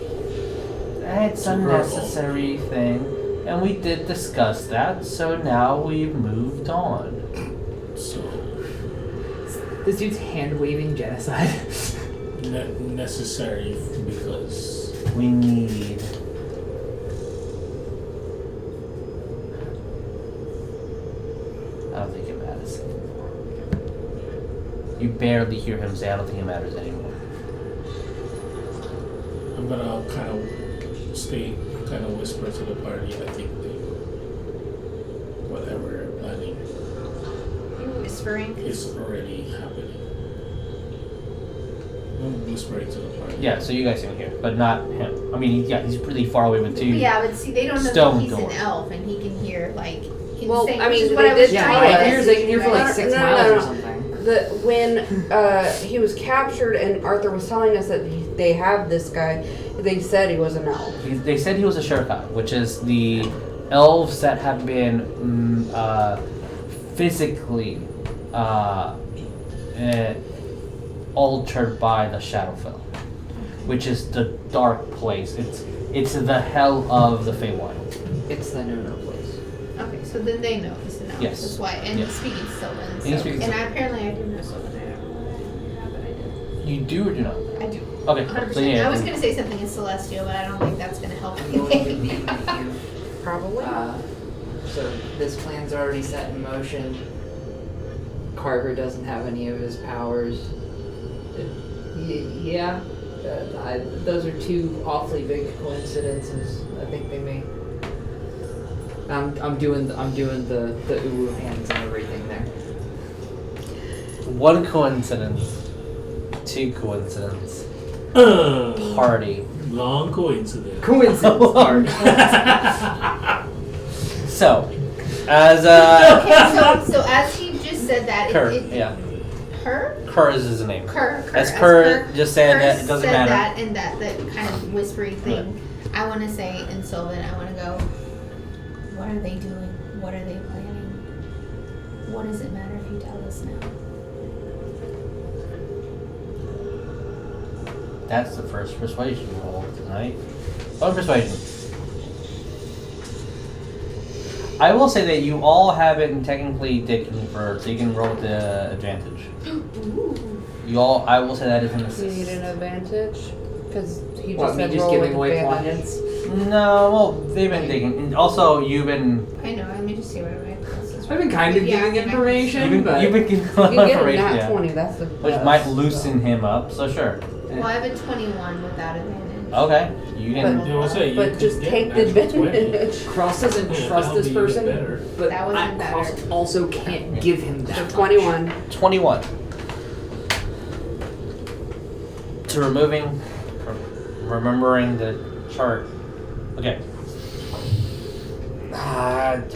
It's a necessary thing, and we did discuss that, so now we've moved on. So, This dude's hand waving genocide. necessary because We need... I don't think it says. You barely hear him say, I don't think it matters anymore. I'm gonna kind of whisper to the party. I think whatever they're planning You whispering? is already happening. I'm whispering to the party. Yeah, so you guys can hear, but not him. I mean, yeah, he's pretty far away with two. Yeah, but see, they don't know stone that he's doors. an elf, and he can hear like. He's Well, saying, I mean, this is what they I was did trying tell to us. message They can hear for you like guys. 6 No, no, miles no, or no. something. When he was captured and Arthur was telling us that they have this guy, they said he was an elf. They said he was a Shurkai, which is the elves that have been physically altered by the Shadowfell, which is the dark place. It's the hell of the Feywild. It's the no-no place. Okay, so then they know he's an elf. Yes. That's why. And Yes. he's speaking Sylvan. And he's speaking Sylvan. apparently I do know Sylvan. I don't know that I do. You do or do not? I do. Okay. 100%. So yeah, I was going to say something in Celestial, but I don't think that's going to help anything. Probably. So this plan's already set in motion. Carver doesn't have any of his powers. Yeah, those are two awfully big coincidences. I think they may. I'm doing the uwu hands and everything there. one coincidence, two coincidence, party. Long coincidence. Coincidence part. So, as Okay, so as he just said that, Kerr, it, yeah, her? Kerr is his name. Kerr. As Kerr just said, that it doesn't said matter. that and that kind of whispery thing. I want to say in Sylvan, I want to go, what are they doing? What are they planning? What does it matter if you tell us now? That's the first persuasion roll tonight. Oh, persuasion. I will say that you all have been technically digging for, so you can roll with the advantage. You all, I will say that is an You assist. need an advantage? Because he just What, me said just roll giving with away advantage. points? No, well, they've been digging. And also, you've been, I know, let me just see what my classes I've been kind of Yeah, giving I mean, information, but you've been getting a You lot can of get a information, nat yeah. 20, that's the Which best, might loosen him up, so sure. Well, I have a 21 without advantage. Okay, you can. But- You know what I'm saying? But You just can take get the natural 20. advantage. Cross doesn't Yeah, trust that'll this be even person, better. but That wasn't Cross better. also can't give him that. So much. 21. 21. To removing, remembering the chart. Okay.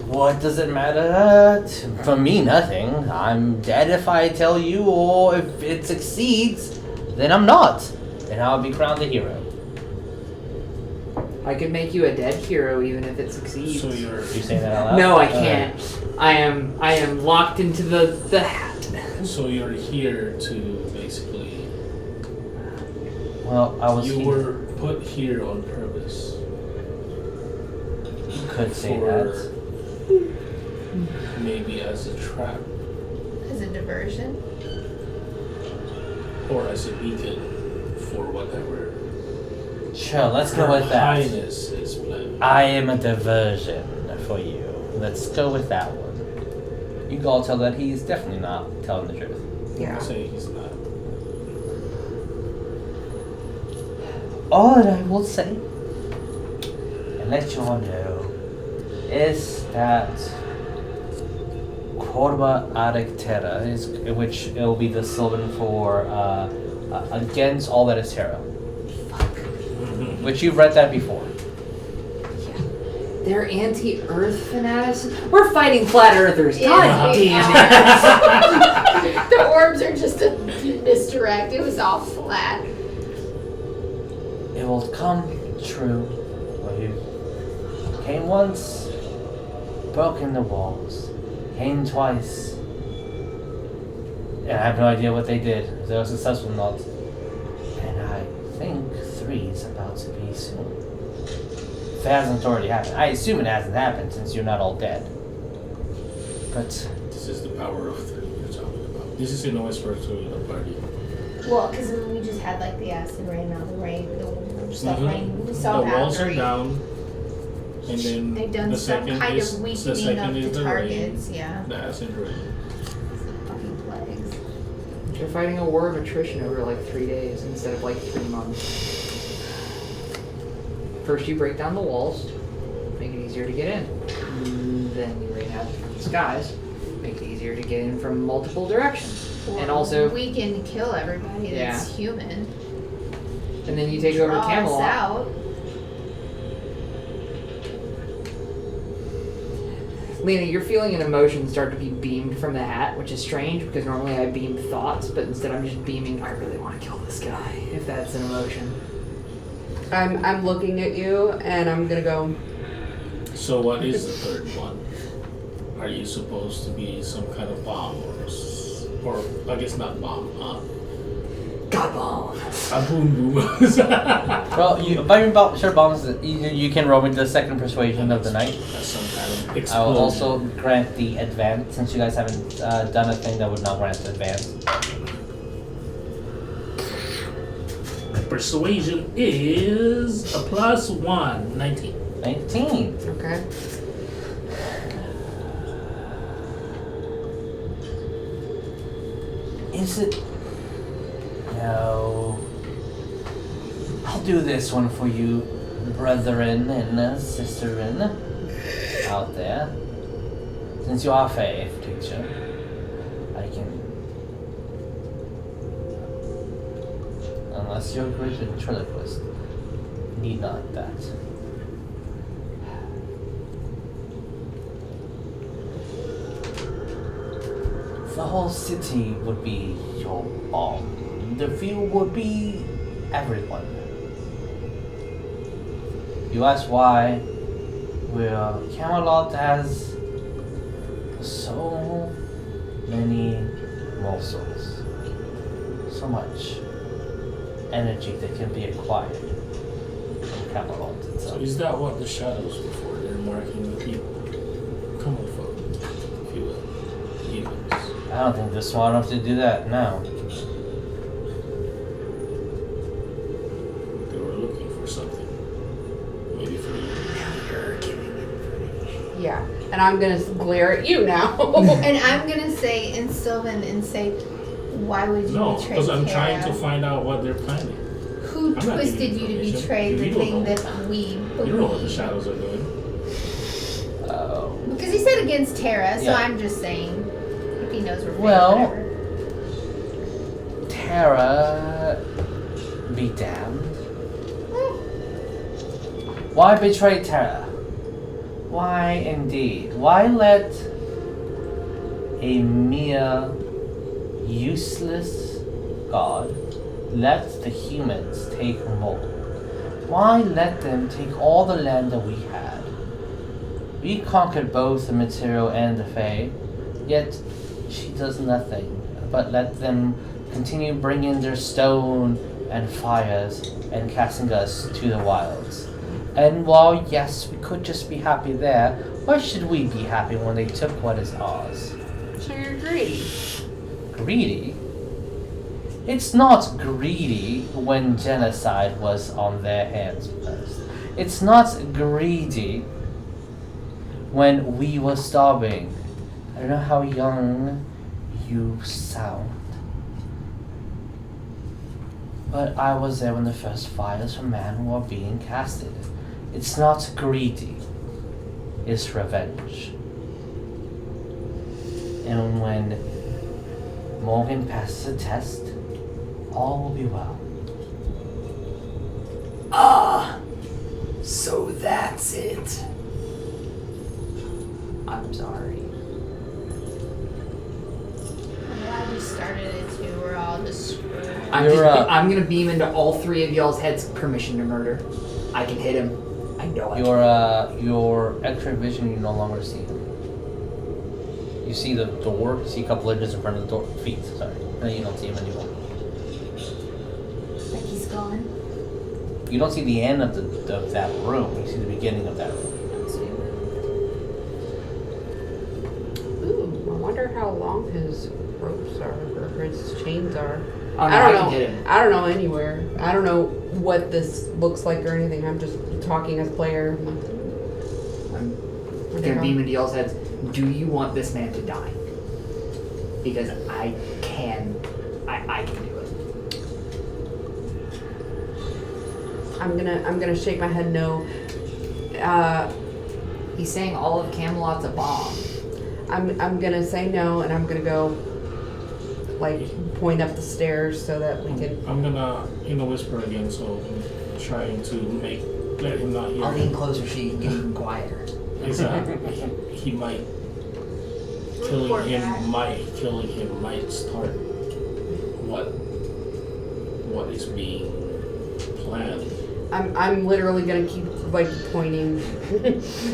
What does it matter? For me, nothing. I'm dead if I tell you, or if it succeeds, then I'm not. And I'll be crowned a hero. I could make you a dead hero even if it succeeds. So you're You saying that out loud? No, I can't. I am locked into the hat. So you're here to basically. Well, I was You here. were put here on purpose. You could say for that. maybe as a trap As a diversion. or as a beacon for whatever Sure, let's go Her with that. Highness is planning. I am a diversion for you. Let's go with that one. You can all tell that he's definitely not telling the truth. Yeah. I'm saying he's not. All that I will say, and let you all know, is that Corba Adec Terra, which it will be the Sylvan for against all that is Terra. Which you've read that before. They're anti-Earth fanatics. We're fighting flat Earthers. Yeah, God we damn it! The orbs are just a misdirect. It was all flat. It will come true. Well, you came once, broken the walls, came twice, and I have no idea what they did, if they were successful or not. And I think 3 is about to be soon. If it hasn't already happened. I assume it hasn't happened since you're not all dead. But This is the power of 3 you're talking about. This is in whisper to the party. Well, because we just had like the acid rain, now the rain, the stuff rain. We saw The walls are Bathery. down, and then They've done the some second kind is of the weakening second of is the the targets, rain. yeah. The acid rain. You're fighting a war of attrition over like 3 days instead of like 3 months. First you break down the walls, make it easier to get in. Then you rain out from the skies, make it easier to get in from multiple directions. And also, we can kill everybody that's human. And then you take over Draw Camelot. us out. Lena, you're feeling an emotion start to be beamed from the hat, which is strange because normally I beam thoughts, but instead I'm just beaming, I really want to kill this guy, if that's an emotion. I'm looking at you and I'm gonna go. So what is the third one? Are you supposed to be some kind of bomb or I guess not bomb, God bomb. a boom boom. Well, firing bombs, you can roll me the second persuasion of the night. That's some kind of explosion. I will also grant the advance, since you guys haven't done a thing that would not grant advance. Persuasion is a +1, 19. 19. Okay. Is it? No. I'll do this one for you, brethren and sisterin out there. Since you are faith teacher, I can. Unless you're a great ventriloquist, need not that. The whole city would be your bomb. The view would be everyone. You ask why? Well, Camelot has so many morsels. So much energy that can be acquired from Camelot So itself. is that what the shadows were for? They're marking the people. Common folk, if you will. Humans. I don't think they're smart enough to do that now. They were looking for something. Maybe for you. Yeah. And I'm gonna glare at you now. And I'm gonna say in Sylvan and say, why would you No, betray because I'm trying to Kara? find out what they're planning. Who I'm not twisted giving you to information. betray You the don't thing know. that we You don't know what the believe? shadows are doing. Because he said against Terra, so Yeah. I'm just saying if he knows we're fake, Well- whatever. Terra be damned. Why betray Terra? Why indeed? Why let a mere useless god let the humans take more? Why let them take all the land that we had? We conquered both the material and the Fae, yet she does nothing but let them continue bringing their stone and fires and casting us to the wilds. And while, yes, we could just be happy there, why should we be happy when they took what is ours? So you're greedy. Greedy? It's not greedy when genocide was on their hands first. It's not greedy when we were starving. I don't know how young you sound, but I was there when the first fires from man were being casted. It's not greedy, it's revenge. And when Morgan passes the test, all will be well. Ah, so that's it. I'm sorry. I'm glad you started it too. We're all just screwed. I'm gonna beam into all 3 of y'all's heads. Permission to murder. I can hit him. I know I Your X-ray vision, you no longer see him. You see the door, you see a couple inches in front of the door, feet, sorry. And you don't see him anymore. Like he's gone. You don't see the end of that room, you see the beginning of that room. Ooh, I wonder how long his ropes are or his chains are. Oh, no, I don't know. can hit him. I don't know anywhere. I don't know what this looks like or anything. I'm just talking as player. I'm gonna beam into y'all's heads. Do you want this man to die? Because I can I can do it. I'm gonna shake my head no. He's saying all of Camelot's a bomb. I'm gonna say no, and I'm gonna go like point up the stairs so that we can. I'm gonna whisper again, so I'm trying to let him not hear. I'll lean closer so you can get even quieter. Exactly. He might killing him might start what is being planned. I'm literally gonna keep like pointing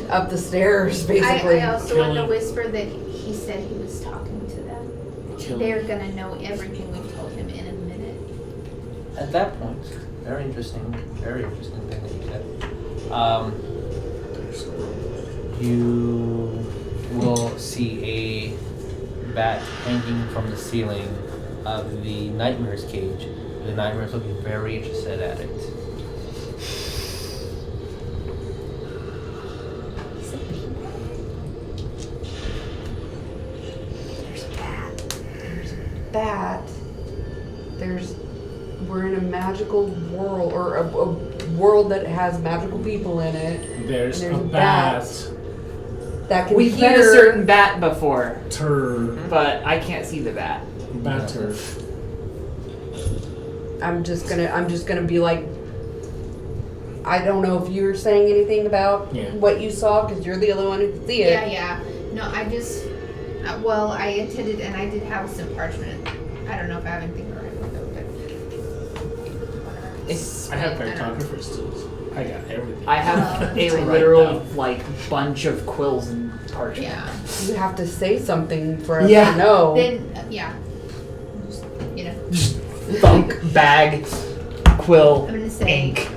up the stairs, basically. I also want to whisper that he said he was talking to them. They're gonna know everything we've told him in a minute. At that point, very interesting thing that you said. You will see a bat hanging from the ceiling of the Nightmare's cage. The Nightmare's looking very interested at it. We're in a magical world, or a world that has magical people in it. There's a bat that can We've hear. met a certain bat before, Tur. but I can't see the bat. Batter. I'm just gonna be like, I don't know if you're saying anything about what you saw, because you're the only one who can see it. Yeah. No, I just, well, I attended and I did have some parchment. I don't know if I have anything to write with it, but I have cartographers too. I got everything. I have a literal bunch of quills and parchment. Yeah. You have to say something for us Yeah. to know. Then, just, Thunk, bag, quill, I'm gonna say, ink.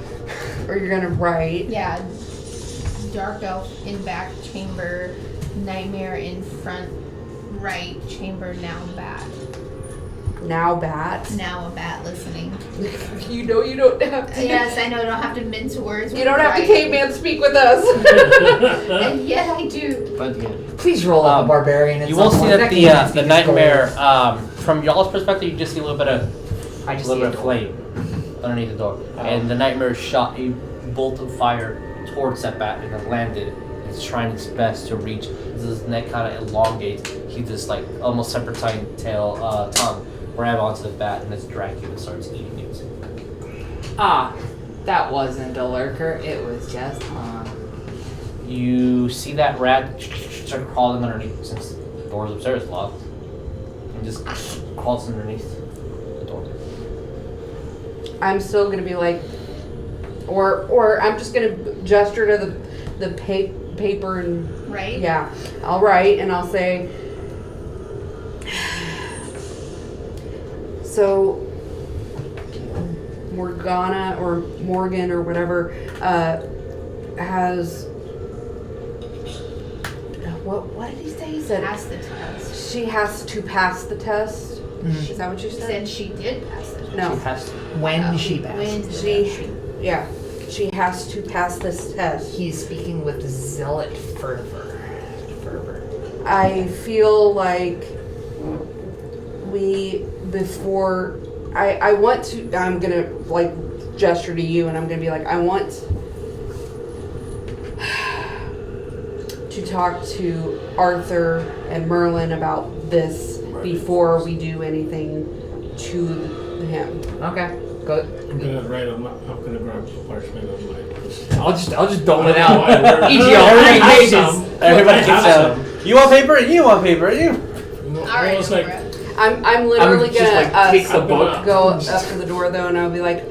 Or you're gonna write. yeah, dark elf in back chamber, nightmare in front right chamber, now bat. Now bat. Now a bat listening. You know you don't have to. Yes, I know, I don't have to mince words. You don't have to right. caveman speak with us. And yet I do. But yeah. Please roll up a barbarian. You will see that the Nightmare, from y'all's perspective, you just see a little bit of flame underneath the door. Oh. And the Nightmare shot a bolt of fire towards that bat and it landed. It's trying its best to reach. His neck kind of elongates. He just almost serpentine tongue grab onto the bat and it's dragging you and starts eating it. That wasn't a lurker. It was just You see that rat start crawling underneath since the doors upstairs locked. And just crawls underneath the door. I'm still gonna be like, or I'm just gonna gesture to the paper and Right? yeah, I'll write and I'll say. So, Morgana or Morgan or whatever has. What did he say? He said Pass the test. she has to pass the test. Mhm. Is that what you She said? said she did pass the test. No. She has to. when she When passed. did She, yeah, she has to pass this test. He's speaking with zealot fervor. I feel like I want to, I'm gonna gesture to you and I'm gonna be like, I want to talk to Arthur and Merlin about this before we do anything to him. Okay, go. I'm gonna write. I'm gonna grab parchment. I'll just dole it out. Whatever. Each of y'all 3 pages. Everybody gets out. You want paper and you want paper and you. Alright, It's like, Laura. I'm literally just gonna take the book. go up to the door though and I'll be like,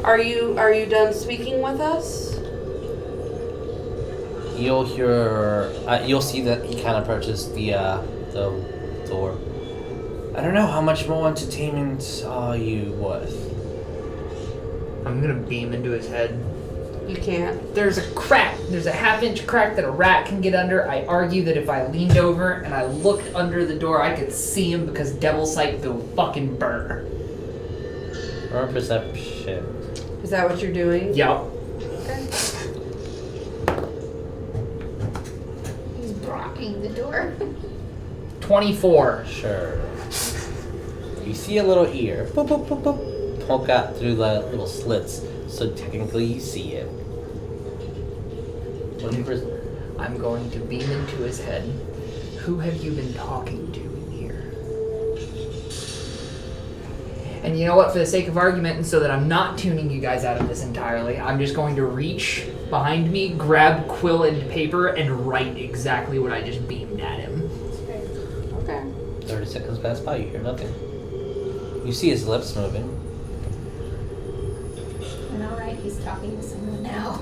are you done speaking with us? You'll hear. You'll see that he kind of approaches the door. I don't know how much more entertainment are you worth. I'm gonna beam into his head. You can't. There's a crack. There's a half-inch crack that a rat can get under. I argue that if I leaned over and I looked under the door, I could see him because Devil Sight will fucking burn. Or perception. Is that what you're doing? Yup. Okay. He's blocking the door. 24. Sure. You see a little ear, boop, boop, boop, boop, poke out through the little slits. So technically, you see it. What do you I'm going to beam into his head. Who have you been talking to in here? And you know what? For the sake of argument, and so that I'm not tuning you guys out of this entirely, I'm just going to reach behind me, grab quill and paper, and write exactly what I just beamed at him. Okay. 30 seconds pass by, you hear nothing. You see his lips moving. And alright, he's talking to someone now.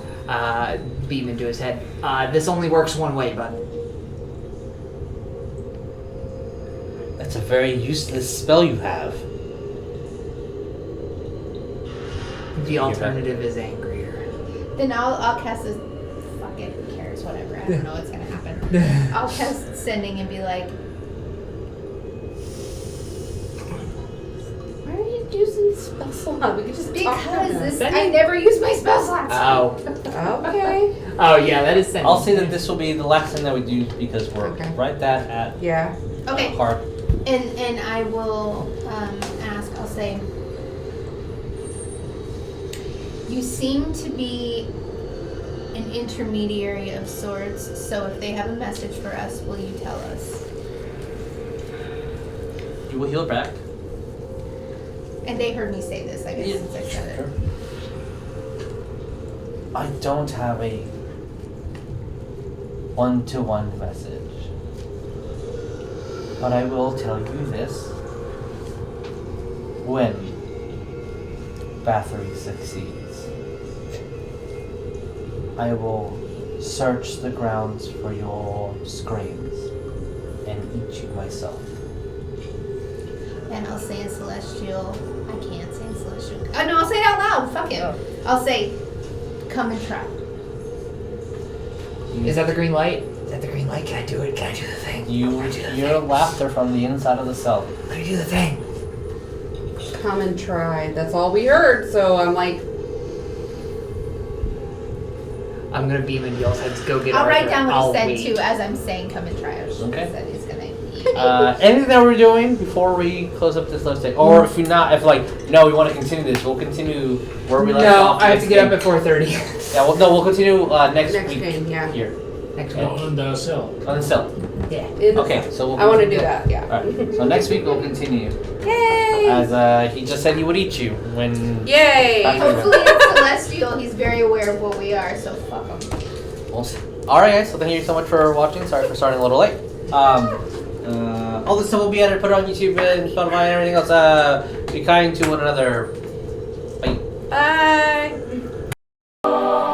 Beam into his head. This only works one way, bud. That's a very useless spell you have. The alternative is angrier. Then I'll cast this. Fuck it, who cares? Whatever. I don't know what's gonna happen. I'll cast sending and be like, why are you using spell slot? We could just talk about because this. I never use my spell slots. Oh. Okay. Oh, yeah, that is sending. I'll say that this will be the last thing that we do because we're Okay. right that at Yeah. Okay. heart. And I will ask. I'll say, you seem to be an intermediary of sorts. So if they have a message for us, will you tell us? You will heal back. And they heard me say this. I guess since I said it. I don't have a one-to-one message. But I will tell you this. When Bathery succeeds, I will search the grounds for your screams and eat you myself. And I'll say in Celestial. I can't say in Celestial. Oh no, I'll say it out loud. Fuck it. I'll say, come and try. Is that the green light? Is that the green light? Can I do it? Can I do the thing? You hear laughter from the inside of the cell. Can I do the thing? Come and try. That's all we heard. So I'm like, I'm gonna beam into y'all's heads. Go get I'll Arthur. write down what I'll he said wait. too as I'm saying come and try. Okay. Said he's gonna Anything that we're doing before we close up this list, or if you're not, if like, no, we want to continue this, we'll continue where we left No, off. I have to next get up game. at 4:30. Yeah, well, no, we'll continue next Next week game, yeah. here Next Oh, week. on the cell. on the cell. Yeah. Okay, so we'll I want to continue do that. Yeah. All right, so next week we'll continue Yay! as he just said he would eat you when. Yay! Hopefully in Celestial he's very aware of what we are, so fuck him. We'll see. All right, guys. So thank you so much for watching. Sorry for starting a little late. All this stuff will be edited, put it on YouTube and Spotify and everything else. Be kind to one another. Bye. Bye.